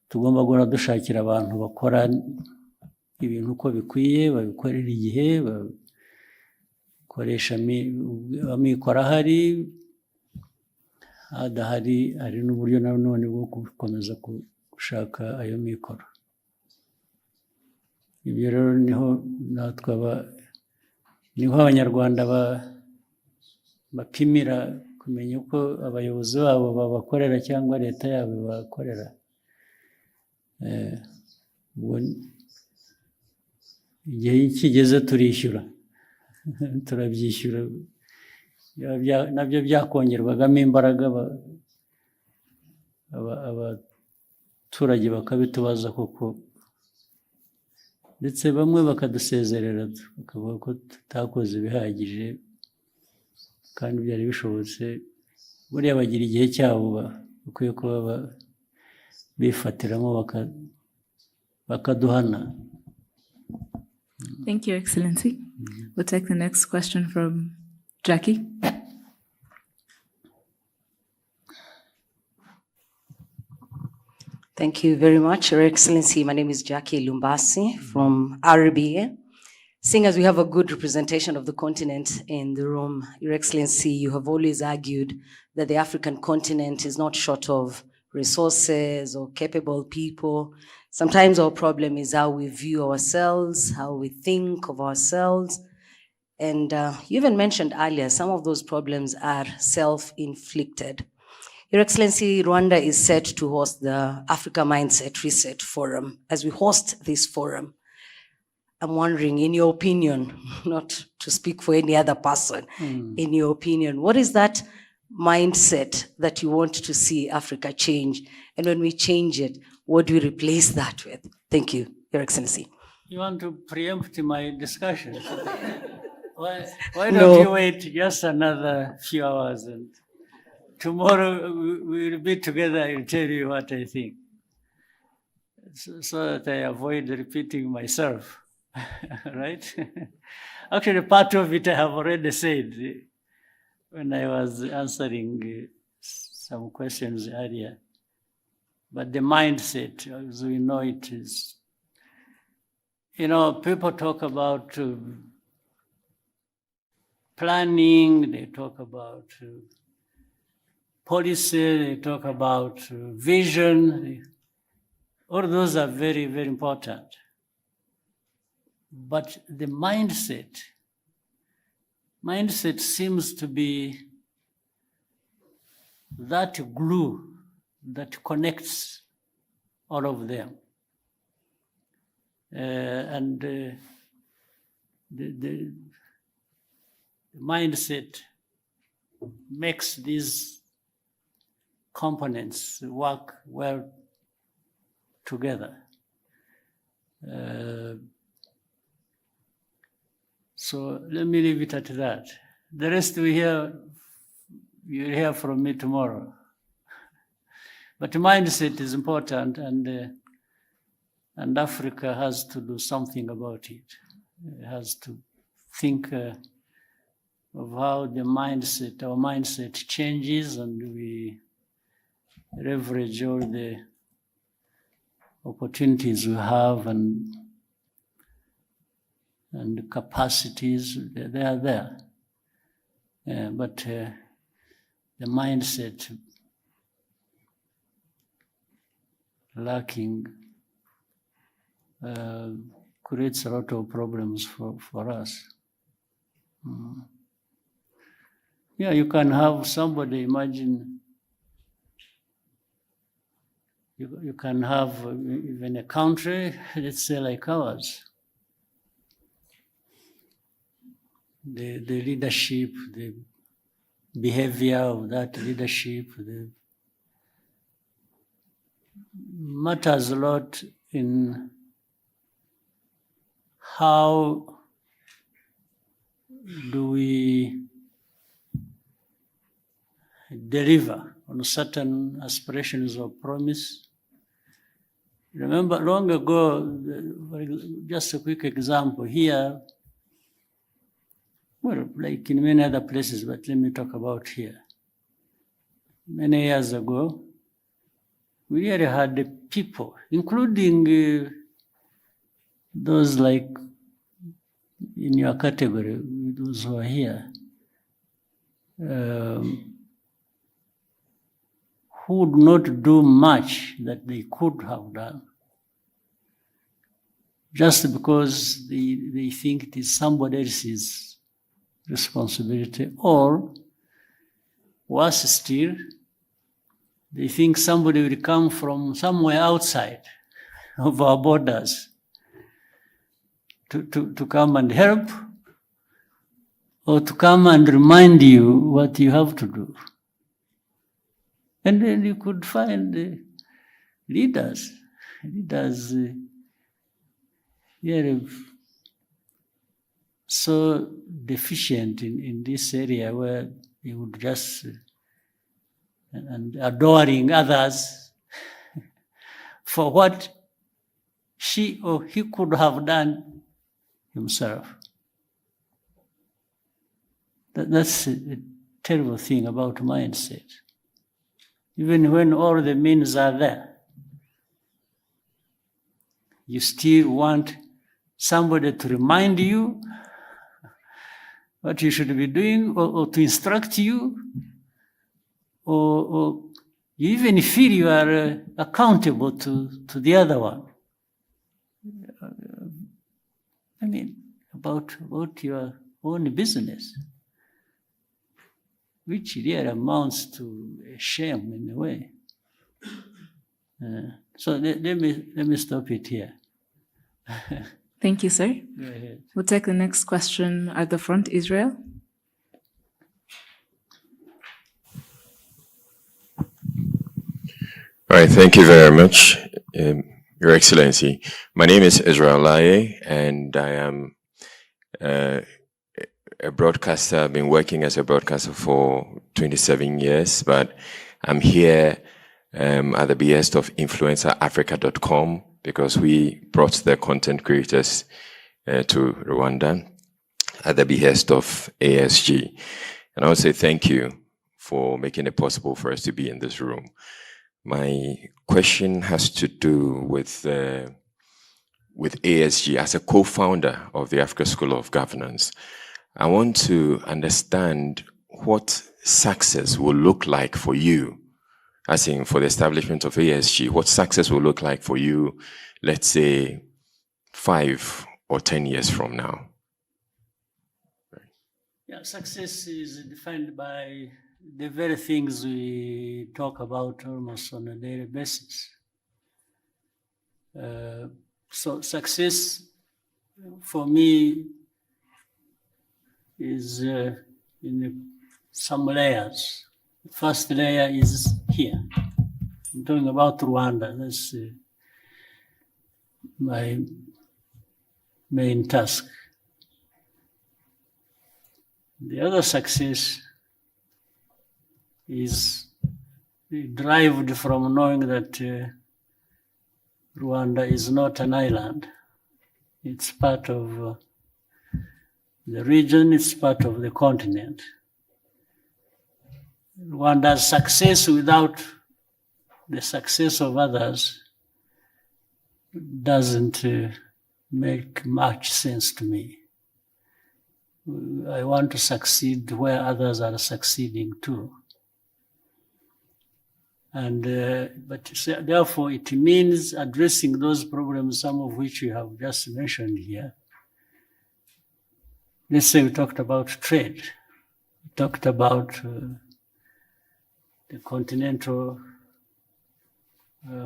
tugomba guhora dushakira abantu bakora ibintu uko bikwiye, babikorera igihe, bakoresha amikoro ahari, adahari hari n'uburyo nanone bwo gukomeza gushaka ayo mikoro. Ibyo rero niho natwe niho Abanyarwanda bapimira kumenya uko abayobozi babo babakorera cyangwa leta yabo bakorera. Igihe kigeze turishyura, turabyishyura, nabyo byakongerwagamo imbaraga, abaturage bakabitubaza koko ndetse bamwe bakadusezerera bakavuga ko tutakoze ibihagije kandi byari bishobotse. Buriya bagira igihe cyabo bakwiye kuba bifatiramo bakaduhana. Thank you, Excellency. We'll take the next question from Jackie. Thank you very much, Your Excellency. My name is Jackie Lumbasi from RBA. Seeing as we have a good representation of the continent in the room, Your Excellency, you have always argued that the African continent is not short of resources or capable people. Sometimes our problem is how we view ourselves, how we think of ourselves. And you even mentioned earlier, some of those problems are self-inflicted. Your Excellency, Rwanda is set to host the Africa Mindset Reset Forum. As we host this forum, I'm wondering, in your opinion, not to speak for any other person, in your opinion, what is that mindset that you want to see Africa change? And when we change it, what do we replace that with? Thank you, Your Excellency. You want to preempt my discussion? Why don't you wait just another few hours, and tomorrow we'll be together. I'll tell you what I think, so that I avoid repeating myself. Right? Actually, part of it I have already said when I was answering some questions earlier. But the mindset, as we know it, is, people talk about planning, they talk about policy, they talk about vision. All those are very, very important. But the mindset seems to be that glue that connects all of them. And the mindset makes these components work well together. So let me leave it at that. The rest you'll hear from me tomorrow. But mindset is important, and Africa has to do something about it. It has to think of how our mindset changes, and we leverage all the opportunities we have and capacities. They are there. But the mindset lacking creates a lot of problems for us. Yeah, you can have somebody, imagine, you can have even a country, let's say like ours. The leadership, the behavior of that leadership, matters a lot in how do we deliver on certain aspirations or promise. Remember, long ago, just a quick example here, well, like in many other places, but let me talk about here. Many years ago, we really had the people, including those like in your category, those who are here, who would not do much that they could have done, just because they think it is somebody else's responsibility, or worse still, they think somebody will come from somewhere outside of our borders to come and help, or to come and remind you what you have to do. And then you could find leaders really so deficient in this area where he would just and adoring others for what she or he could have done himself. That's a terrible thing about mindset. Even when all the means are there, you still want somebody to remind you what you should be doing, or to instruct you, or you even feel you are accountable to the other one. I mean, about your own business, which really amounts to a shame in a way. So let me stop it here. Thank you, sir. Go ahead. We'll take the next question at the front, Israel. All right, thank you very much, Your Excellency. My name is Israel Laye, and I am a broadcaster. I've been working as a broadcaster for 27 years, but I'm here at the behest of InfluencerAfrica.com because we brought the content creators to Rwanda at the behest of ASG. And I would say thank you for making it possible for us to be in this room. My question has to do with ASG as a co-founder of the Africa School of Governance. I want to understand what success will look like for you, as in for the establishment of ASG, what success will look like for you, let's say 5 or 10 years from now. Yeah, success is defined by the very things we talk about almost on a daily basis. So success for me is in some layers. The first layer is here. I'm talking about Rwanda. That's my main task. The other success is derived from knowing that Rwanda is not an island. It's part of the region, it's part of the continent. Rwanda's success without the success of others doesn't make much sense to me. I want to succeed where others are succeeding too. And but therefore it means addressing those problems, some of which you have just mentioned here. Let's say we talked about trade. We talked about the continental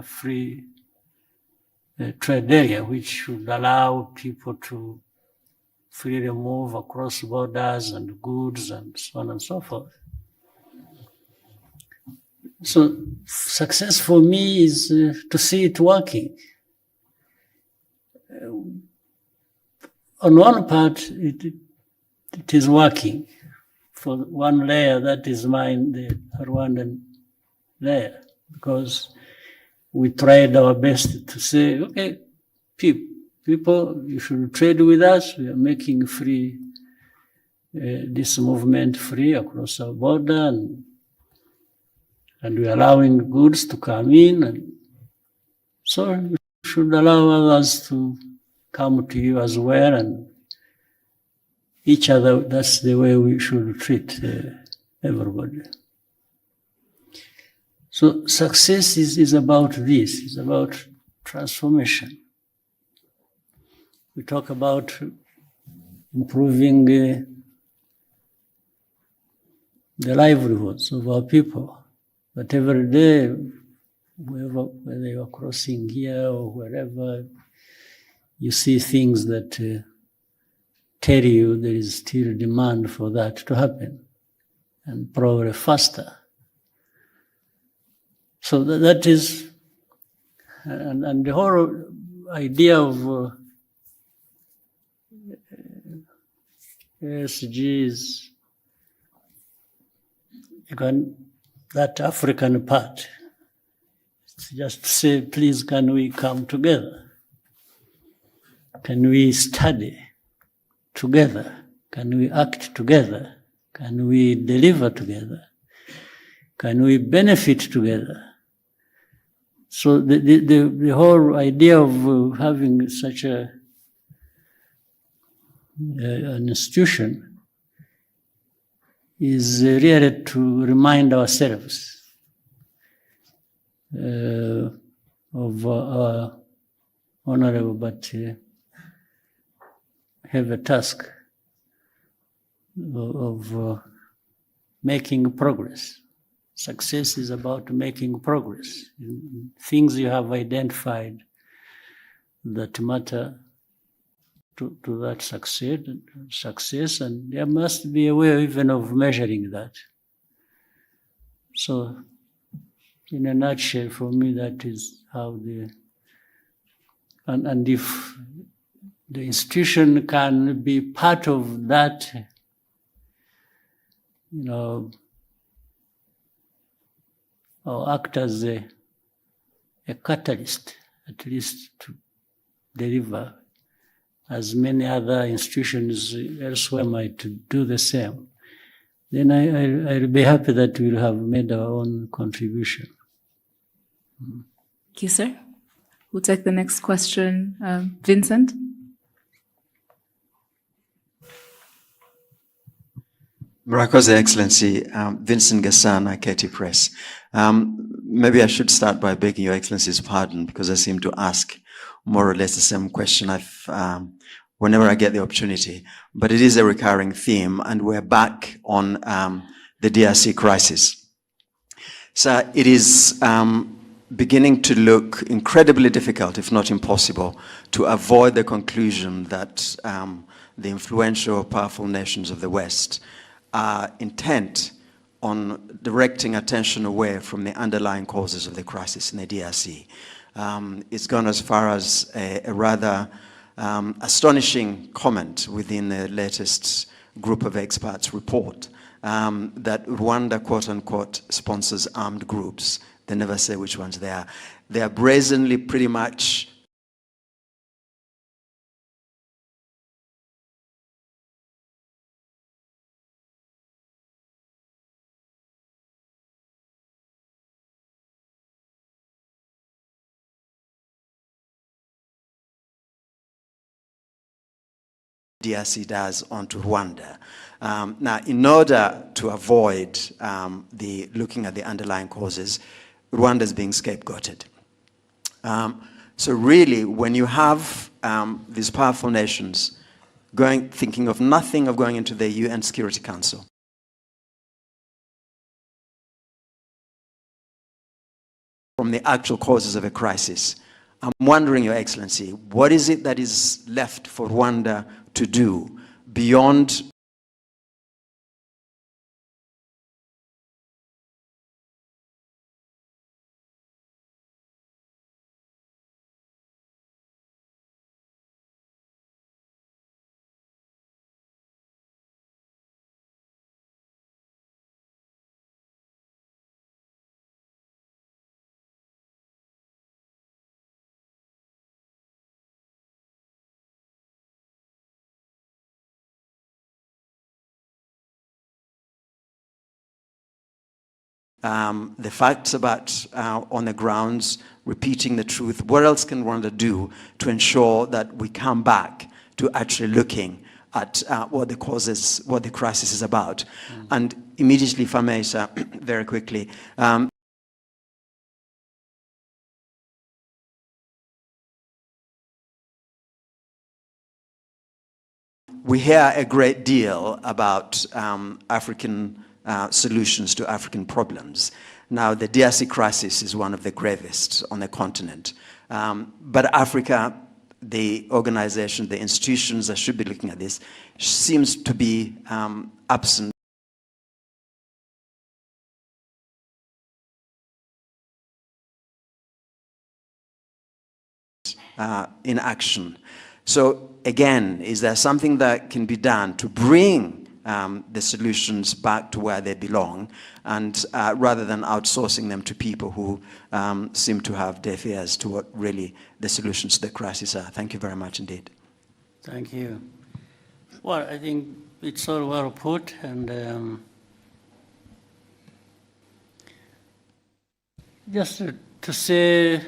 free trade area, which should allow people to freely move across borders and goods and so on and so forth. So success for me is to see it working. On one part, it is working. For one layer, that is mine, the Rwandan layer, because we tried our best to say, okay, people, you should trade with us. We are making free, this movement free across our border, and we are allowing goods to come in. And so you should allow others to come to you as well, and each other. That's the way we should treat everybody. So success is about this, it's about transformation. We talk about improving the livelihoods of our people. But every day, whether you are crossing here or wherever, you see things that tell you there is still demand for that to happen, and probably faster. So that is, and the whole idea of SGs, that African part, it's just to say, please, can we come together? Can we study together? Can we act together? Can we deliver together? Can we benefit together? So the whole idea of having such an institution is really to remind ourselves of our honorable but heavy task of making progress. Success is about making progress. Things you have identified that matter to that success, and there must be a way even of measuring that. So, in a nutshell, for me, that is how and if the institution can be part of that, or act as a catalyst, at least to deliver, as many other institutions elsewhere might do the same, then I'll be happy that we'll have made our own contribution. Thank you, sir. We'll take the next question. Vincent? Murakoze, Excellency. Vincent Gasana, KT Press. Maybe I should start by begging Your Excellency's pardon because I seem to ask more or less the same question whenever I get the opportunity. But it is a recurring theme, and we're back on the DRC crisis. So it is beginning to look incredibly difficult, if not impossible, to avoid the conclusion that the influential, powerful nations of the West are intent on directing attention away from the underlying causes of the crisis in the DRC. It's gone as far as a rather astonishing comment within the latest group of experts report that Rwanda, quote unquote, sponsors armed groups. They never say which ones they are. They are brazenly pretty much DRC does onto Rwanda. Now, in order to avoid looking at the underlying causes, Rwanda is being scapegoated. So really, when you have these powerful nations thinking of nothing of going into the UN Security Council, from the actual causes of a crisis, I'm wondering, Your Excellency, what is it that is left for Rwanda to do beyond the facts about on the grounds, repeating the truth? What else can Rwanda do to ensure that we come back to actually looking at what the causes, what the crisis is about? And immediately, if I may, sir, very quickly, we hear a great deal about African solutions to African problems. Now, the DRC crisis is one of the gravest on the continent. But Africa, the organization, the institutions that should be looking at this, seems to be absent in action. So again, is there something that can be done to bring the solutions back to where they belong, and rather than outsourcing them to people who seem to have deaf ears to what really the solutions to the crisis are? Thank you very much indeed. Thank you. Well, I think it's all well put, and just to say,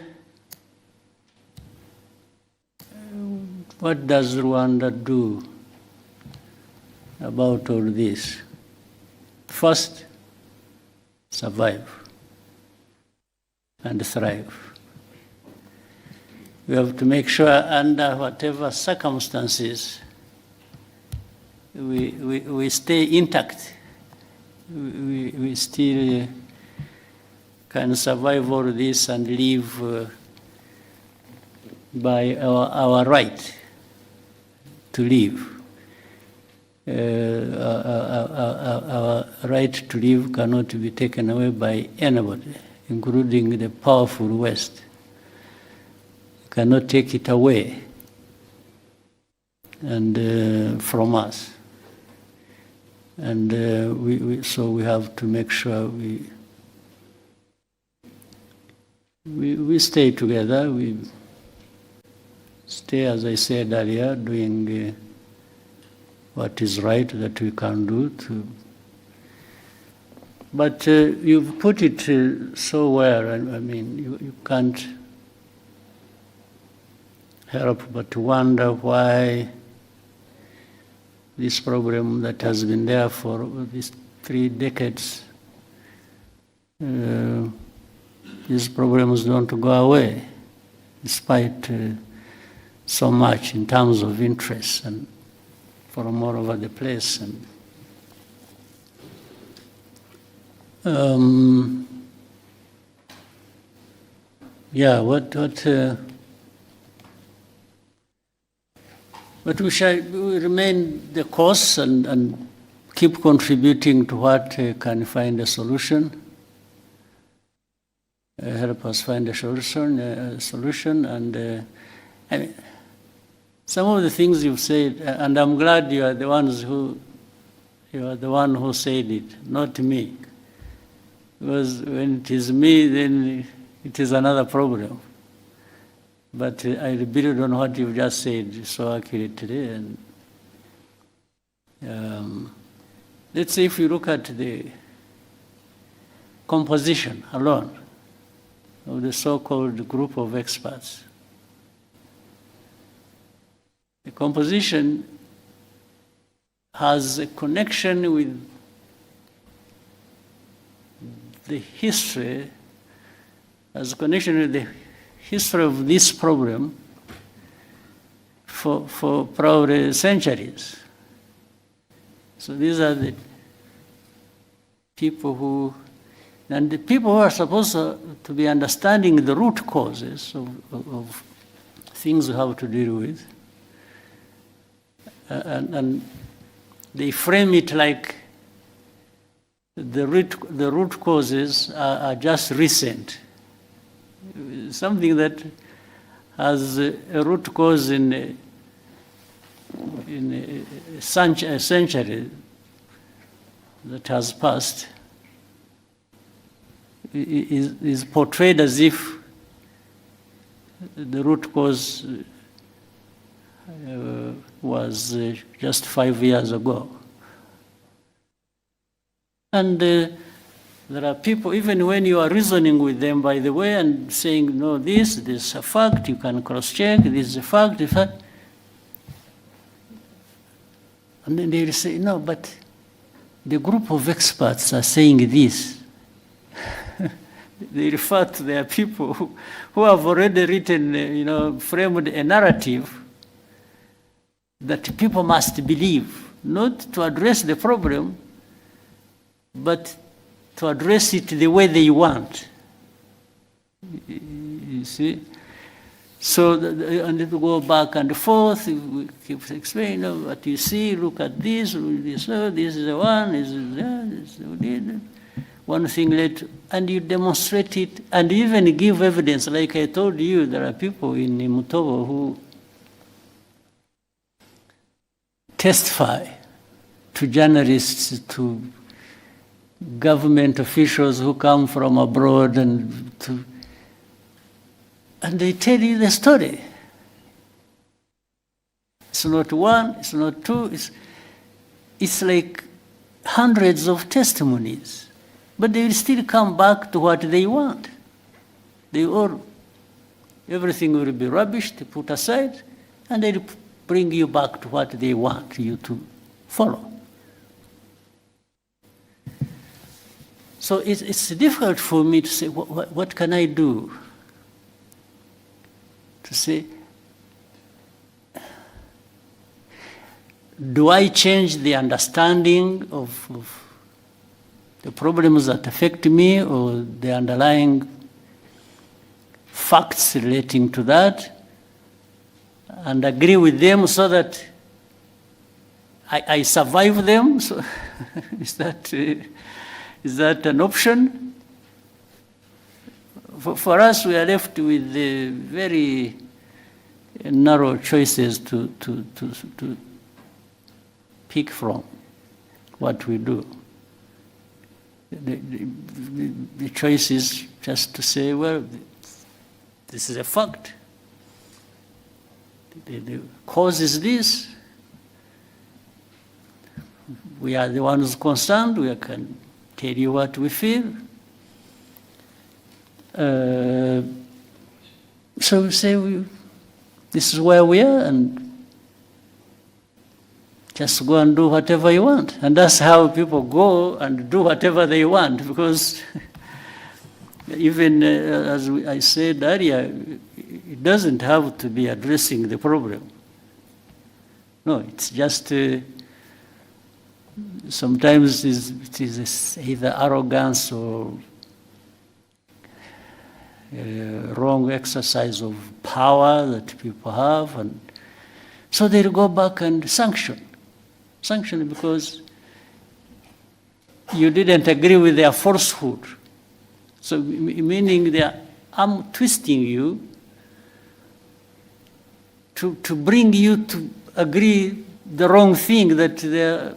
what does Rwanda do about all this? First, survive and thrive. We have to make sure under whatever circumstances we stay intact. We still can survive all this and live by our right to live. Our right to live cannot be taken away by anybody, including the powerful West. You cannot take it away and from us. And so we have to make sure we stay together. We stay, as I said earlier, doing what is right that we can do. But you've put it so well. I mean, you can't help but wonder why this problem that has been there for these 3 decades, these problems don't go away, despite so much in terms of interest and from all over the place. And yeah, but we shall remain the course and keep contributing to what can find a solution, help us find a solution. And I mean, some of the things you've said, and I'm glad you are the one who said it, not me. Because when it is me, then it is another problem. But I build on what you've just said so accurately. And let's say if you look at the composition alone of the so-called group of experts, the composition has a connection with the history, has a connection with the history of this problem for probably centuries. So these are the people who are supposed to be understanding the root causes of things we have to deal with. And they frame it like the root causes are just recent. Something that has a root cause in a century that has passed is portrayed as if the root cause was just 5 years ago. And there are people, even when you are reasoning with them, by the way, and saying, no, this is a fact, you can cross-check, this is a fact, and then they will say, no, but the group of experts are saying this. They refer to their people who have already written, framed a narrative that people must believe, not to address the problem, but to address it the way they want. You see? So, and it will go back and forth, we keep explaining, what you see, look at this is the one, this is that, this is one thing later, and you demonstrate it, and even give evidence. Like I told you, there are people in Mutobo who testify to journalists, to government officials who come from abroad, and they tell you the story. It's not one, it's not two, it's like hundreds of testimonies. But they will still come back to what they want. Everything will be rubbish, they put aside, and they'll bring you back to what they want you to follow. So it's difficult for me to say, what can I do? To say, do I change the understanding of the problems that affect me, or the underlying facts relating to that, and agree with them so that I survive them? So is that an option? For us, we are left with very narrow choices to pick from what we do. The choice is just to say, well, this is a fact. The cause is this. We are the ones concerned. We can tell you what we feel. So we say, this is where we are, and just go and do whatever you want. And that's how people go and do whatever they want, because even as I said earlier, it doesn't have to be addressing the problem. No, it's just sometimes it is either arrogance or wrong exercise of power that people have, and so they'll go back and sanction because you didn't agree with their falsehood. So meaning I'm twisting you to bring you to agree the wrong thing that they're.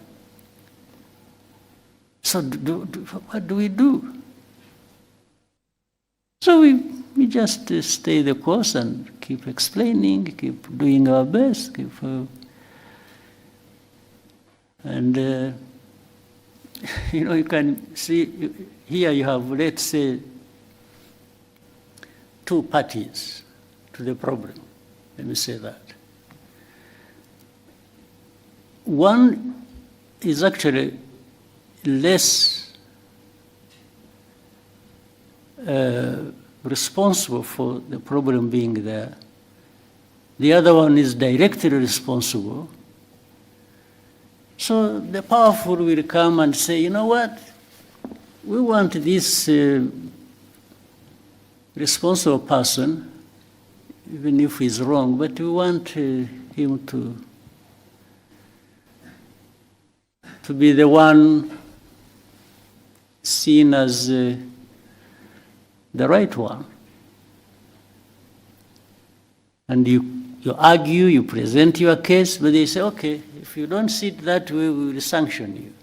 So what do we do? So we just stay the course and keep explaining, keep doing our best, and you can see here you have, let's say, two parties to the problem. Let me say that. One is actually less responsible for the problem being there. The other one is directly responsible. So the powerful will come and say, you know what? We want this responsible person, even if he's wrong, but we want him to be the one seen as the right one. And you argue, you present your case, but they say, okay, if you don't see it that way, we will sanction you.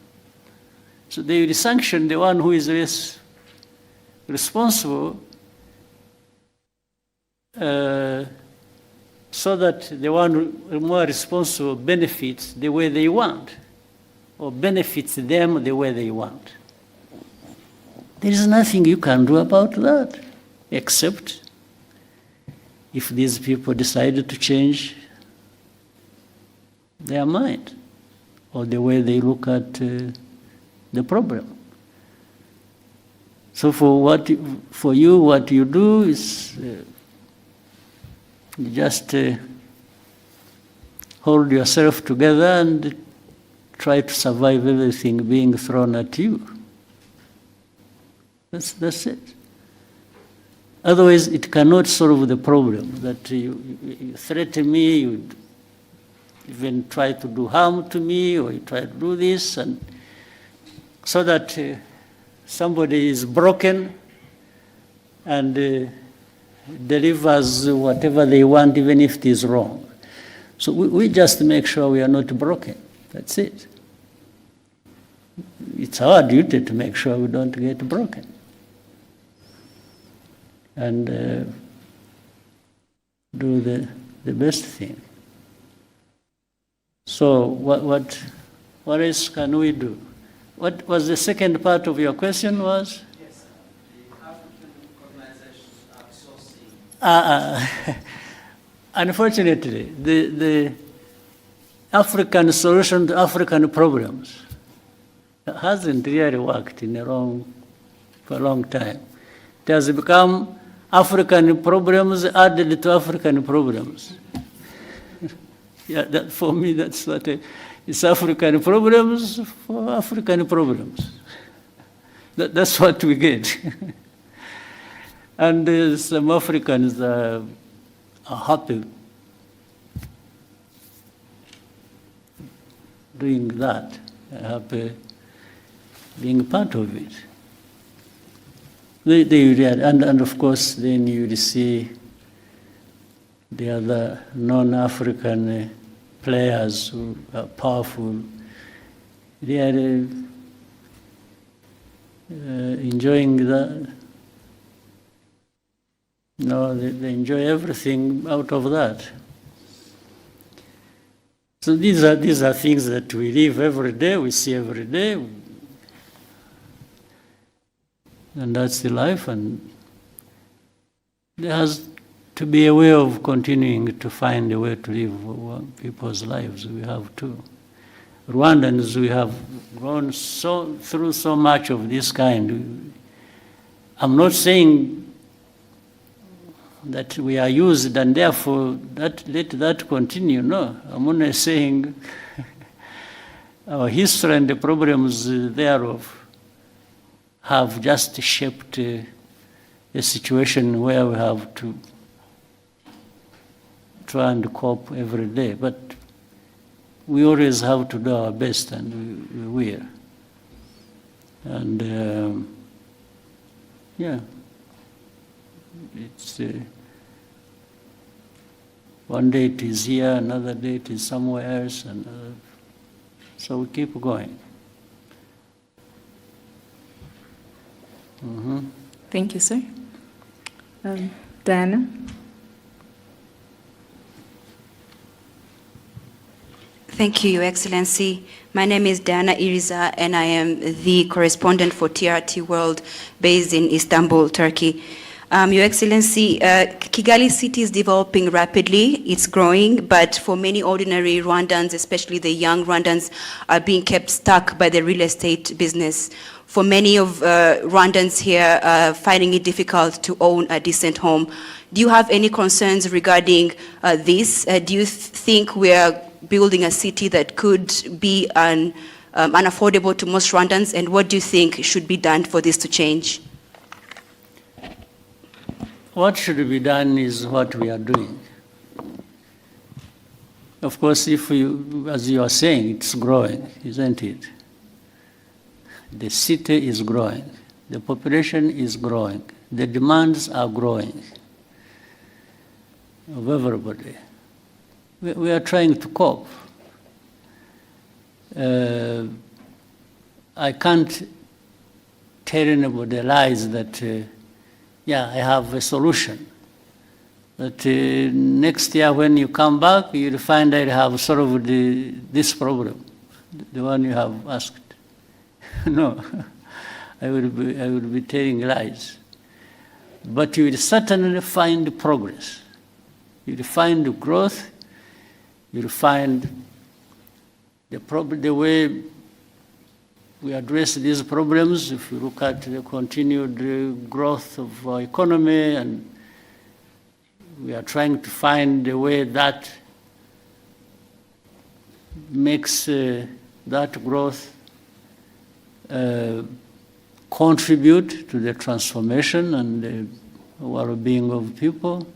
So they will sanction the one who is less responsible, so that the one who is more responsible benefits the way they want, or benefits them the way they want. There is nothing you can do about that, except if these people decided to change their mind or the way they look at the problem. So for you, what you do is you just hold yourself together and try to survive everything being thrown at you. That's it. Otherwise, it cannot solve the problem. That you threaten me, you even try to do harm to me, or you try to do this, and so that somebody is broken and delivers whatever they want, even if it is wrong. So we just make sure we are not broken. That's it. It's our duty to make sure we don't get broken. And do the best thing. So what else can we do? What was the second part of your question was? Yes, the African organizations outsourcing. Unfortunately, the African solution to African problems hasn't really worked for a long time. It has become African problems added to African problems. Yeah, for me, that's what it's African problems for African problems. That's what we get. And some Africans are happy doing that, happy being part of it. And of course, then you will see the other non-African players who are powerful. They are enjoying that. No, they enjoy everything out of that. So these are things that we live every day, we see every day, and that's the life. And there has to be a way of continuing to find a way to live people's lives. We have to. Rwandans, we have gone through so much of this kind. I'm not saying that we are used and therefore let that continue. No, I'm only saying our history and the problems thereof have just shaped a situation where we have to try and cope every day. But we always have to do our best, and we will. And yeah, it's one day it is here, another day it is somewhere else, and so we keep going. Mm-hmm. Thank you, sir. Diana? Thank you, Your Excellency. My name is Diana Iriza, and I am the correspondent for TRT World based in Istanbul, Turkey. Your Excellency, Kigali city is developing rapidly, it's growing, but for many ordinary Rwandans, especially the young Rwandans, are being kept stuck by the real estate business. For many of Rwandans here, finding it difficult to own a decent home. Do you have any concerns regarding this? Do you think we are building a city that could be unaffordable to most Rwandans, and what do you think should be done for this to change? What should be done is what we are doing. Of course, if you, as you are saying, it's growing, isn't it? The city is growing. The population is growing. The demands are growing of everybody. We are trying to cope. I can't tell anybody lies that yeah, I have a solution. That next year when you come back, you'll find I have solved this problem, the one you have asked. No, I will be telling lies. But you will certainly find progress. You will find growth. You will find the way we address these problems. If you look at the continued growth of our economy, and we are trying to find a way that makes that growth contribute to the transformation and the well-being of people.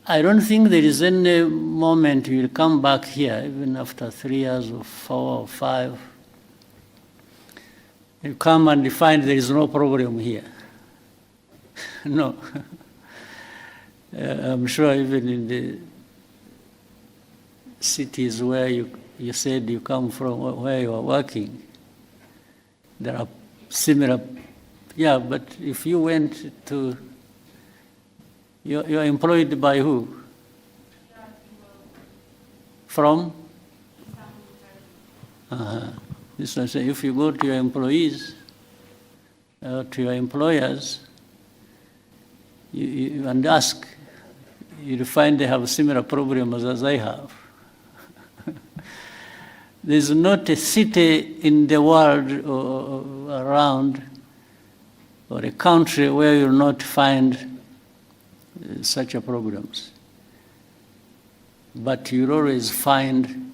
I don't think there is any moment you will come back here, even after 3 years or 4 or 5. You come and you find there is no problem here. No. I'm sure even in cities where you said you come from, where you are working, there are similar, yeah, but if you went to, you're employed by who? From? This one says, if you go to your employees, to your employers, and ask, you'll find they have similar problems as I have. There's not a city in the world or around, or a country where you'll not find such a problems. But you'll always find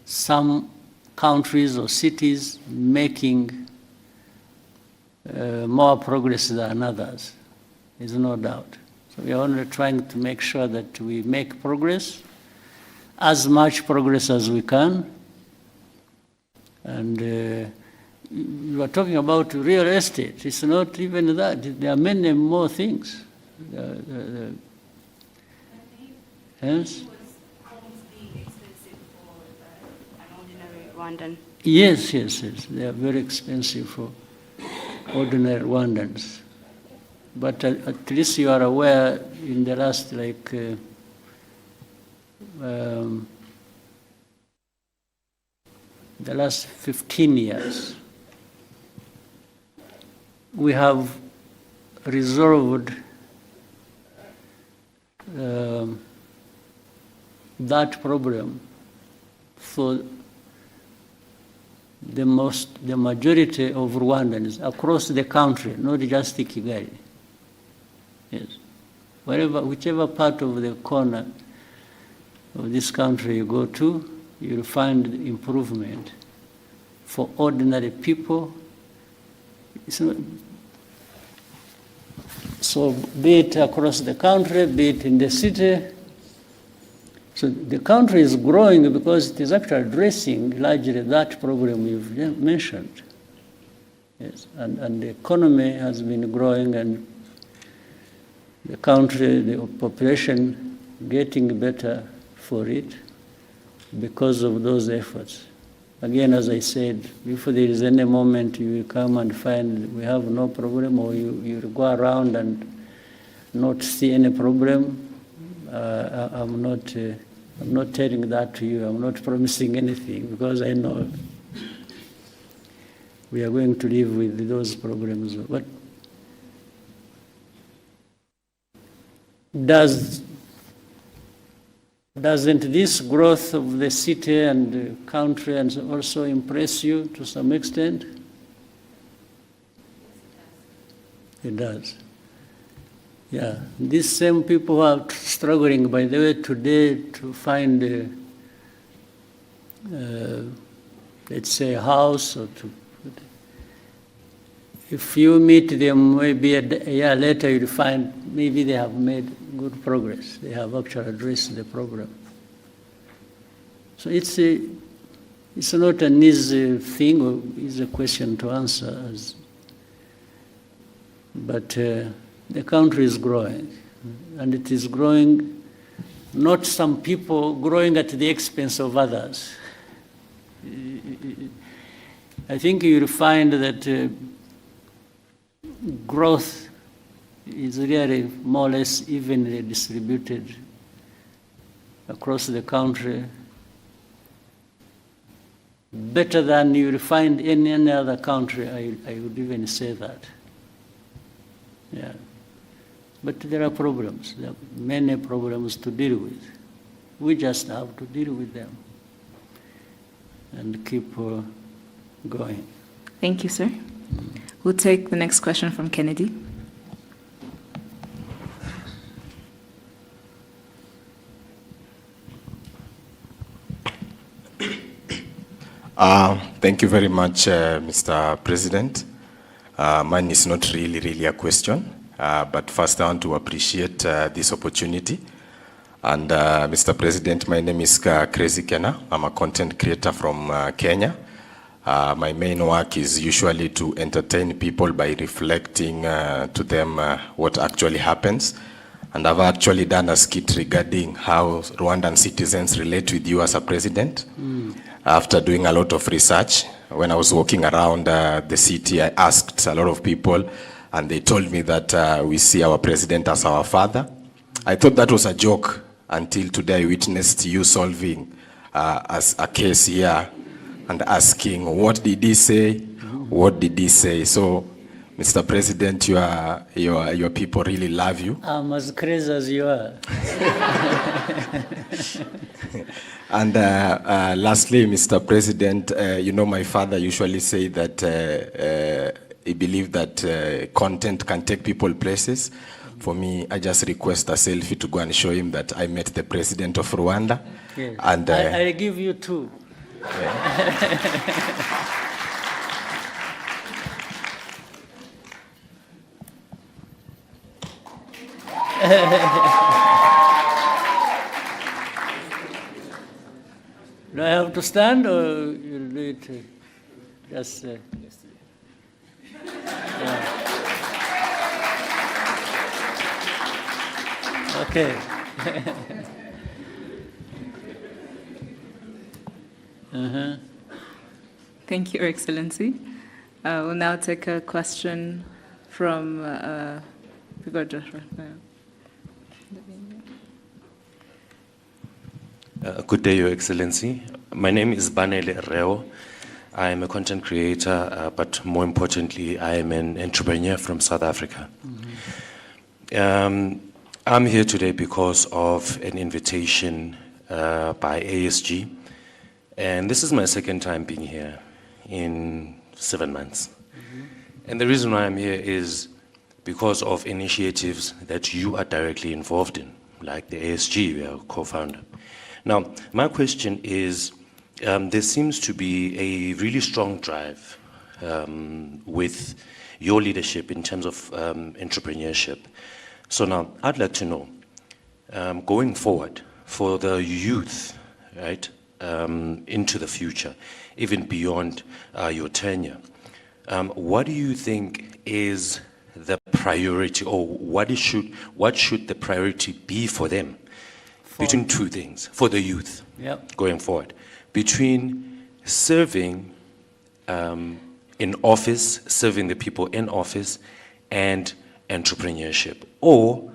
some countries or cities making more progress than others. There's no doubt. So we are only trying to make sure that we make progress, as much progress as we can. And you are talking about real estate. It's not even that. There are many more things. Yes? Rwandan. Yes. They are very expensive for ordinary Rwandans. But at least you are aware in the last, the last 15 years, we have resolved that problem for the majority of Rwandans across the country, not just Kigali. Yes. Whichever part of the corner of this country you go to, you'll find improvement for ordinary people. So be it across the country, be it in the city. So the country is growing because it is actually addressing largely that problem you've mentioned. Yes. And the economy has been growing, and the country, the population getting better for it because of those efforts. Again, as I said, if there is any moment you will come and find we have no problem, or you go around and not see any problem, I'm not telling that to you. I'm not promising anything, because I know we are going to live with those problems. But doesn't this growth of the city and the country and also impress you to some extent? It does. Yeah, these same people are struggling, by the way, today to find, let's say, a house, or to. If you meet them maybe a year later, you'll find maybe they have made good progress. They have actually addressed the problem. So it's not an easy thing or easy question to answer, but the country is growing, and it is growing, not some people growing at the expense of others. I think you'll find that growth is really more or less evenly distributed across the country, better than you will find in any other country. I would even say that. Yeah. But there are problems. There are many problems to deal with. We just have to deal with them and keep going. Thank you, sir. We'll take the next question from Kennedy. Thank you very much, Mr. President. Mine is not really a question, but first I want to appreciate this opportunity. And Mr. President, my name is Crazy Kenna. I'm a content creator from Kenya. My main work is usually to entertain people by reflecting to them what actually happens. And I've actually done a skit regarding how Rwandan citizens relate with you as a president. After doing a lot of research, when I was walking around the city, I asked a lot of people, and they told me that we see our president as our father. I thought that was a joke until today I witnessed you solving as a case here and asking, what did he say? What did he say? So, Mr. President, your people really love you. I'm as crazy as you are. And lastly, Mr. President, you know, my father usually say that he believed that content can take people places. For me, I just request a selfie to go and show him that I met the president of Rwanda. Yes. And I give you two. Do I have to stand or you'll do it? Just. Yeah. Okay. Thank you, Your Excellency. We'll now take a question from Good day, Your Excellency. My name is Banele Reo. I am a content creator, but more importantly, I am an entrepreneur from South Africa. I'm here today because of an invitation by ASG, and this is my second time being here in 7 months. And the reason why I'm here is because of initiatives that you are directly involved in, like the ASG, we are co-founder. Now, my question is, there seems to be a really strong drive with your leadership in terms of entrepreneurship. So now, I'd like to know, going forward, for the youth, right, into the future, even beyond your tenure, what do you think is the priority, or what should the priority be for them? Between two things, for the youth, going forward, between serving in office, serving the people in office, and entrepreneurship? Or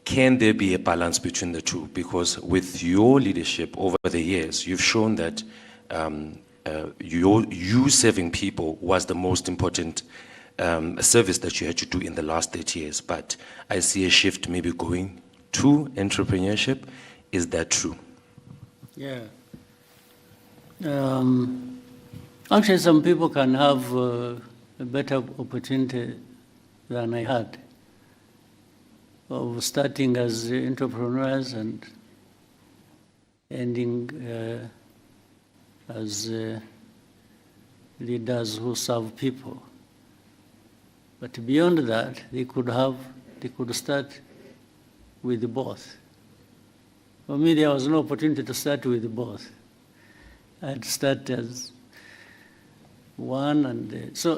can there be a balance between the two? Because with your leadership over the years, you've shown that you serving people was the most important service that you had to do in the last 30 years. But I see a shift maybe going to entrepreneurship. Is that true? Yeah. Actually, some people can have a better opportunity than I had of starting as entrepreneurs and ending as leaders who serve people. But beyond that, they could start with both. For me, there was no opportunity to start with both. I'd start as one, and so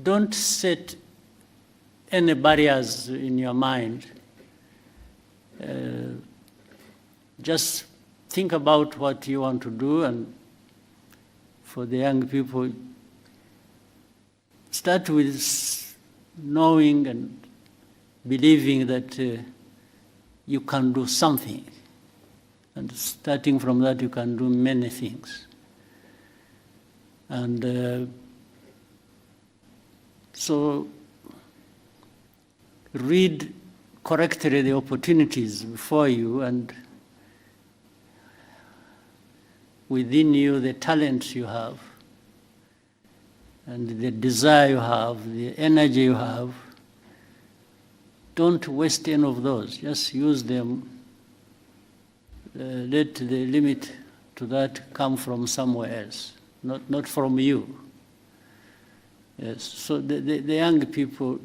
don't set any barriers in your mind. Just think about what you want to do, and for the young people, start with knowing and believing that you can do something. And starting from that, you can do many things. And so read correctly the opportunities before you, and within you the talents you have, and the desire you have, the energy you have. Don't waste any of those. Just use them. Let the limit to that come from somewhere else, not from you. Yes. So the young people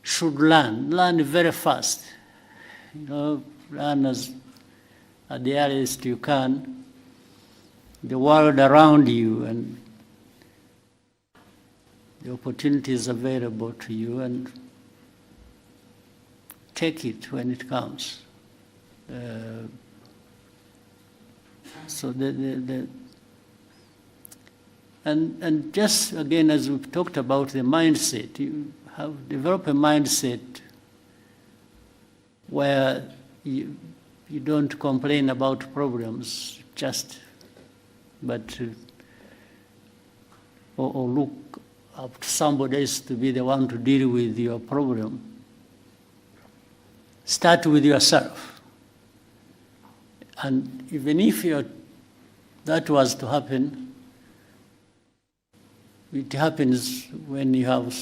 should learn very fast. You know, learn at the earliest you can, the world around you and the opportunities available to you, and take it when it comes. So and just again, as we've talked about the mindset, you have developed a mindset where you don't complain about problems or look up to somebody else to be the one to deal with your problem. Start with yourself. And even if that was to happen, it happens when you have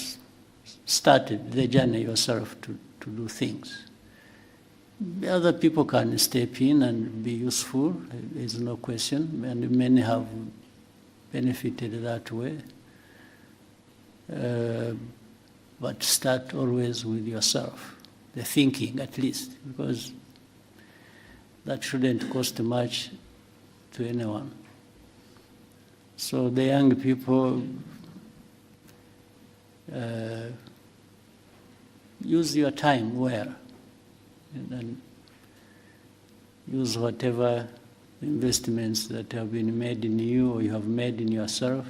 started the journey yourself to do things. Other people can step in and be useful, there's no question, and many have benefited that way. But start always with yourself, the thinking at least, because that shouldn't cost much to anyone. So the young people, use your time well, and use whatever investments that have been made in you or you have made in yourself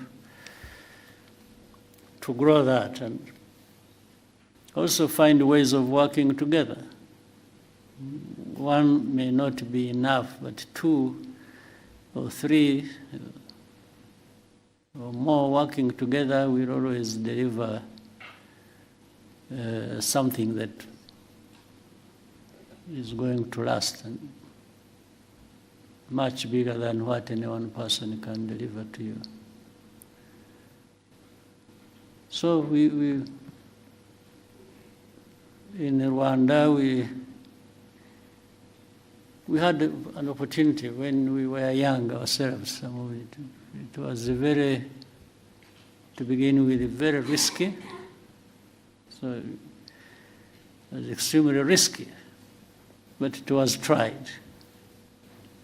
to grow that, and also find ways of working together. One may not be enough, but 2 or 3 or more working together will always deliver something that is going to last and much bigger than what any one person can deliver to you. So we in Rwanda, we had an opportunity when we were young ourselves. Some of it was to begin with, very risky. So it was extremely risky, but it was tried.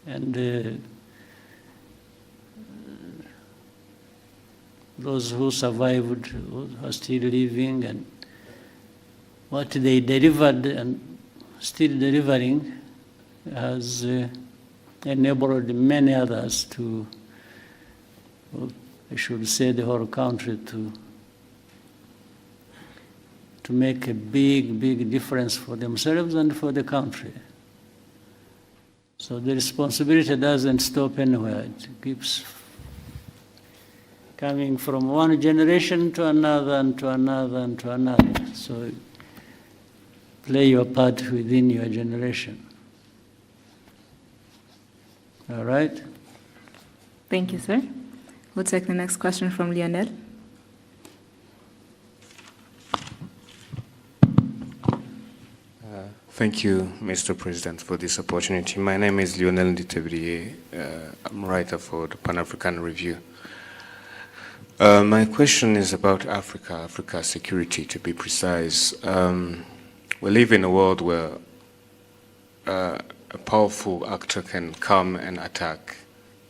And those who survived are still living, and what they delivered and still delivering has enabled many others to, I should say the whole country, to make a big, big difference for themselves and for the country. So the responsibility doesn't stop anywhere. It keeps coming from one generation to another and to another and to another. So play your part within your generation. All right? Thank you, sir. We'll take the next question from Lionel. Thank you, Mr. President, for this opportunity. My name is Lionel Nditebriye. I'm a writer for the Pan-African Review. My question is about Africa security, to be precise. We live in a world where a powerful actor can come and attack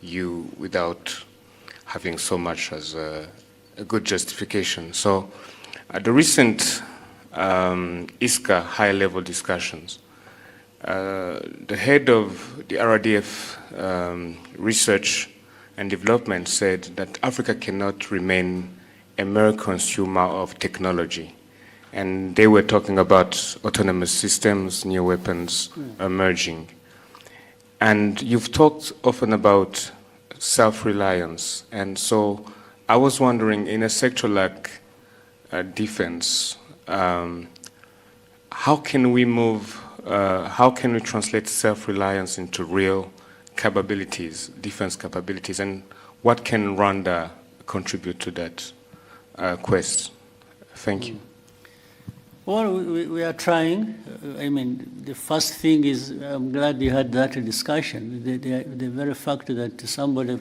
you without having so much as a good justification. So at the recent ISCA high-level discussions, the head of the RDF research and development said that Africa cannot remain a mere consumer of technology. And they were talking about autonomous systems, new weapons emerging. And you've talked often about self-reliance. And so I was wondering, in a sector like defense, how can we translate self-reliance into real capabilities, defense capabilities, and what can Rwanda contribute to that quest? Thank you. Well, we are trying. I mean, the first thing is, I'm glad you had that discussion. The very fact that somebody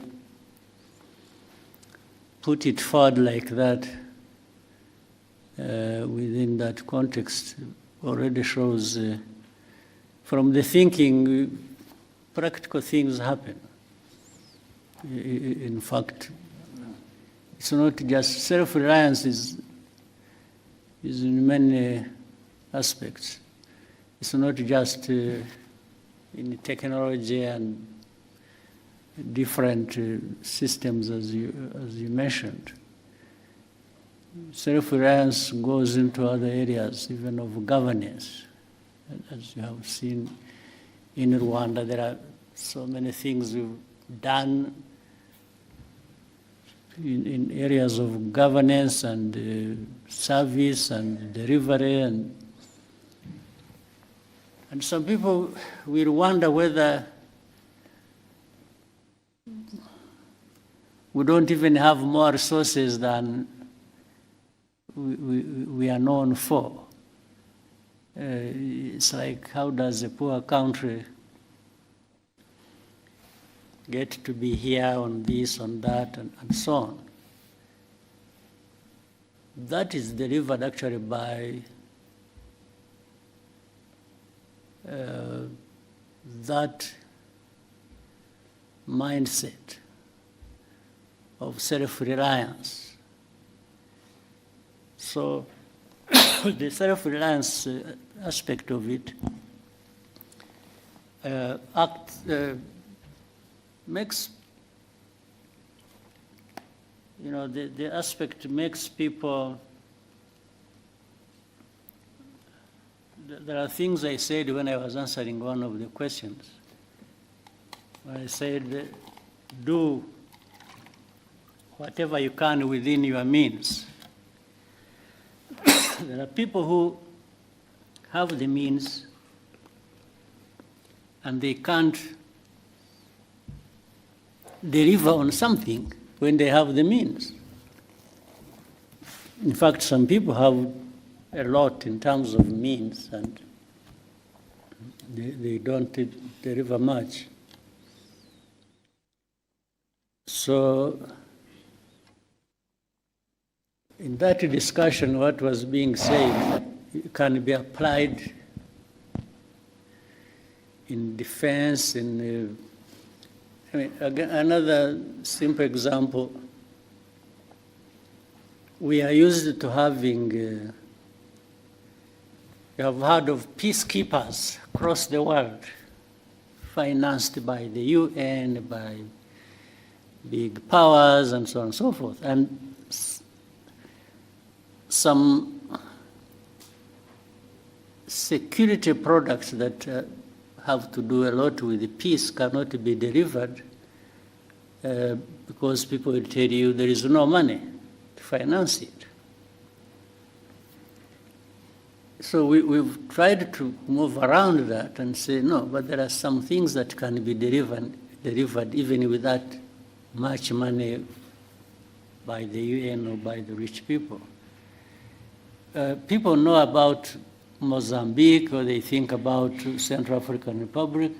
put it forward like that within that context already shows from the thinking, practical things happen. In fact, it's not just self-reliance is in many aspects. it's not just in technology and different systems as you mentioned. Self-reliance goes into other areas, even of governance. As you have seen in Rwanda, there are so many things we've done in areas of governance and service and delivery, and some people will wonder whether we don't even have more resources than we are known for. It's like, how does a poor country get to be here on this, on that, and so on? That is delivered actually by that mindset of self-reliance. So the self-reliance aspect of it makes, the aspect makes people, there are things I said when I was answering one of the questions. I said, do whatever you can within your means. There are people who have the means and they can't deliver on something when they have the means. In fact, some people have a lot in terms of means and they don't deliver much. So in that discussion, what was being said can be applied in defense, again, another simple example, we are used to having, you have heard of peacekeepers across the world, financed by the UN, by big powers, and so on and so forth. And some security products that have to do a lot with the peace cannot be delivered because people will tell you there is no money to finance it. So we've tried to move around that and say, no, but there are some things that can be delivered even without much money by the UN or by the rich people. People know about Mozambique, or they think about Central African Republic.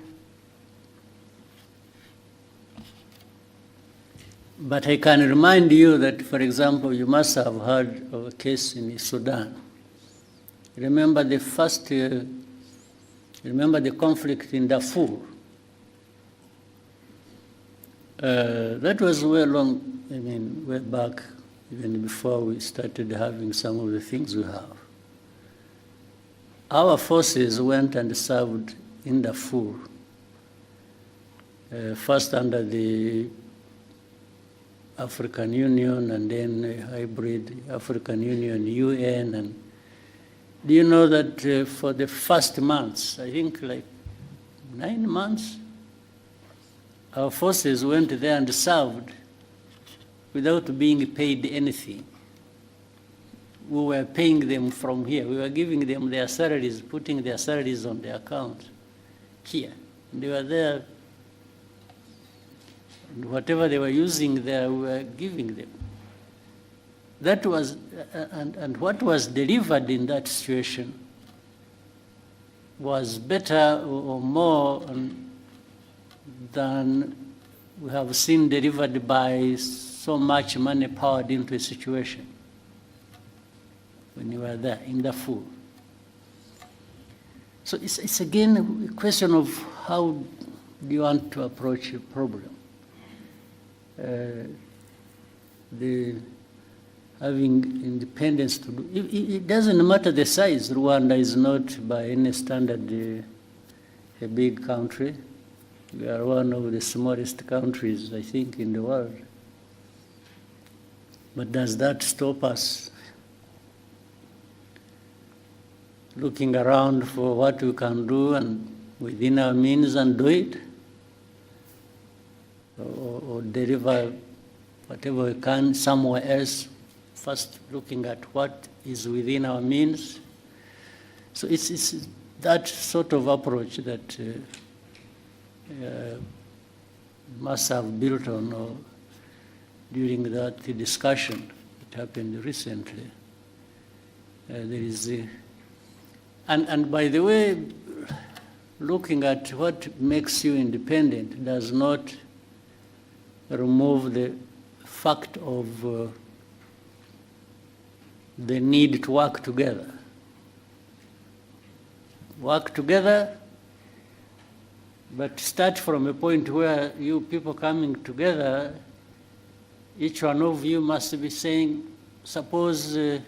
But I can remind you that, for example, you must have heard of a case in Sudan. Remember the conflict in Darfur. That was way back, even before we started having some of the things we have. Our forces went and served in Darfur, first under the African Union and then a hybrid African Union, UN. And do you know that for the first months, I think like 9 months, our forces went there and served without being paid anything. We were paying them from here. We were giving them their salaries, putting their salaries on their account here. And they were there, and whatever they were using there, we were giving them. That was, and what was delivered in that situation was better or more than we have seen delivered by so much money poured into a situation when you were there in Darfur. So it's again a question of how do you want to approach a problem. having independence to do. It doesn't matter the size. Rwanda is not by any standard a big country. We are one of the smallest countries, I think, in the world. But does that stop us looking around for what we can do and within our means and do it? Or deliver whatever we can somewhere else, first looking at what is within our means. So it's that sort of approach that must have built on or during that discussion that happened recently. There is and by the way, looking at what makes you independent does not remove the fact of the need to work together. Work together, but start from a point where you people coming together, each one of you must be saying, suppose the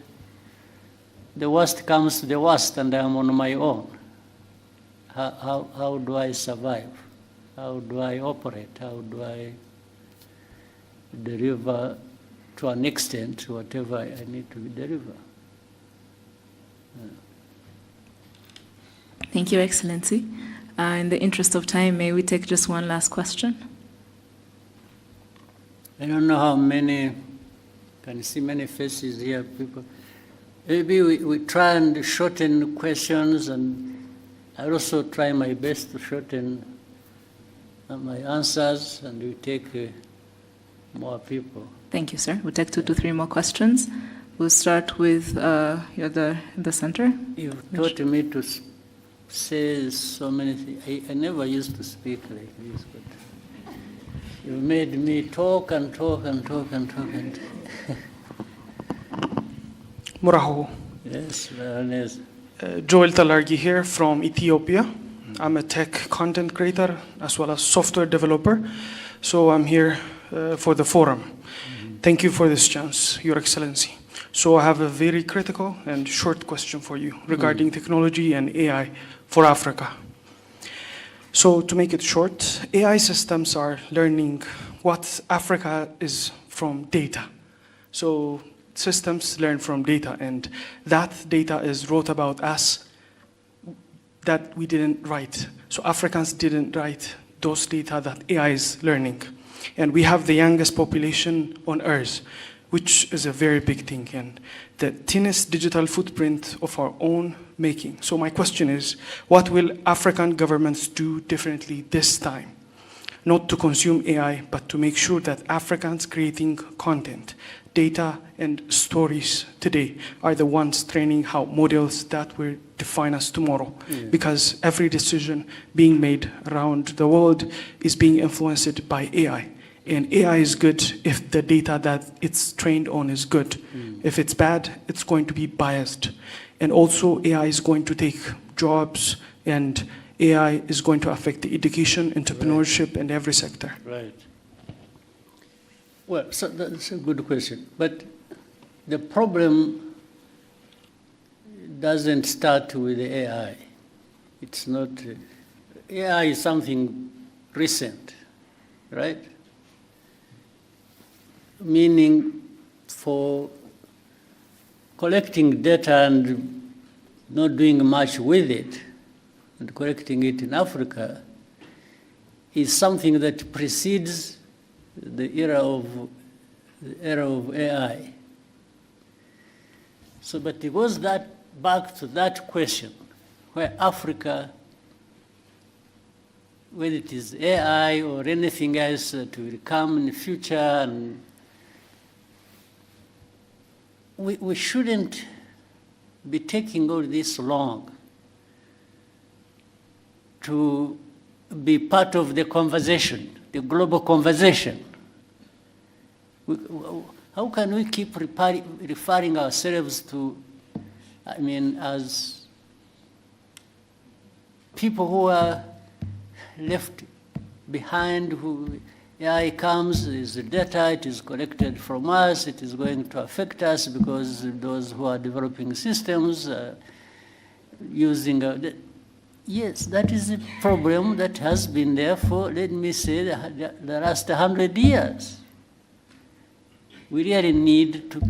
worst comes to the worst and I'm on my own. How do I survive? How do I operate? How do I deliver to an extent whatever I need to deliver? Thank you, Excellency. In the interest of time, may we take just one last question? I don't know how many, can see many faces here, people. Maybe we try and shorten questions, and I also try my best to shorten my answers, and we take more people. Thank you, sir. We'll take 2 to 3 more questions. We'll start with you're the center. You've taught me to say so many things. I never used to speak like this, but you made me talk and talk and talk and talk and Muraho. Yes, Baroness. Joel Talargi here from Ethiopia. I'm a tech content creator as well as software developer. So I'm here for the forum. Thank you for this chance, Your Excellency. So I have a very critical and short question for you regarding technology and AI for Africa. So to make it short, AI systems are learning what Africa is from data. So systems learn from data, and that data is wrote about us that we didn't write. So Africans didn't write those data that AI is learning. And we have the youngest population on Earth, which is a very big thing, and the thinnest digital footprint of our own making. So my question is, what will African governments do differently this time? Not to consume AI, but to make sure that Africans creating content, data, and stories today are the ones training how models that will define us tomorrow. Yeah. Because every decision being made around the world is being influenced by AI. And AI is good if the data that it's trained on is good. If it's bad, it's going to be biased. And also AI is going to take jobs, and AI is going to affect the education, entrepreneurship, and every sector. Right. Well, so that's a good question. But the problem doesn't start with the AI. It's not, AI is something recent, right? Meaning for collecting data and not doing much with it, and collecting it in Africa, is something that precedes the era of AI. So, but it goes back to that question, where Africa, whether it is AI or anything else that will come in the future, and we shouldn't be taking all this long to be part of the conversation, the global conversation. How can we keep referring ourselves to, I mean, as people who are left behind, who AI comes, is the data, it is collected from us, it is going to affect us because those who are developing systems using yes, that is a problem that has been there for, let me say, the last 100 years. We really need to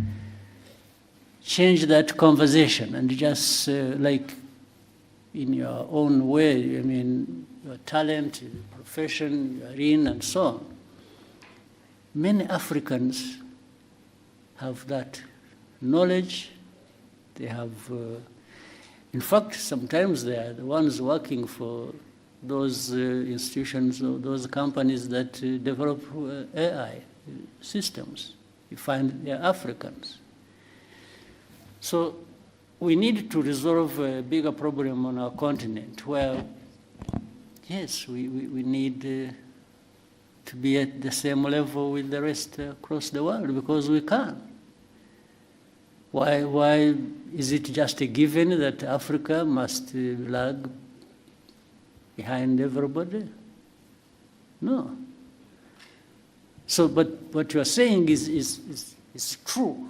change that conversation and just like in your own way, I mean, your talent, your profession, you are in, and so on. Many Africans have that knowledge. They have, in fact, sometimes they are the ones working for those institutions or those companies that develop AI systems. You find they are Africans. So we need to resolve a bigger problem on our continent where, yes, we need to be at the same level with the rest across the world because we can. Why is it just a given that Africa must lag behind everybody? No. So, but what you are saying is true.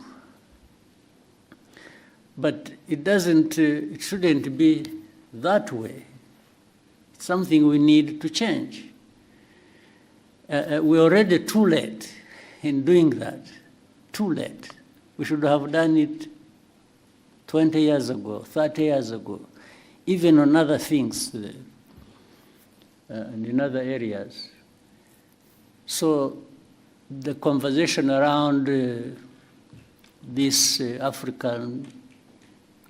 But it doesn't, it shouldn't be that way. It's something we need to change. We're already too late in doing that. Too late. We should have done it 20 years ago, 30 years ago, even on other things and in other areas. So the conversation around this African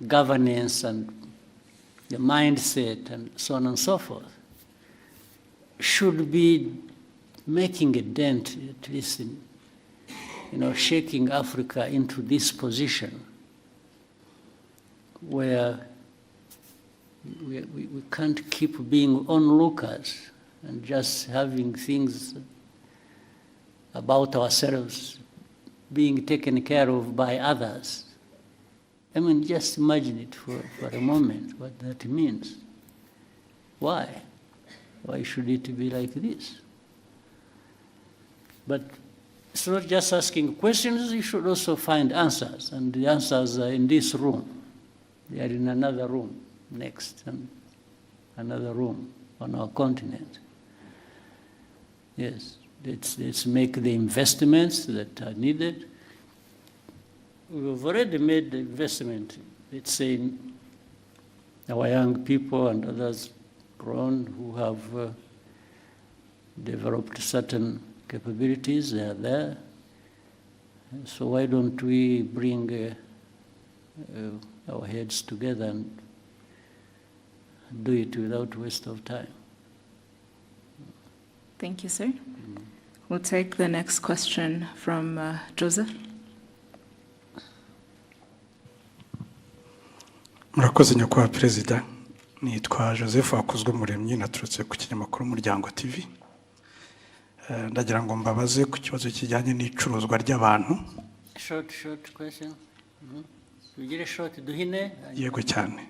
governance and the mindset and so on and so forth should be making a dent, at least in, shaking Africa into this position where we can't keep being onlookers and just having things about ourselves being taken care of by others. I mean, just imagine it for a moment, what that means. Why? Why should it be like this? But it's not just asking questions, you should also find answers. And the answers are in this room. They are in another room next, and another room on our continent. Yes, let's make the investments that are needed. We've already made the investment, let's say, in our young people and others grown who have developed certain capabilities, they are there. So why don't we bring our heads together and do it without waste of time? Thank you, sir. We'll take the next question from Joseph. Murakoze nyakubahwa Perezida, nitwa Joseph Hakuzweumuremyi, naturutse ku kinyamakuru Umuryango TV. Ndagira ngo mbabaze ku kibazo kijyanye n'icuruzwa ry'abantu. Short question. Tugire short duhine. Yego cyane.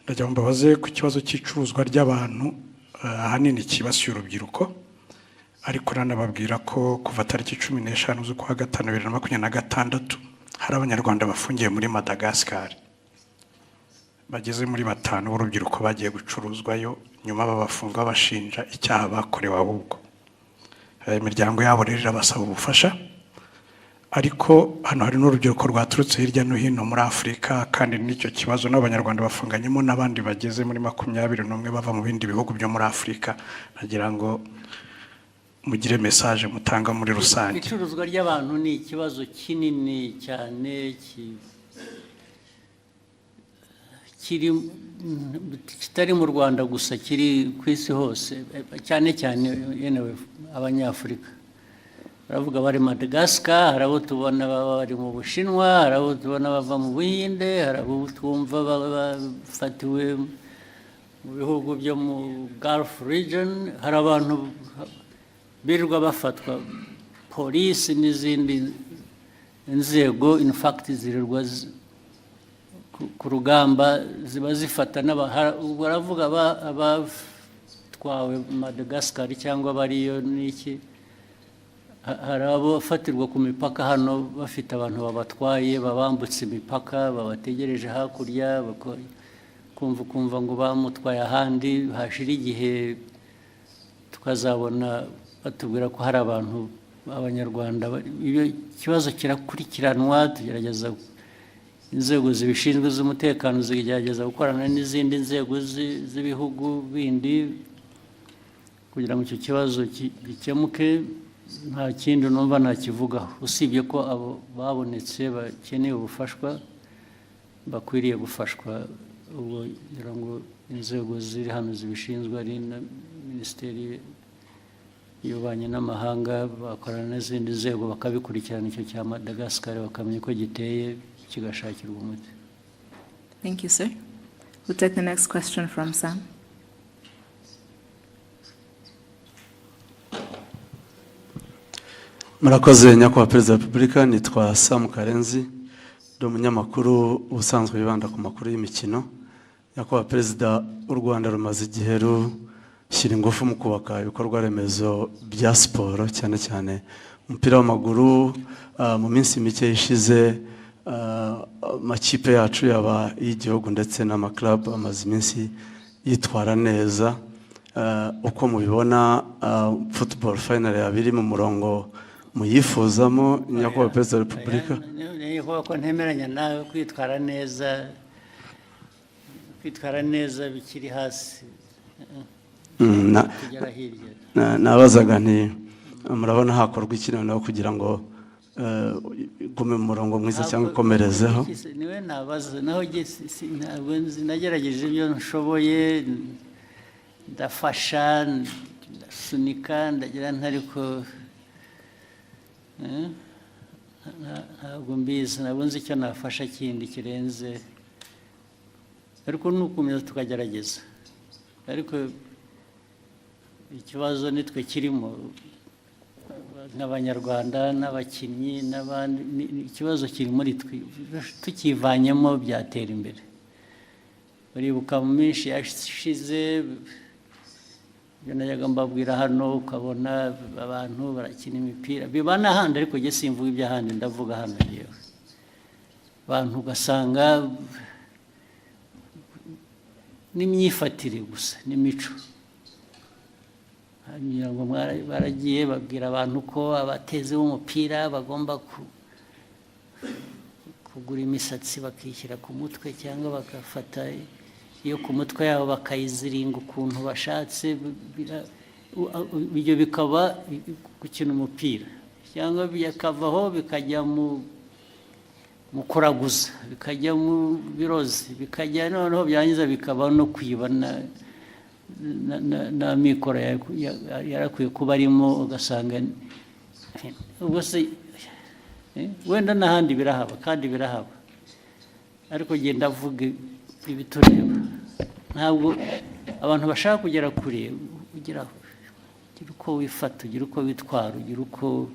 Ndagira ngo mbabaze ku kibazo cy'icuruzwa ry'abantu ahanini kibasiye urubyiruko, ariko nanababwira ko kuva tariki 15 z'ukwa gatanu 2026 hari abanyarwanda bafungiye muri Madagascar. Bageze muri 5 b'urubyiruko bagiye gucuruzwayo, nyuma babafunga bashinja icyaha bakorewe ahubwo. Imiryango yabo rero irabasaba ubufasha, ariko hano hari n'urubyiruko rwaturutse hirya no hino muri Afurika, kandi n'icyo kibazo n'abanyarwanda bafunganyemo n'abandi bageze muri 21 bava mu bindi bihugu byo muri Afurika. Nagira ngo mugire message mutanga muri rusange. Icuruzwa ry'abantu ni ikibazo kinini cyane kitari mu Rwanda gusa, kiri ku isi hose, cyane cyane yenewe abanyafurika. Baravuga bari Madagascar, hari abo tubona bari mu Bushinwa, hari abo tubona bava mu Buhinde, hari abo twumva bafatiwe mu bihugu byo mu Gulf region, hari abantu birirwa bafatwa, polisi n'izindi inzego in fact zirirwa ku rugamba ziba zifata baravuga abatwawe Madagascar cyangwa bariyo n'iki hari abafatirwa ku mipaka hano bafite abantu babatwaye babambutse imipaka babategereje hakurya kumva ngo bamutwaye ahandi hashira igihe tukazabona batubwira ko hari abantu b'abanyarwanda ikibazo kirakurikiranwa tugerageza inzego zibishinzwe z'umutekano zigerageza gukorana n'izindi nzego z'ibihugu bindi kugira ngo icyo kibazo gikemuke nta kindi numva nakivugaho usibye ko abo babonetse bakeneye ubufashwa bakwiriye gufashwa ubwo kugira ngo inzego ziri hano zibishinzwe ari na minisiteri y'ububanyi n'amahanga bakorana n'izindi nzego bakabikurikirana icyo cya Madagascar bakamenya ko giteye kigashakirwa umuti. Thank you, sir. We'll take the next question from Sam. Murakoze nyakubahwa Perezida wa Repubulika, nitwa Sam Karenzi, ndi umunyamakuru ubusanzwe wibanda ku makuru y'imikino. Nyakubahwa Perezida, u Rwanda rumaze igihe rushyira ingufu mu kubaka ibikorwa remezo bya siporo cyane cyane umupira w'amaguru. Mu minsi mike ishize amakipe yacu yaba y'igihugu ndetse n'amaklub amaze iminsi yitwara neza. Uko mubibona football final yabiri mu murongo muyifuzamo nyakubahwa Perezida wa Repubulika? Niyo ko ntemeranya nawe kwitwara neza bikiri hasi. Nabazaga nti murabona hakorwa iki noneho kugira ngo gume mu murongo mwiza cyangwa ikomerezeho? Niwe nabaza naho ntabwo nagerageje ibyo nshoboye, ndafasha ndasunika ndagira ntariko ntabwo mbizi, ntabwo nzi icyo nafasha kindi kirenze, ariko nukomeza tukagerageza. Ariko ikibazo nitwe kirimo nk'abanyarwanda n'abakinnyi n'abandi, ikibazo kiri muri twe, tukivanyemo byatera imbere. Uribuka mu minsi yashize ibyo najyaga mbabwira hano, ukabona abantu barakina imipira biba n'ahandi, ariko njye simvuga iby'ahandi ndavuga hano yewe. Abantu ugasanga n'imyifatire gusa n'imico, hanyuma ngo baragiye babwira abantu ko abatezi b'umupira bagomba kugura imisatsi bakishyira ku mutwe cyangwa bagafata iyo ku mutwe yabo bakayiziringa ukuntu bashatse. Ibyo bikaba gukina umupira, cyangwa bikavaho bikajya mu kuraguza, bikajya mu birozi, bikajya noneho byangiza bikaba no kwiba na mikoro yarakwiye kuba arimo, ugasanga ubwo se wenda n'ahandi birahaba kandi birahaba, ariko genda avuga ibitureba. Ntabwo abantu bashaka kugera kure, ugira uko wifata, ugira uko witwara, ugira uko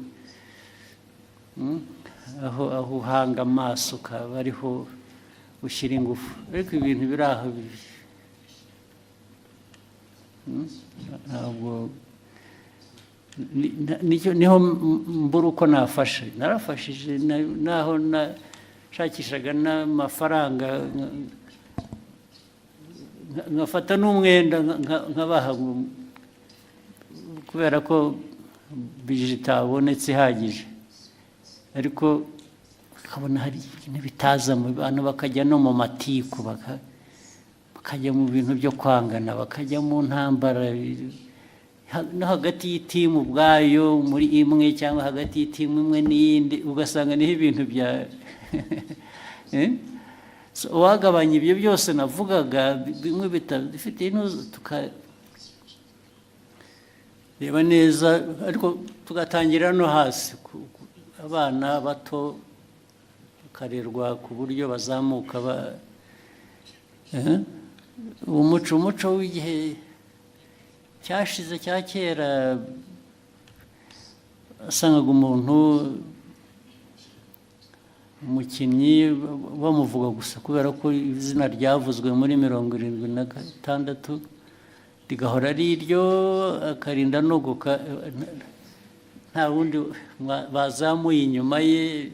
aho uhanga amaso ukaba ariho ushyira ingufu, ariko ibintu biri aho ntabwo niho mbura uko nafasha. Narafashije naho nashakishaga n'amafaranga, nkafata n'umwenda nkabaha, kubera ko bije itabonetse ihagije, ariko ukabona hari ibintu bitaza mu bantu, bakajya no mu matiku, bakajya mu bintu byo kwangana, bakajya mu ntambara no hagati y'itimu ubwayo muri imwe, cyangwa hagati y'itimu imwe n'iyindi, ugasanga niho ibintu bya wagabanya ibyo byose navugaga, bimwe bifite inuzu, tukareba neza, ariko tugatangira no hasi, abana bato bakarerwa ku buryo bazamuka umuco w'igihe cyashize cya kera, wasangaga umuntu umukinnyi bamuvuga gusa kubera ko izina ryavuzwe muri 76 rigahora ari iryo, akarinda nogoka, nta wundi bazamuye inyuma ye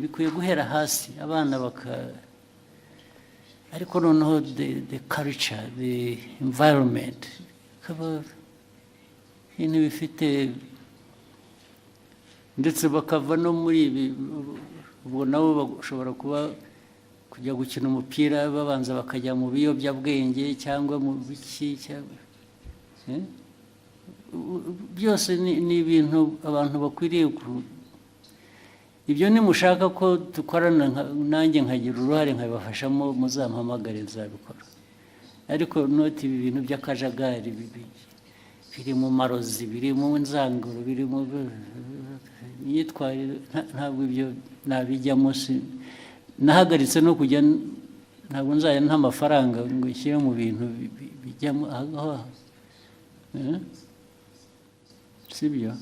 bikwiye guhera hasi abana ariko noneho the culture, the environment ikaba ibintu bifite ndetse bakava no muri ibi ubwo nabo bashobora kuba kujya gukina umupira babanza bakajya mu biyobyabwenge cyangwa mu biki cyangwa byose ni ibintu abantu bakwiriye ibyo nimushaka ko dukorana nanjye nkagira uruhare nkabafashamo muzampamagare nzabikora ariko noti ibi bintu by'akajagari biri mu marozi biri mu nzanguro biri mu myitwarire ntabwo ibyo nabijyamo nahagaritse no kujya ntabwo nzajya nta mafaranga ngo nshyire mu bintu bijyamo aha sibyo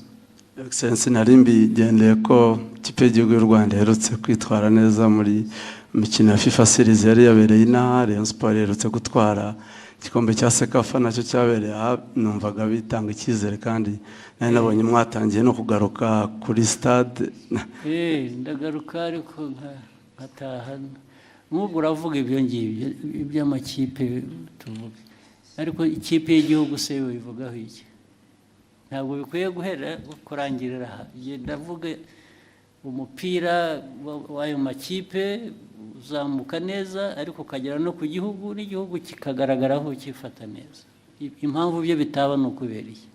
Excellency nari mbigendeye ko ikipe y'igihugu y'u Rwanda iherutse kwitwara neza muri mikino ya FIFA Series yari yabereye inaha Rayon Sport iherutse gutwara igikombe cya Sekafa nacyo cyabereye aha numvaga bitanga icyizere kandi nari nabonye mwatangiye no kugaruka kuri stade ndagaruka ariko nkataha nk'ubwo uravuga ibyo ngibyo iby'amakipe tuvuga ariko ikipe y'igihugu se bivugaho iki ntabwo bikwiye guhera kurangirira aha ndavuga umupira w'ayo makipe uzamuka neza ariko ukagera no ku gihugu n'igihugu kikagaragaraho kifata neza impamvu byo bitaba ni ukubereye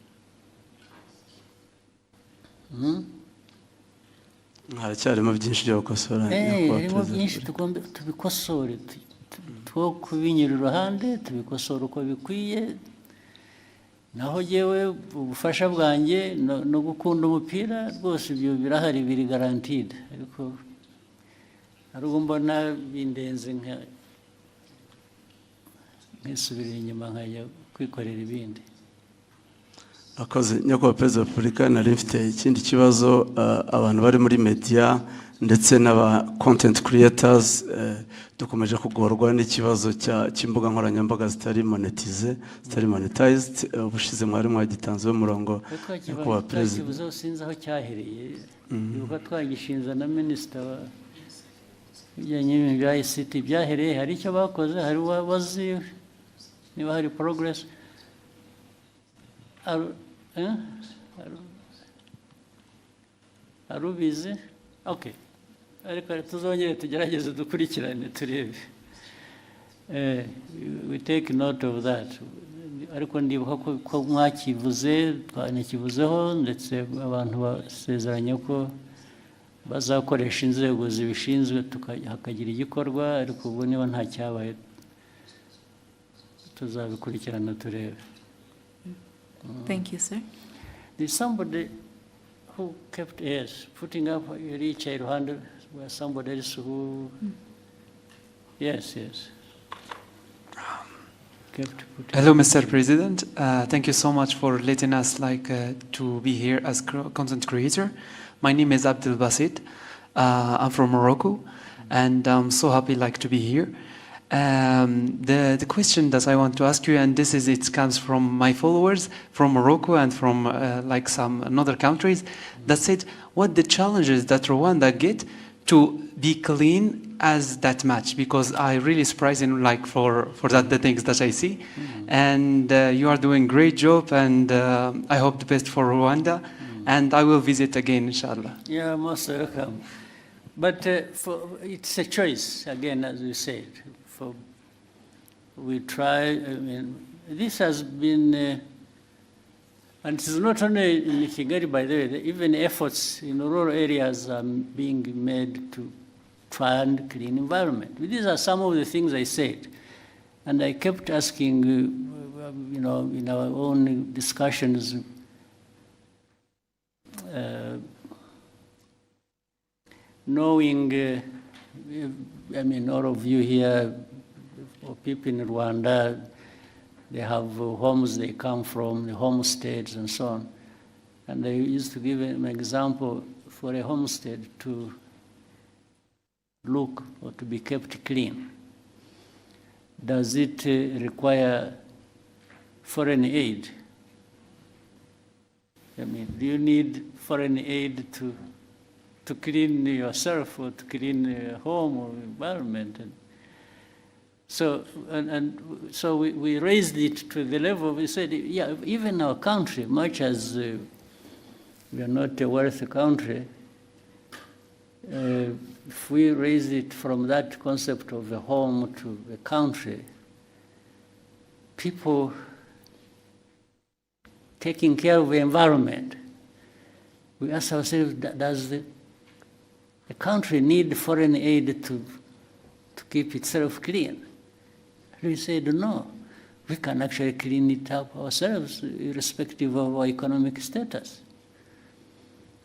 haracyarimo byinshi byo gukosora harimo byinshi tugomba tubikosore two kubinyura iruhande tubikosora uko bikwiye naho yewe ubufasha bwanjye no gukunda umupira rwose ibyo birahari biri garantide ariko hari ubwo mbona bindenze nkisubirira inyuma nkajya kwikorera ibindi akoze nyakubahwa perezida wa repubulika nari mfite ikindi kibazo abantu bari muri media ndetse n'aba content creators dukomeje kugorwa n'ikibazo cy'imbuga nkoranyambaga zitari monetized ubushize mwari mwagitanzeho umurongo nyakubahwa perezida twakibuzeho sinzi aho cyahereye ibuka twagishinza na minisita bijyanye n'ibintu bya ICT byahereye hari icyo bakoze hari wazi niba hari progress arubizi okay ariko tuzongere tugerageze dukurikirane turebe we take note of that ariko ndibuka ko mwakivuze twanakivuzeho ndetse abantu basezeranye ko bazakoresha inzego zibishinzwe hakagira igikorwa ariko ubwo niba nta cyabaye tuzabikurikirana turebe. Thank you, sir. There's somebody who kept putting up each hand where somebody else who yes. Hello, Mr. President. Thank you so much for letting us to be here as content creator. My name is Abdel Basit. I'm from Morocco, and I'm so happy to be here. The question that I want to ask you, and it comes from my followers from Morocco and from some other countries, that said, what the challenges that Rwanda get to be clean as that match, because I really surprising for that the things that I see, and you are doing great job, and I hope the best for Rwanda, and I will visit again, inshallah. Yeah, most welcome. But it's a choice again, as you said. We try. This has been, and it's not only in Kigali, by the way. Even efforts in rural areas are being made to find clean environment. These are some of the things I said, and I kept asking, in our own discussions, knowing, all of you here, or people in Rwanda, they have homes they come from, the homesteads and so on. And I used to give an example for a homestead to look or to be kept clean. Does it require foreign aid? I mean, do you need foreign aid to clean yourself or to clean your home or environment? And so, so we raised it to the level, we said, yeah, even our country, much as we are not a wealthy country, if we raise it from that concept of a home to a country, people taking care of the environment, we ask ourselves, does the country need foreign aid to keep itself clean? We said, no, we can actually clean it up ourselves, irrespective of our economic status.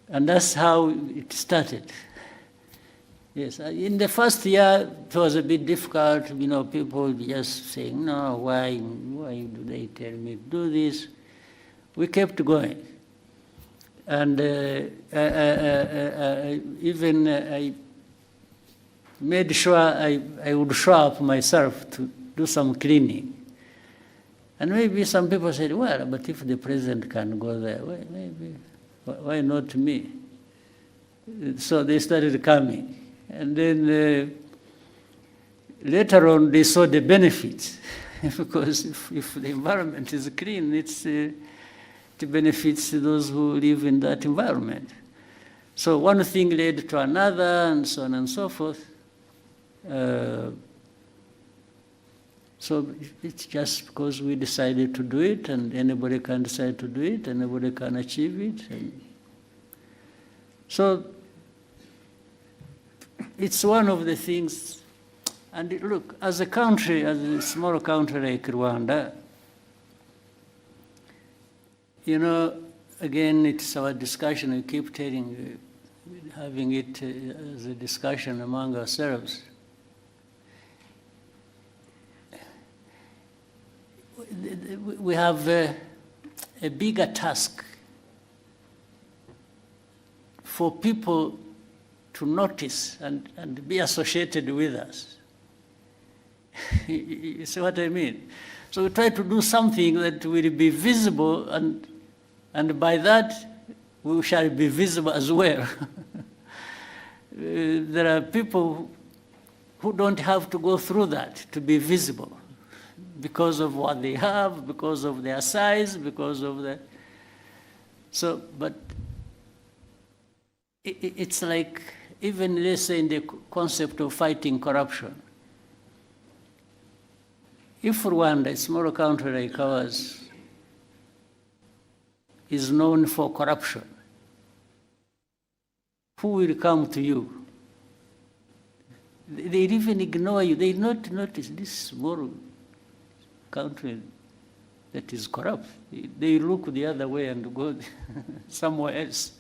And that's how it started. Yes, in the first year, it was a bit difficult, you know, people just saying, no, why do they tell me to do this? We kept going. And even I made sure I would show up myself to do some cleaning. And maybe some people said, well, but if the president can go there, why not me? So they started coming. And then later on, they saw the benefits. Because if the environment is clean, it benefits those who live in that environment. So one thing led to another, and so on and so forth. So it's just because we decided to do it, and anybody can decide to do it, anybody can achieve it. And so it's one of the things. And look, as a country, as a small country like Rwanda, you know, again, it's our discussion. We keep having it as a discussion among ourselves. We have a bigger task for people to notice and be associated with us. You see what I mean? So we try to do something that will be visible, and by that we shall be visible as well. There are people who don't have to go through that to be visible, because of what they have, because of their size, because of the... So, but it's like, even let's say in the concept of fighting corruption. If Rwanda, a small country like ours, is known for corruption, who will come to you? They even ignore you. They not notice this small country that is corrupt. They look the other way and go somewhere else.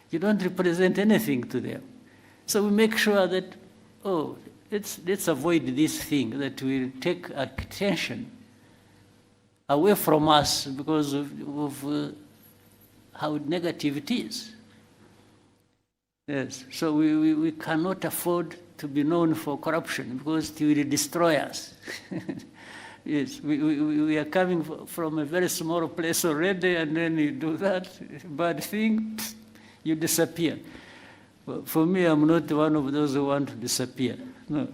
You don't represent anything to them. So we make sure that, oh, let's avoid this thing that will take attention away from us because of how negative it is. Yes, so we cannot afford to be known for corruption because it will destroy us. Yes, we are coming from a very small place already, and then you do that bad thing, you disappear. Well, for me, I'm not one of those who want to disappear. No,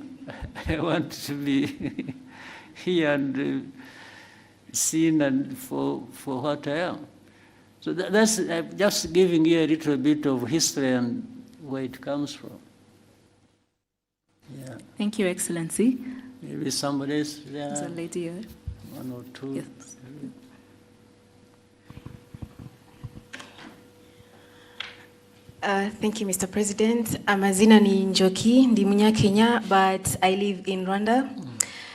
I want to be here and seen and for what I am. So that's just giving you a little bit of history and where it comes from. Yeah. Thank you, Excellency. Maybe somebody else there. There's a lady here. One or two. Yes. Thank you, Mr. President. Amazina ni Njoki, ndi Munya-Kenya, but I live in Rwanda.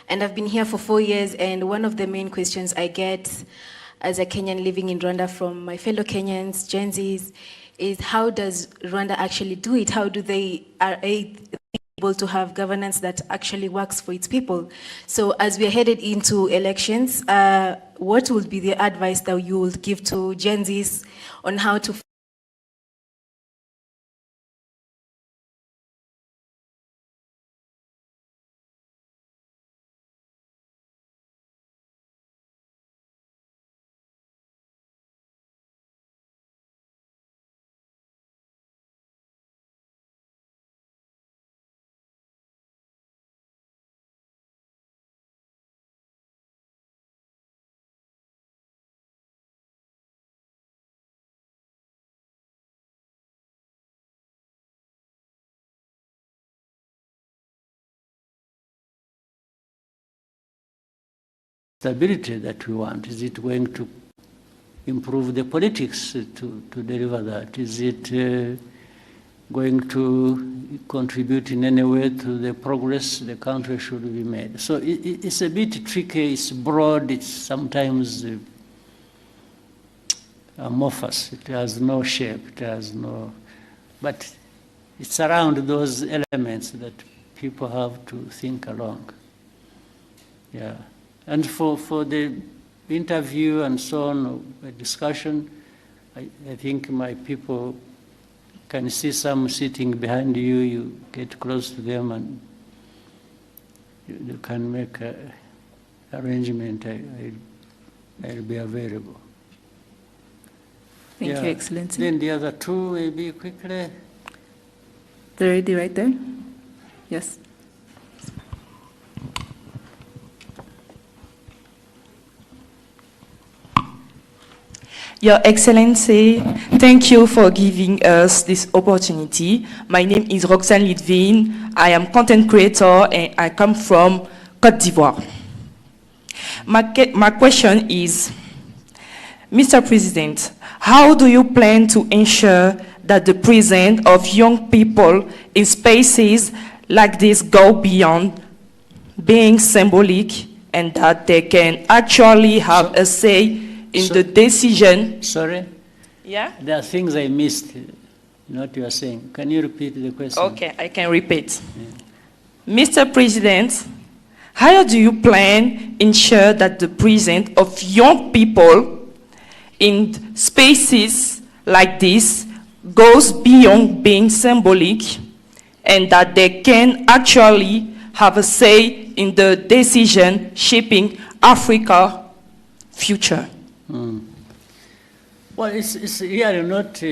And I've been here for 4 years, and one of the main questions I get as a Kenyan living in Rwanda from my fellow Kenyans, Gen Zs, is how does Rwanda actually do it? How do they are able to have governance that actually works for its people? So as we are headed into elections, what would be the advice that you would give to Gen Zs on how to stability that we want? Is it going to improve the politics to deliver that? Is it going to contribute in any way to the progress the country should be made? So it's a bit tricky, it's broad, it's sometimes amorphous, it has no shape, it has no, but it's around those elements that people have to think along. Yeah, and for the interview and so on, a discussion, I think my people can see some sitting behind you, you get close to them and you can make an arrangement. I'll be available. Thank you, Excellency. Then the other two, maybe quickly. The lady right there? Yes. Your Excellency, thank you for giving us this opportunity. My name is Roxane Litvin. I am content creator and I come from Côte d'Ivoire. My question is, Mr. President, how do you plan to ensure that the presence of young people in spaces like this go beyond being symbolic and that they can actually have a say in the decision? Sorry? Yeah? There are things I missed in what you are saying. Can you repeat the question? Okay, I can repeat. Yeah. Mr. President, how do you plan to ensure that the presence of young people in spaces like this goes beyond being symbolic and that they can actually have a say in the decision shaping Africa's future? Well, it's really not,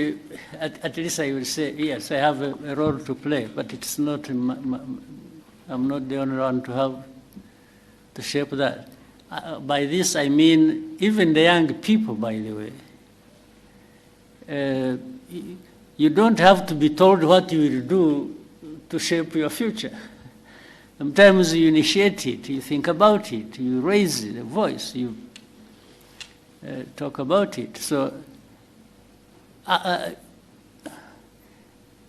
at least I will say, yes, I have a role to play, but it's not, I'm not the only one to have to shape that. By this I mean even the young people, by the way. You don't have to be told what you will do to shape your future. Sometimes you initiate it, you think about it, you raise the voice, you talk about it. So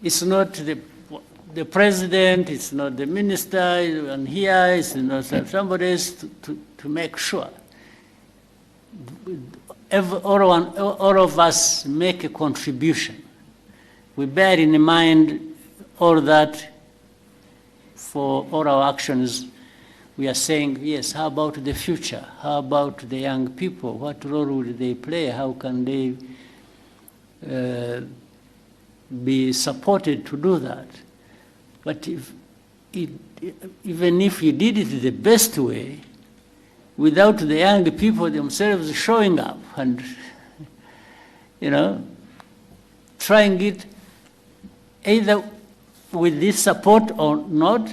it's not the president, it's not the minister, and here it's not somebody else to make sure. All of us make a contribution. We bear in mind all that for all our actions. We are saying, yes, how about the future? How about the young people? What role will they play? How can they be supported to do that? But even if you did it the best way, without the young people themselves showing up and, trying it either with this support or not,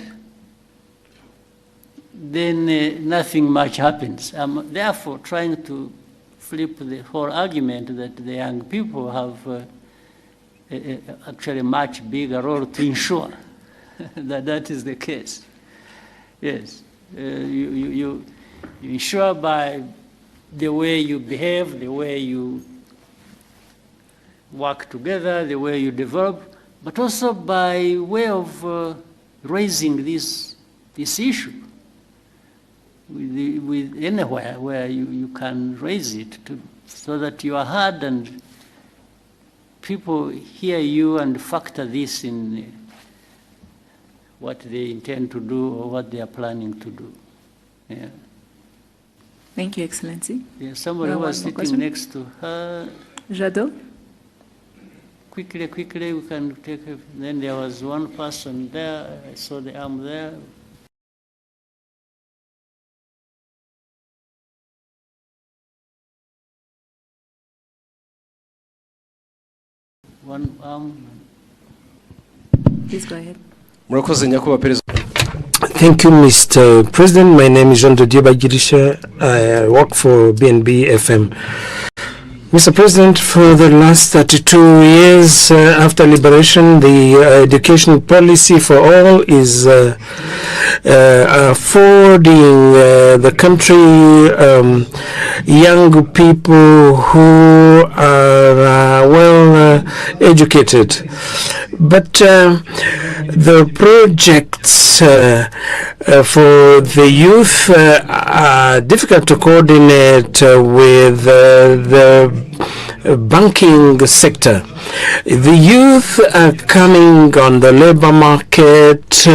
then nothing much happens. I'm therefore trying to flip the whole argument that the young people have actually a much bigger role to ensure that is the case. Yes, you ensure by the way you behave, the way you work together, the way you develop, but also by way of raising this issue with anywhere where you can raise it so that you are heard and people hear you and factor this in what they intend to do or what they are planning to do. Yeah. Thank you, Excellency. Yeah, somebody who was sitting next to her. Jadot? Quickly, we can take it. Then there was one person there. I saw the arm there. One arm. Please go ahead. Thank you, Mr. President. My name is Jean de Dieu Bagirisha. I work for BNB FM. Mr. President, for the last 32 years after liberation, the education policy for all is affording the country young people who are well educated. But the projects for the youth are difficult to coordinate with the banking sector. The youth are coming on the labor market,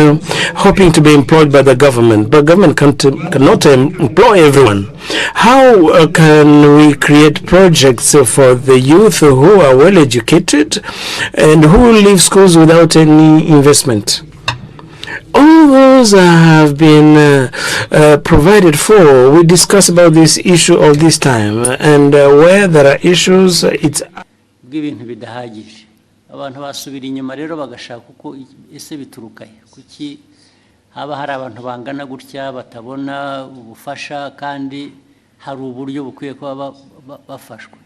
hoping to be employed by the government, but government cannot employ everyone. How can we create projects for the youth who are well educated and who leave schools without any investment? All those have been provided for. We discuss about this issue all this time, and where there are issues, it's bw'ibintu bidahagije abantu basubira inyuma rero bagashaka uko ese biturukaye kuki haba hari abantu bangana gutya batabona ubufasha kandi hari uburyo bukwiye kuba bafashwa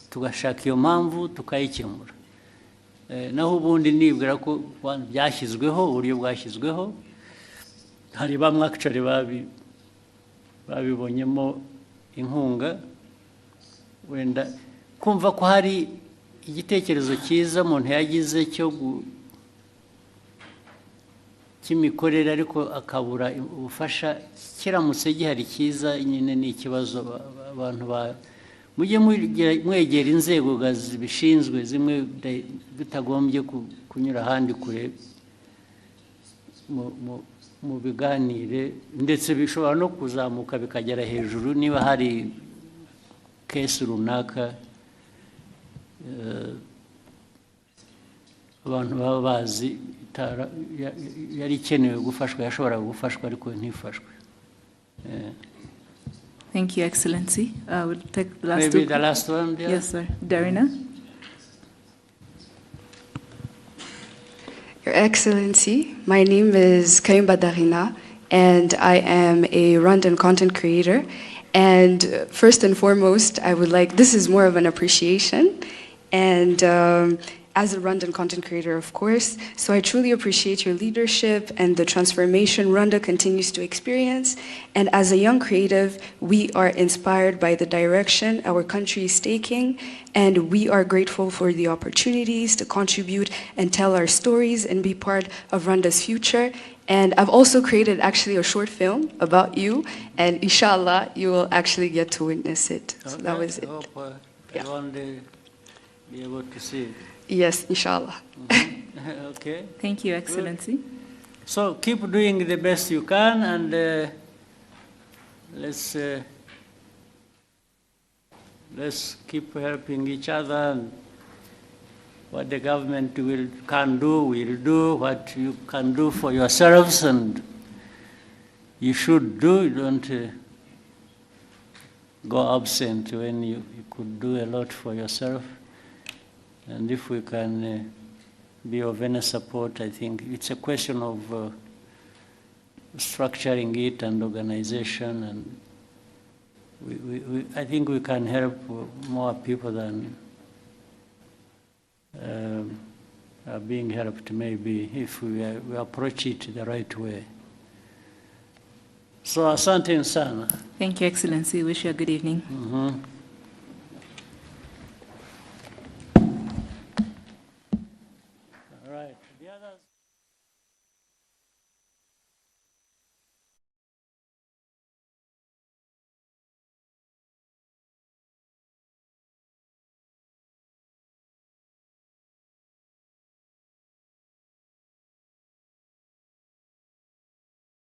tugashaka iyo mpamvu tukayikemura naho ubundi nibwira ko byashyizweho uburyo bwashyizweho hari bamwe actually babibonyemo inkunga wenda kumva ko hari igitekerezo cyiza umuntu yagize cy'imikorere ariko akabura ubufasha kiramutse gihari cyiza nyine ni ikibazo abantu mujye mwegera inzego zibishinzwe zimwe bitagombye kunyura ahandi kure mu biganire ndetse bishobora no kuzamuka bikagera hejuru niba hari kesi runaka abantu baba bazi yari ikenewe gufashwa yashobora gufashwa ariko ntifashwe. Thank you, Excellency. We'll take the last Maybe the last one. Yeah. Yes, sir. Darina. Your Excellency, my name is Kayumba Darina, and I am a Rwandan content creator. And first and foremost, I would like, this is more of an appreciation. And as a Rwandan content creator, of course, so I truly appreciate your leadership and the transformation Rwanda continues to experience. And as a young creative, we are inspired by the direction our country is taking, and we are grateful for the opportunities to contribute and tell our stories and be part of Rwanda's future. And I've also created actually a short film about you, and inshallah, you will actually get to witness it. So that was it. I want to be able to see it. Yes, inshallah. Okay. Thank you, Excellency. So keep doing the best you can, and let's keep helping each other. And what the government can do, will do. What you can do for yourselves, and you should do. You don't go absent when you could do a lot for yourself. And if we can be of any support, I think it's a question of structuring it and organization, and I think we can help more people than are being helped, maybe, if we approach it the right way. So, asante sana. Thank you, Excellency. Wish you a good evening. Mm-hmm.